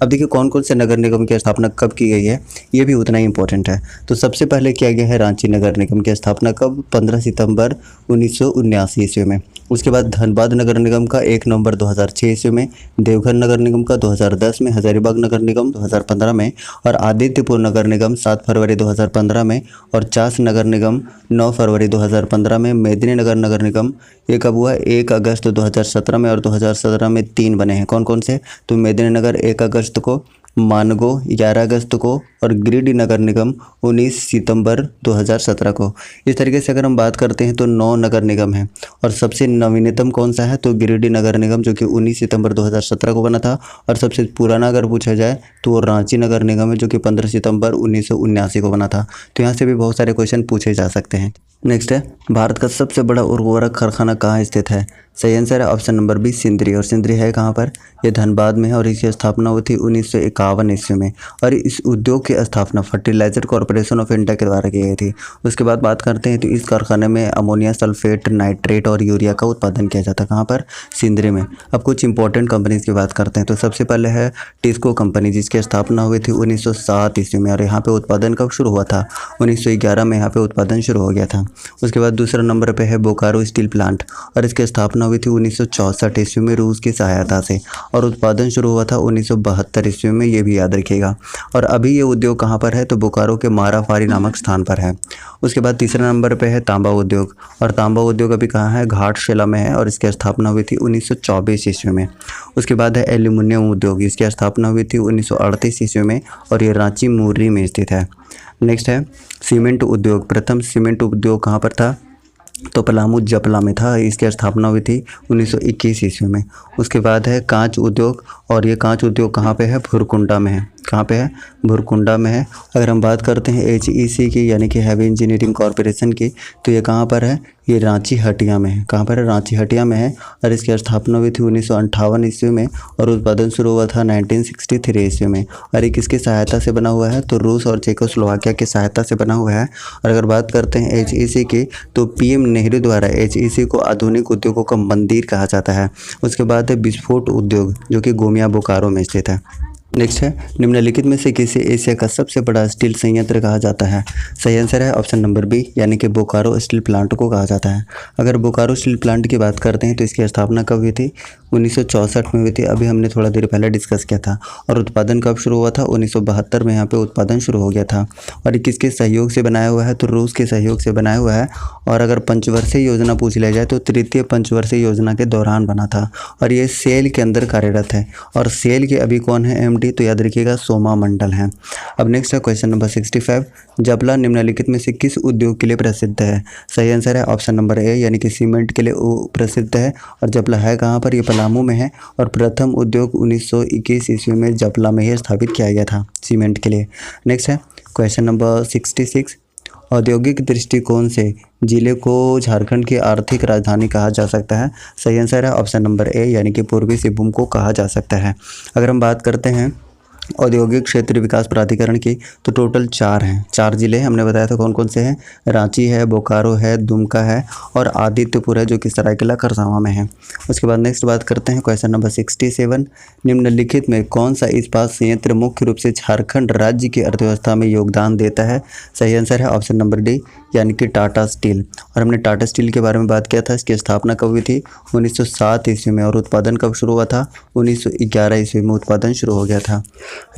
अब देखिए कौन कौन से नगर निगम की स्थापना कब की गई है, ये भी उतना ही इंपॉर्टेंट है। तो सबसे पहले किया गया है रांची नगर निगम की स्थापना कब, 15 सितंबर 1979 ईस्वी में। उसके बाद धनबाद नगर निगम का 1 नवंबर 2006 ईस्वी में, देवघर नगर निगम का 2010 में, हजारीबाग नगर निगम 2015 में, और आदित्यपुर नगर निगम 7 फरवरी 2015 में, और चास नगर निगम 9 फरवरी 2015 में, मेदिनीनगर नगर निगम ये कब हुआ, 1 अगस्त 2017 में, और 2017 में 3 बने हैं। कौन कौन से, तो मेदिनीनगर 1 अगस्त को, मानगो 11 अगस्त को, और गिरिडीह नगर निगम 19 सितंबर 2017 को। इस तरीके से अगर हम बात करते हैं तो 9 नगर निगम हैं, और सबसे नवीनतम कौन सा है, तो गिरिडीह नगर निगम जो कि 19 सितंबर 2017 को बना था, और सबसे पुराना अगर पूछा जाए तो वो रांची नगर निगम है जो कि 15 सितंबर 1979 को बना था। तो यहाँ से भी बहुत सारे क्वेश्चन पूछे जा सकते हैं। नेक्स्ट है, भारत का सबसे बड़ा उर्वरक कारखाना कहाँ स्थित है। सही आंसर है ऑप्शन नंबर बी, सिंदरी। और सिंदरी है कहाँ पर, ये धनबाद में है, और इसकी स्थापना हुई थी 1951 ईस्वी में, और इस उद्योग की स्थापना फर्टिलाइजर कॉरपोरेशन ऑफ इंडिया के द्वारा की गई थी। उसके बाद बात करते हैं तो इस कारखाने में अमोनिया सल्फेट, नाइट्रेट और यूरिया का उत्पादन किया जाता है। कहाँ पर, सिंदरी में। अब कुछ इंपॉर्टेंट कंपनीज की बात करते हैं तो सबसे पहले है टिस्को कंपनी, जिसकी स्थापना हुई थी 1907 ईस्वी में, और यहाँ पे उत्पादन कब शुरू हुआ था, 1911 में यहाँ पे उत्पादन शुरू हो गया था। उसके बाद दूसरा नंबर पे है बोकारो स्टील प्लांट, और इसकी स्थापना हुई थी 1964 ईस्वी में रूस की सहायता से, और उत्पादन शुरू हुआ था 1972 ईस्वी में, ये भी याद रखिएगा। और अभी ये उद्योग कहाँ पर है, तो बोकारो के माराफारी नामक स्थान पर है। उसके बाद तीसरा नंबर पे है तांबा उद्योग, और तांबा उद्योग अभी कहाँ है, घाटशिला में है, और इसकी स्थापना हुई थी 1924 ईस्वी में। उसके बाद है एल्यूमिनियम उद्योग, इसकी स्थापना हुई थी 1938 ईस्वी में, और ये रांची मुर्री में स्थित है। नेक्स्ट है सीमेंट उद्योग, प्रथम सीमेंट उद्योग कहाँ पर था, तो पलामू जपला में था, इसकी स्थापना हुई थी 1921 ईस्वी में। उसके बाद है कांच उद्योग, और ये कांच उद्योग कहाँ पे है, भुरकुंडा में है। कहाँ पे है, भुरकुंडा में है। अगर हम बात करते हैं HEC की यानी कि हैवी इंजीनियरिंग कॉरपोरेशन की, तो ये कहाँ पर है, ये रांची हटिया में है। कहाँ पर है, रांची हटिया में है, और इसकी स्थापना हुई थी 1958 ईस्वी में, और उत्पादन शुरू हुआ था 1963 ईस्वी में। और ये किसकी सहायता से बना हुआ है, तो रूस और चेकोस्लोवाकिया की सहायता से बना हुआ है। और अगर बात करते हैं HEC की, तो PM नेहरू द्वारा HEC को आधुनिक उद्योगों का मंदिर कहा जाता है। उसके बाद है विस्फोट उद्योग, जो कि गोमिया बोकारो में स्थित है। नेक्स्ट है निम्नलिखित में से किसे एशिया का सबसे बड़ा स्टील संयंत्र कहा जाता है। सही आंसर है ऑप्शन नंबर बी, यानी कि बोकारो स्टील प्लांट को कहा जाता है। अगर बोकारो स्टील प्लांट की बात करते हैं तो इसकी स्थापना कब हुई थी, 1964 में हुई थी, अभी हमने थोड़ा देर पहले डिस्कस किया था। और उत्पादन कब शुरू हुआ था, 1972 में यहाँ पे उत्पादन शुरू हो गया था। और ये किसके सहयोग से बनाया हुआ है, तो रूस के सहयोग से बनाया हुआ है। और अगर पंचवर्षीय योजना पूछ लिया जाए तो तृतीय पंचवर्षीय योजना के दौरान बना था, और ये सेल के अंदर कार्यरत है। और सेल के अभी कौन है MD, तो याद रखिएगा सोमा मंडल है। अब नेक्स्ट है क्वेश्चन नंबर 65, जपला निम्नलिखित में से किस उद्योग के लिए प्रसिद्ध है। सही आंसर है ऑप्शन नंबर ए, यानी कि सीमेंट के लिए प्रसिद्ध है। और जपला है कहाँ पर, ये पलामू में है, और प्रथम उद्योग 1921 ईस्वी में जपला में ही स्थापित किया गया था सीमेंट के लिए। नेक्स्ट है क्वेश्चन नंबर 66, औद्योगिक दृष्टिकोण से जिले को झारखंड की आर्थिक राजधानी कहा जा सकता है। सही आंसर है ऑप्शन नंबर ए, यानी कि पूर्वी सिंहभूम को कहा जा सकता है। अगर हम बात करते हैं औद्योगिक क्षेत्र विकास प्राधिकरण की, तो टोटल 4 हैं, 4 जिले हमने बताया था कौन कौन से हैं, रांची है, बोकारो है, दुमका है, और आदित्यपुर है जो कि सरायकेला खरसावां में है। उसके बाद नेक्स्ट बात करते हैं क्वेश्चन नंबर 67, निम्नलिखित में कौन सा इस्पात संयंत्र मुख्य रूप से झारखंड राज्य की अर्थव्यवस्था में योगदान देता है। सही आंसर है ऑप्शन नंबर डी, यानी कि टाटा स्टील। और हमने टाटा स्टील के बारे में बात किया था, इसकी स्थापना कब हुई थी, 1907 ईस्वी में, और उत्पादन कब शुरू हुआ था, 1911 ईस्वी में उत्पादन शुरू हो गया था।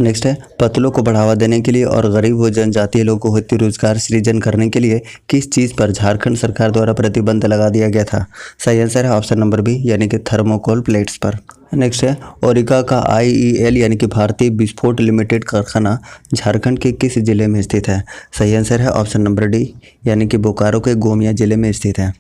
नेक्स्ट है पतलों को बढ़ावा देने के लिए और गरीब व जनजातीय लोगों को हेतु रोजगार सृजन करने के लिए किस चीज़ पर झारखंड सरकार द्वारा प्रतिबंध लगा दिया गया था। सही आंसर है ऑप्शन नंबर बी, यानी कि थर्मोकोल प्लेट्स पर। नेक्स्ट है ओरिका का IEL यानी कि भारतीय विस्फोट लिमिटेड कारखाना झारखंड के किस जिले में स्थित है। सही आंसर है ऑप्शन नंबर डी, यानी कि बोकारो के गोमिया जिले में स्थित है।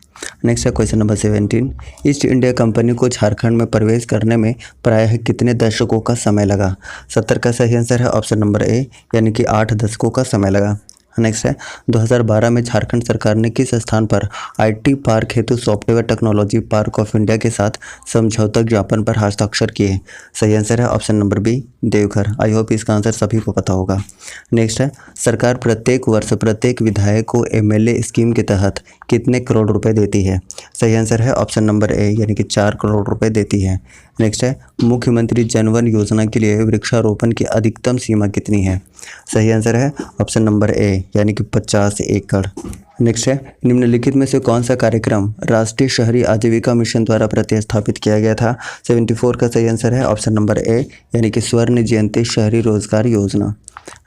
नेक्स्ट है question number 17, east India company को झारखंड में प्रवेश करने में प्रायः कितने दशकों का समय लगा। 70 का सही आंसर है ऑप्शन नंबर ए, यानी कि 8 दशकों का समय लगा। नेक्स्ट है 2012 में झारखंड सरकार ने किस स्थान पर आईटी पार्क हेतु software technology park of India के साथ समझौता ज्ञापन पर हस्ताक्षर किए? सही आंसर है option number B, Deoghar. I hope इसका आंसर सभी को पता होगा। नेक्स्ट है सरकार प्रत्येक वर्ष प्रत्येक विधायक को एमएलए स्कीम के तहत कितने करोड़ रुपए देती है? सही आंसर है ऑप्शन नंबर ए, यानी कि 4 करोड़ रुपए देती है। नेक्स्ट है मुख्यमंत्री जनवन योजना के लिए वृक्षारोपण की अधिकतम सीमा कितनी है? सही आंसर है ऑप्शन नंबर ए, यानी कि 50 एकड़। नेक्स्ट है निम्नलिखित में से कौन सा कार्यक्रम राष्ट्रीय शहरी आजीविका मिशन द्वारा प्रतिस्थापित किया गया था? 74 का सही आंसर है ऑप्शन नंबर ए, यानी कि स्वर्ण जयंती शहरी रोजगार योजना।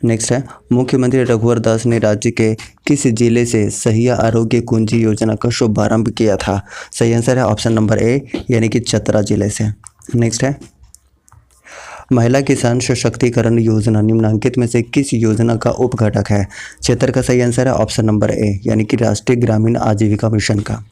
नेक्स्ट है मुख्यमंत्री रघुवर दास ने राज्य के किस जिले से सहिया आरोग्य कुंजी योजना का शुभारंभ किया था? सही आंसर है ऑप्शन नंबर ए, यानी कि चतरा जिले से। नेक्स्ट है महिला किसान सशक्तिकरण योजना निम्नलिखित में से किस योजना का उपघटक है? 76 का सही आंसर है ऑप्शन नंबर ए, यानी कि राष्ट्रीय ग्रामीण आजीविका मिशन का।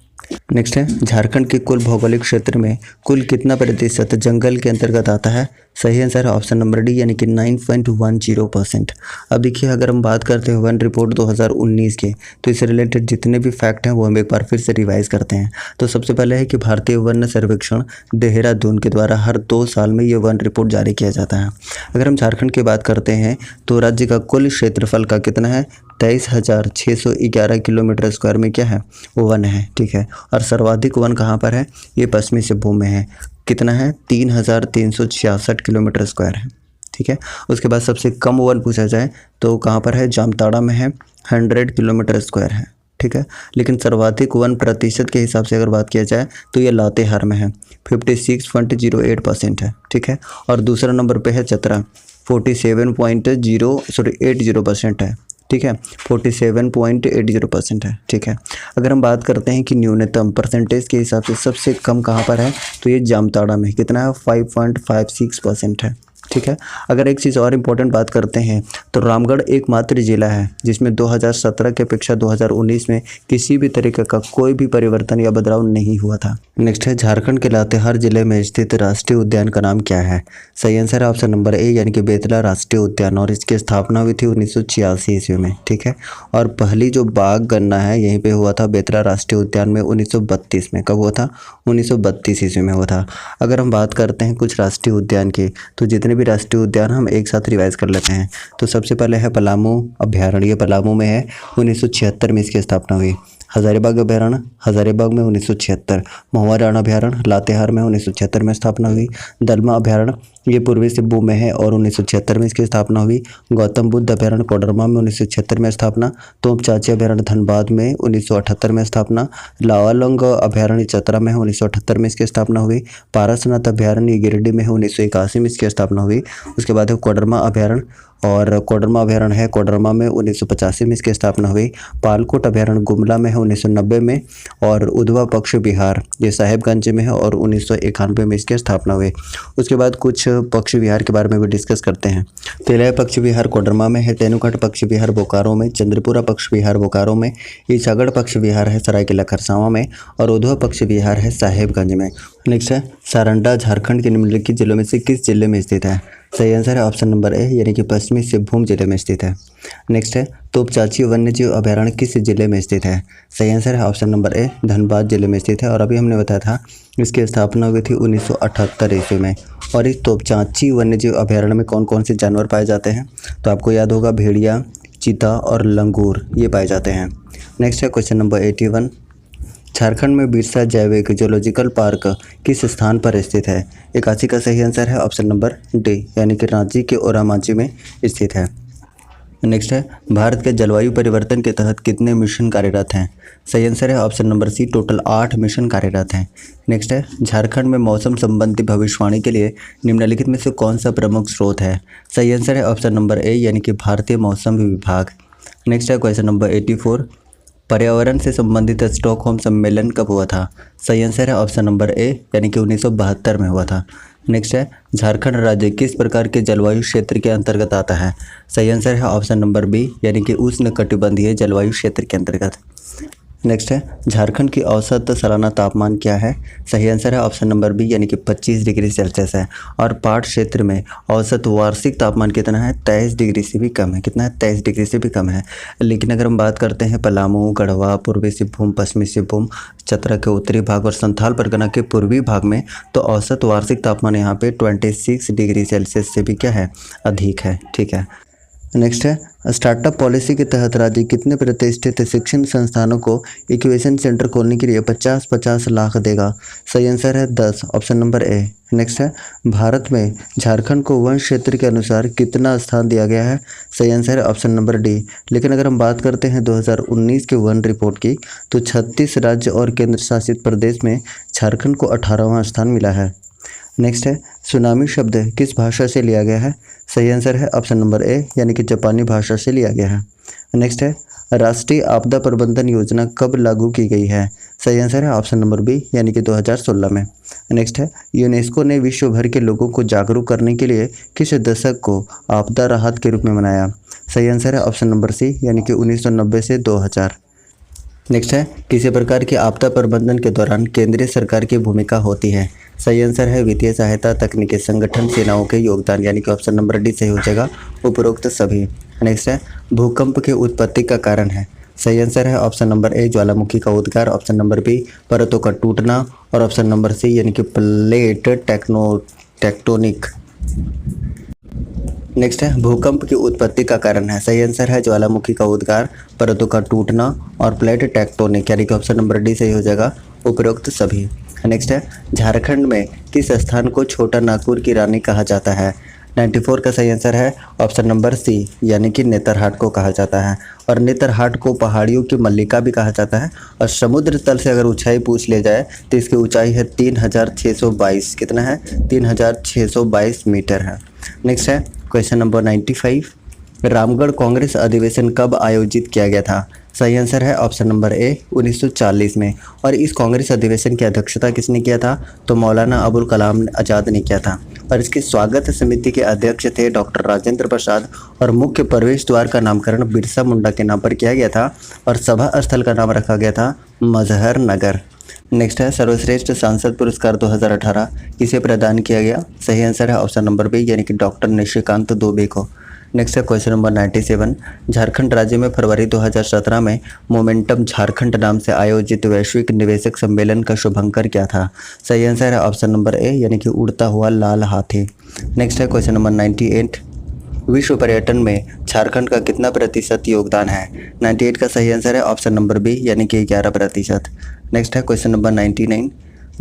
नेक्स्ट है झारखंड के कुल भौगोलिक क्षेत्र में कुल कितना प्रतिशत जंगल के अंतर्गत आता है? सही आंसर है ऑप्शन नंबर डी, यानी कि 9.10%। अब देखिए अगर हम बात करते हैं वन रिपोर्ट 2019 के, तो इससे रिलेटेड जितने भी फैक्ट हैं वो हम एक बार फिर से रिवाइज करते हैं। तो सबसे पहले है कि भारतीय वन सर्वेक्षण देहरादून के द्वारा हर 2 साल में ये वन रिपोर्ट जारी किया जाता है। अगर हम झारखंड की बात करते हैं तो राज्य का कुल क्षेत्रफल का कितना है? 23,611 किलोमीटर स्क्वायर में क्या है? वो वन है, ठीक है। और सर्वाधिक वन कहाँ पर है? ये पश्चिमी सिंहभूम में है। कितना है? 3,366 किलोमीटर स्क्वायर है, ठीक है। उसके बाद सबसे कम वन पूछा जाए तो कहाँ पर है? जामताड़ा में है, 100 किलोमीटर स्क्वायर है, ठीक है। लेकिन सर्वाधिक वन प्रतिशत के हिसाब से अगर बात किया जाए तो ये लातेहार में है, 56.08% है, ठीक है। और दूसरा नंबर पे है चतरा, 80% है, ठीक है। 47.80% है, ठीक है। अगर हम बात करते हैं कि न्यूनतम परसेंटेज के हिसाब से सबसे कम कहाँ पर है, तो ये जामताड़ा में कितना है? 5.56% है, ठीक है। अगर एक चीज़ और इम्पोर्टेंट बात करते हैं तो रामगढ़ एकमात्र जिला है जिसमें 2017 के अपेक्षा 2019 में किसी भी तरीके का कोई भी परिवर्तन या बदलाव नहीं हुआ था। नेक्स्ट है झारखंड के लातेहार जिले में स्थित राष्ट्रीय उद्यान का नाम क्या है? सही आंसर है ऑप्शन नंबर ए, यानी कि बेतला राष्ट्रीय उद्यान, और इसकी स्थापना हुई थी 1986 ईस्वी में, ठीक है। और पहली जो बाघ गणना है यहीं पे हुआ था बेतला राष्ट्रीय उद्यान में 1932 में। कब हुआ था? 1932 ईस्वी में हुआ था। अगर हम बात करते हैं कुछ राष्ट्रीय उद्यान की, तो जितने भी राष्ट्रीय उद्यान हम एक साथ रिवाइज कर लेते हैं। तो सबसे पहले है पलामू अभ्यारण्य, पलामू में है, 1976 में इसकी स्थापना हुई। हजारीबाग अभ्यारण्य, हजारीबाग में 1976। महुआ रण अभ्यारण्य लातेहार में 1976 में स्थापना हुई। दलमा अभ्यारण्य ये पूर्वी सिंहभूम में है और 1976 में इसकी स्थापना हुई। गौतम बुद्ध अभ्यारण्य कोडरमा में 1976 में स्थापना। तोपचाची अभ्यारण्य धनबाद में 1978 में स्थापना। लावालौंग अभ्यारण्य चतरा में है, 1978 में इसकी स्थापना हुई। पारसनाथ अभ्यारण्य गिरिडीह में है, 1981 में इसकी स्थापना हुई। उसके बाद है कोडरमा अभ्यारण्य, और कोडरमा अभ्यारण्य है कोडरमा में 1985 में इसकी स्थापना हुई। पालकोट अभ्यारण्य गुमला में है 1990 में, और उधवा पक्षी विहार ये साहेबगंज में है और 1991 में इसकी स्थापना हुई। उसके बाद कुछ पक्षी विहार के बारे में भी डिस्कस करते हैं। तेलय पक्षी विहार कोडरमा में है, तेनुघाट पक्षी विहार बोकारो में, चंद्रपुरा पक्षी विहार बोकारो में, ईसागढ़ पक्षी विहार है सरायकेला खरसावां में, और उधवा पक्षी विहार है साहेबगंज में। नेक्स्ट है सारंडा झारखंड के निम्नलिखित जिलों में से किस जिले में स्थित है? सही आंसर है ऑप्शन नंबर ए, यानी कि पश्चिमी सिंहभूम जिले में स्थित है। नेक्स्ट है तोपचाची वन्यजीव अभ्यारण्य किस जिले में स्थित है? सही आंसर है ऑप्शन नंबर ए, धनबाद जिले में स्थित है। और अभी हमने बताया था इसकी स्थापना हुई थी 1978 ईस्वी में। और इस तोपचाची वन्यजीव अभ्यारण्य में कौन कौन से जानवर पाए जाते हैं? तो आपको याद होगा भेड़िया, चीता और लंगूर ये पाए जाते हैं। नेक्स्ट है क्वेश्चन नंबर 81, झारखंड में बिरसा जैविक जूलॉजिकल पार्क किस स्थान पर स्थित है? 81 का सही आंसर है ऑप्शन नंबर डी, यानी कि रांची के ओरामांझी में स्थित है। नेक्स्ट है भारत के जलवायु परिवर्तन के तहत कितने मिशन कार्यरत हैं? सही आंसर है option number C, total 8 mission कार्यरत हैं। नेक्स्ट है झारखंड में मौसम संबंधी भविष्यवाणी के लिए निम्नलिखित में से कौन सा प्रमुख स्रोत है? सही आंसर है ऑप्शन नंबर ए, यानी कि भारतीय मौसम विभाग। नेक्स्ट है क्वेश्चन नंबर 84, पर्यावरण से संबंधित स्टॉकहोम सम्मेलन कब हुआ था? सही आंसर है ऑप्शन नंबर ए, यानी कि 1972 में हुआ था। नेक्स्ट है झारखंड राज्य किस प्रकार के जलवायु क्षेत्र के अंतर्गत आता है? सही आंसर है ऑप्शन नंबर बी, यानी कि उष्णकटिबंधीय जलवायु क्षेत्र के अंतर्गत। नेक्स्ट है झारखंड की औसत सालाना तापमान क्या है। सही आंसर है ऑप्शन नंबर बी यानी कि 25 डिग्री सेल्सियस है। और पाट क्षेत्र में औसत वार्षिक तापमान कितना है, 23 डिग्री से भी कम है। कितना है, 23 डिग्री से भी कम है। लेकिन अगर हम बात करते हैं पलामू, गढ़वा, पूर्वी सिंहभूम, पश्चिमी सिंहभूम, चतरा के उत्तरी भाग और संथाल परगना के पूर्वी भाग में तो औसत वार्षिक तापमान यहाँ पे 26 डिग्री सेल्सियस से भी क्या है, अधिक है। ठीक है। नेक्स्ट है स्टार्टअप पॉलिसी के तहत राज्य कितने प्रतिष्ठित शिक्षण संस्थानों को इंक्यूबेशन सेंटर खोलने के लिए 50-50 लाख देगा। सही आंसर है 10, ऑप्शन नंबर ए। नेक्स्ट है भारत में झारखंड को वन क्षेत्र के अनुसार कितना स्थान दिया गया है। सही आंसर है ऑप्शन नंबर डी। लेकिन अगर हम बात करते हैं 2019 के वन रिपोर्ट की तो 36 राज्य और केंद्र शासित प्रदेश में झारखंड को 18वां स्थान मिला है। नेक्स्ट है सुनामी शब्द किस भाषा से लिया गया है। सही आंसर है ऑप्शन नंबर ए यानी कि जापानी भाषा से लिया गया है। नेक्स्ट है राष्ट्रीय आपदा प्रबंधन योजना कब लागू की गई है। सही आंसर है ऑप्शन नंबर बी यानी कि 2016 में। नेक्स्ट है यूनेस्को ने विश्व भर के लोगों को जागरूक करने के लिए किस दशक को आपदा राहत के रूप में मनाया। सही आंसर है ऑप्शन नंबर सी यानी कि 1990 से 2000। नेक्स्ट है किसी प्रकार की आपदा प्रबंधन के दौरान केंद्रीय सरकार की भूमिका होती है। सही आंसर है वित्तीय सहायता, तकनीकी संगठन, सेनाओं के योगदान यानी कि ऑप्शन नंबर डी सही हो जाएगा, उपरोक्त सभी। नेक्स्ट है भूकंप के उत्पत्ति का कारण है। सही आंसर है ऑप्शन नंबर ए ज्वालामुखी का उद्गार, ऑप्शन नंबर बी परतों का टूटना और ऑप्शन नंबर सी यानी कि प्लेट टेक्टोनिक। नेक्स्ट है भूकंप की उत्पत्ति का कारण है। सही आंसर है ज्वालामुखी का उद्गार, परतों का टूटना और प्लेट टेक्टोनिक यानी कि ऑप्शन नंबर डी सही हो जाएगा, उपरोक्त सभी। नेक्स्ट है झारखंड में किस स्थान को छोटा नागपुर की रानी कहा जाता है। 94 का सही आंसर है ऑप्शन नंबर सी यानी कि नेतरहाट को कहा जाता है। और नेतरहाट को पहाड़ियों की मल्लिका भी कहा जाता है। और समुद्र तल से अगर ऊंचाई पूछ ले जाए तो इसकी ऊंचाई है 3622। कितना है, 3622 मीटर है। नेक्स्ट है क्वेश्चन नंबर 95, रामगढ़ कांग्रेस अधिवेशन कब आयोजित किया गया था। सही आंसर है ऑप्शन नंबर ए 1940 में। और इस कांग्रेस अधिवेशन की अध्यक्षता किसने किया था, तो मौलाना अबुल कलाम आज़ाद ने किया था। और इसकी स्वागत समिति के अध्यक्ष थे डॉक्टर राजेंद्र प्रसाद। और मुख्य प्रवेश द्वार का नामकरण बिरसा मुंडा के नाम पर किया गया था। और सभा स्थल का नाम रखा गया था मजहर नगर। नेक्स्ट है सर्वश्रेष्ठ सांसद पुरस्कार 2018 किसे प्रदान किया गया। सही आंसर है ऑप्शन नंबर बी यानी कि डॉक्टर निशिकांत दुबे को। नेक्स्ट है क्वेश्चन नंबर 97, झारखंड राज्य में फरवरी 2017 में मोमेंटम झारखंड नाम से आयोजित वैश्विक निवेशक सम्मेलन का शुभंकर क्या था। सही आंसर है ऑप्शन नंबर ए यानी कि उड़ता हुआ लाल हाथी। नेक्स्ट है क्वेश्चन नंबर 98, विश्व पर्यटन में झारखंड का कितना प्रतिशत योगदान है। 98 का सही आंसर है ऑप्शन नंबर बी यानी कि 11%। नेक्स्ट है क्वेश्चन नंबर 99,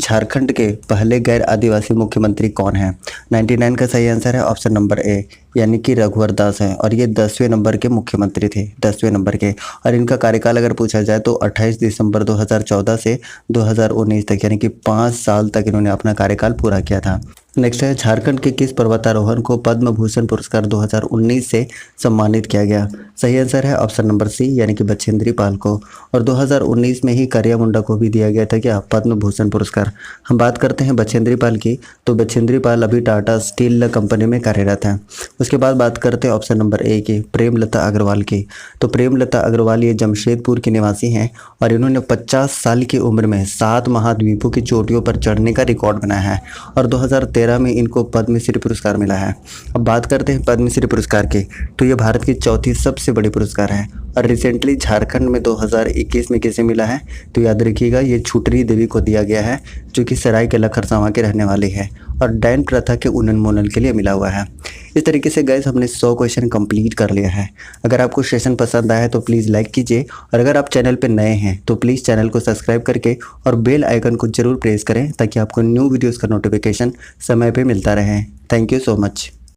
झारखंड के पहले गैर आदिवासी मुख्यमंत्री कौन हैं। 99 का सही आंसर है ऑप्शन नंबर ए यानी कि रघुवर दास हैं। और ये 10वें नंबर के मुख्यमंत्री थे, 10वें नंबर के। और इनका कार्यकाल अगर पूछा जाए तो 28 दिसंबर 2014 से 2019 तक यानी कि 5 साल तक इन्होंने अपना कार्यकाल पूरा किया था। नेक्स्ट है झारखंड के किस पर्वतारोहण को पद्म भूषण पुरस्कार 2019 से सम्मानित किया गया। सही आंसर है ऑप्शन नंबर सी यानी कि बछेंद्री पाल को। और 2019 में ही करिया मुंडा को भी दिया गया था क्या, पद्म भूषण पुरस्कार। हम बात करते हैं बछेंद्री पाल की, तो बछेंद्री पाल अभी टाटा स्टील कंपनी में कार्यरत हैं। उसके बाद बात करते हैं ऑप्शन नंबर ए की, प्रेमलता अग्रवाल की। तो प्रेमलता अग्रवाल ये जमशेदपुर की निवासी हैं। और इन्होंने 50 साल की उम्र में 7 महाद्वीपों की चोटियों पर चढ़ने का रिकॉर्ड बनाया है। और 2013 में इनको पद्मश्री पुरस्कार मिला है। अब बात करते हैं पद्मश्री पुरस्कार की, तो ये भारत की चौथी सबसे बड़ी पुरस्कार है। और रिसेंटली झारखंड में 2021 में किसे मिला है, तो याद रखिएगा ये छुटरी देवी को दिया गया है, जो कि सरायकेला खरसावां के रहने वाले हैं। और डैन प्रथा के उन्मूलन के लिए मिला हुआ है। इस तरीके से गाइस हमने 100 क्वेश्चन कंप्लीट कर लिया है। अगर आपको सेशन पसंद आया है तो प्लीज़ लाइक कीजिए। और अगर आप चैनल पर नए हैं तो प्लीज़ चैनल को सब्सक्राइब करके और बेल आइकन को जरूर प्रेस करें, ताकि आपको न्यू वीडियोज़ का नोटिफिकेशन समय पर मिलता रहे। Thank you so much.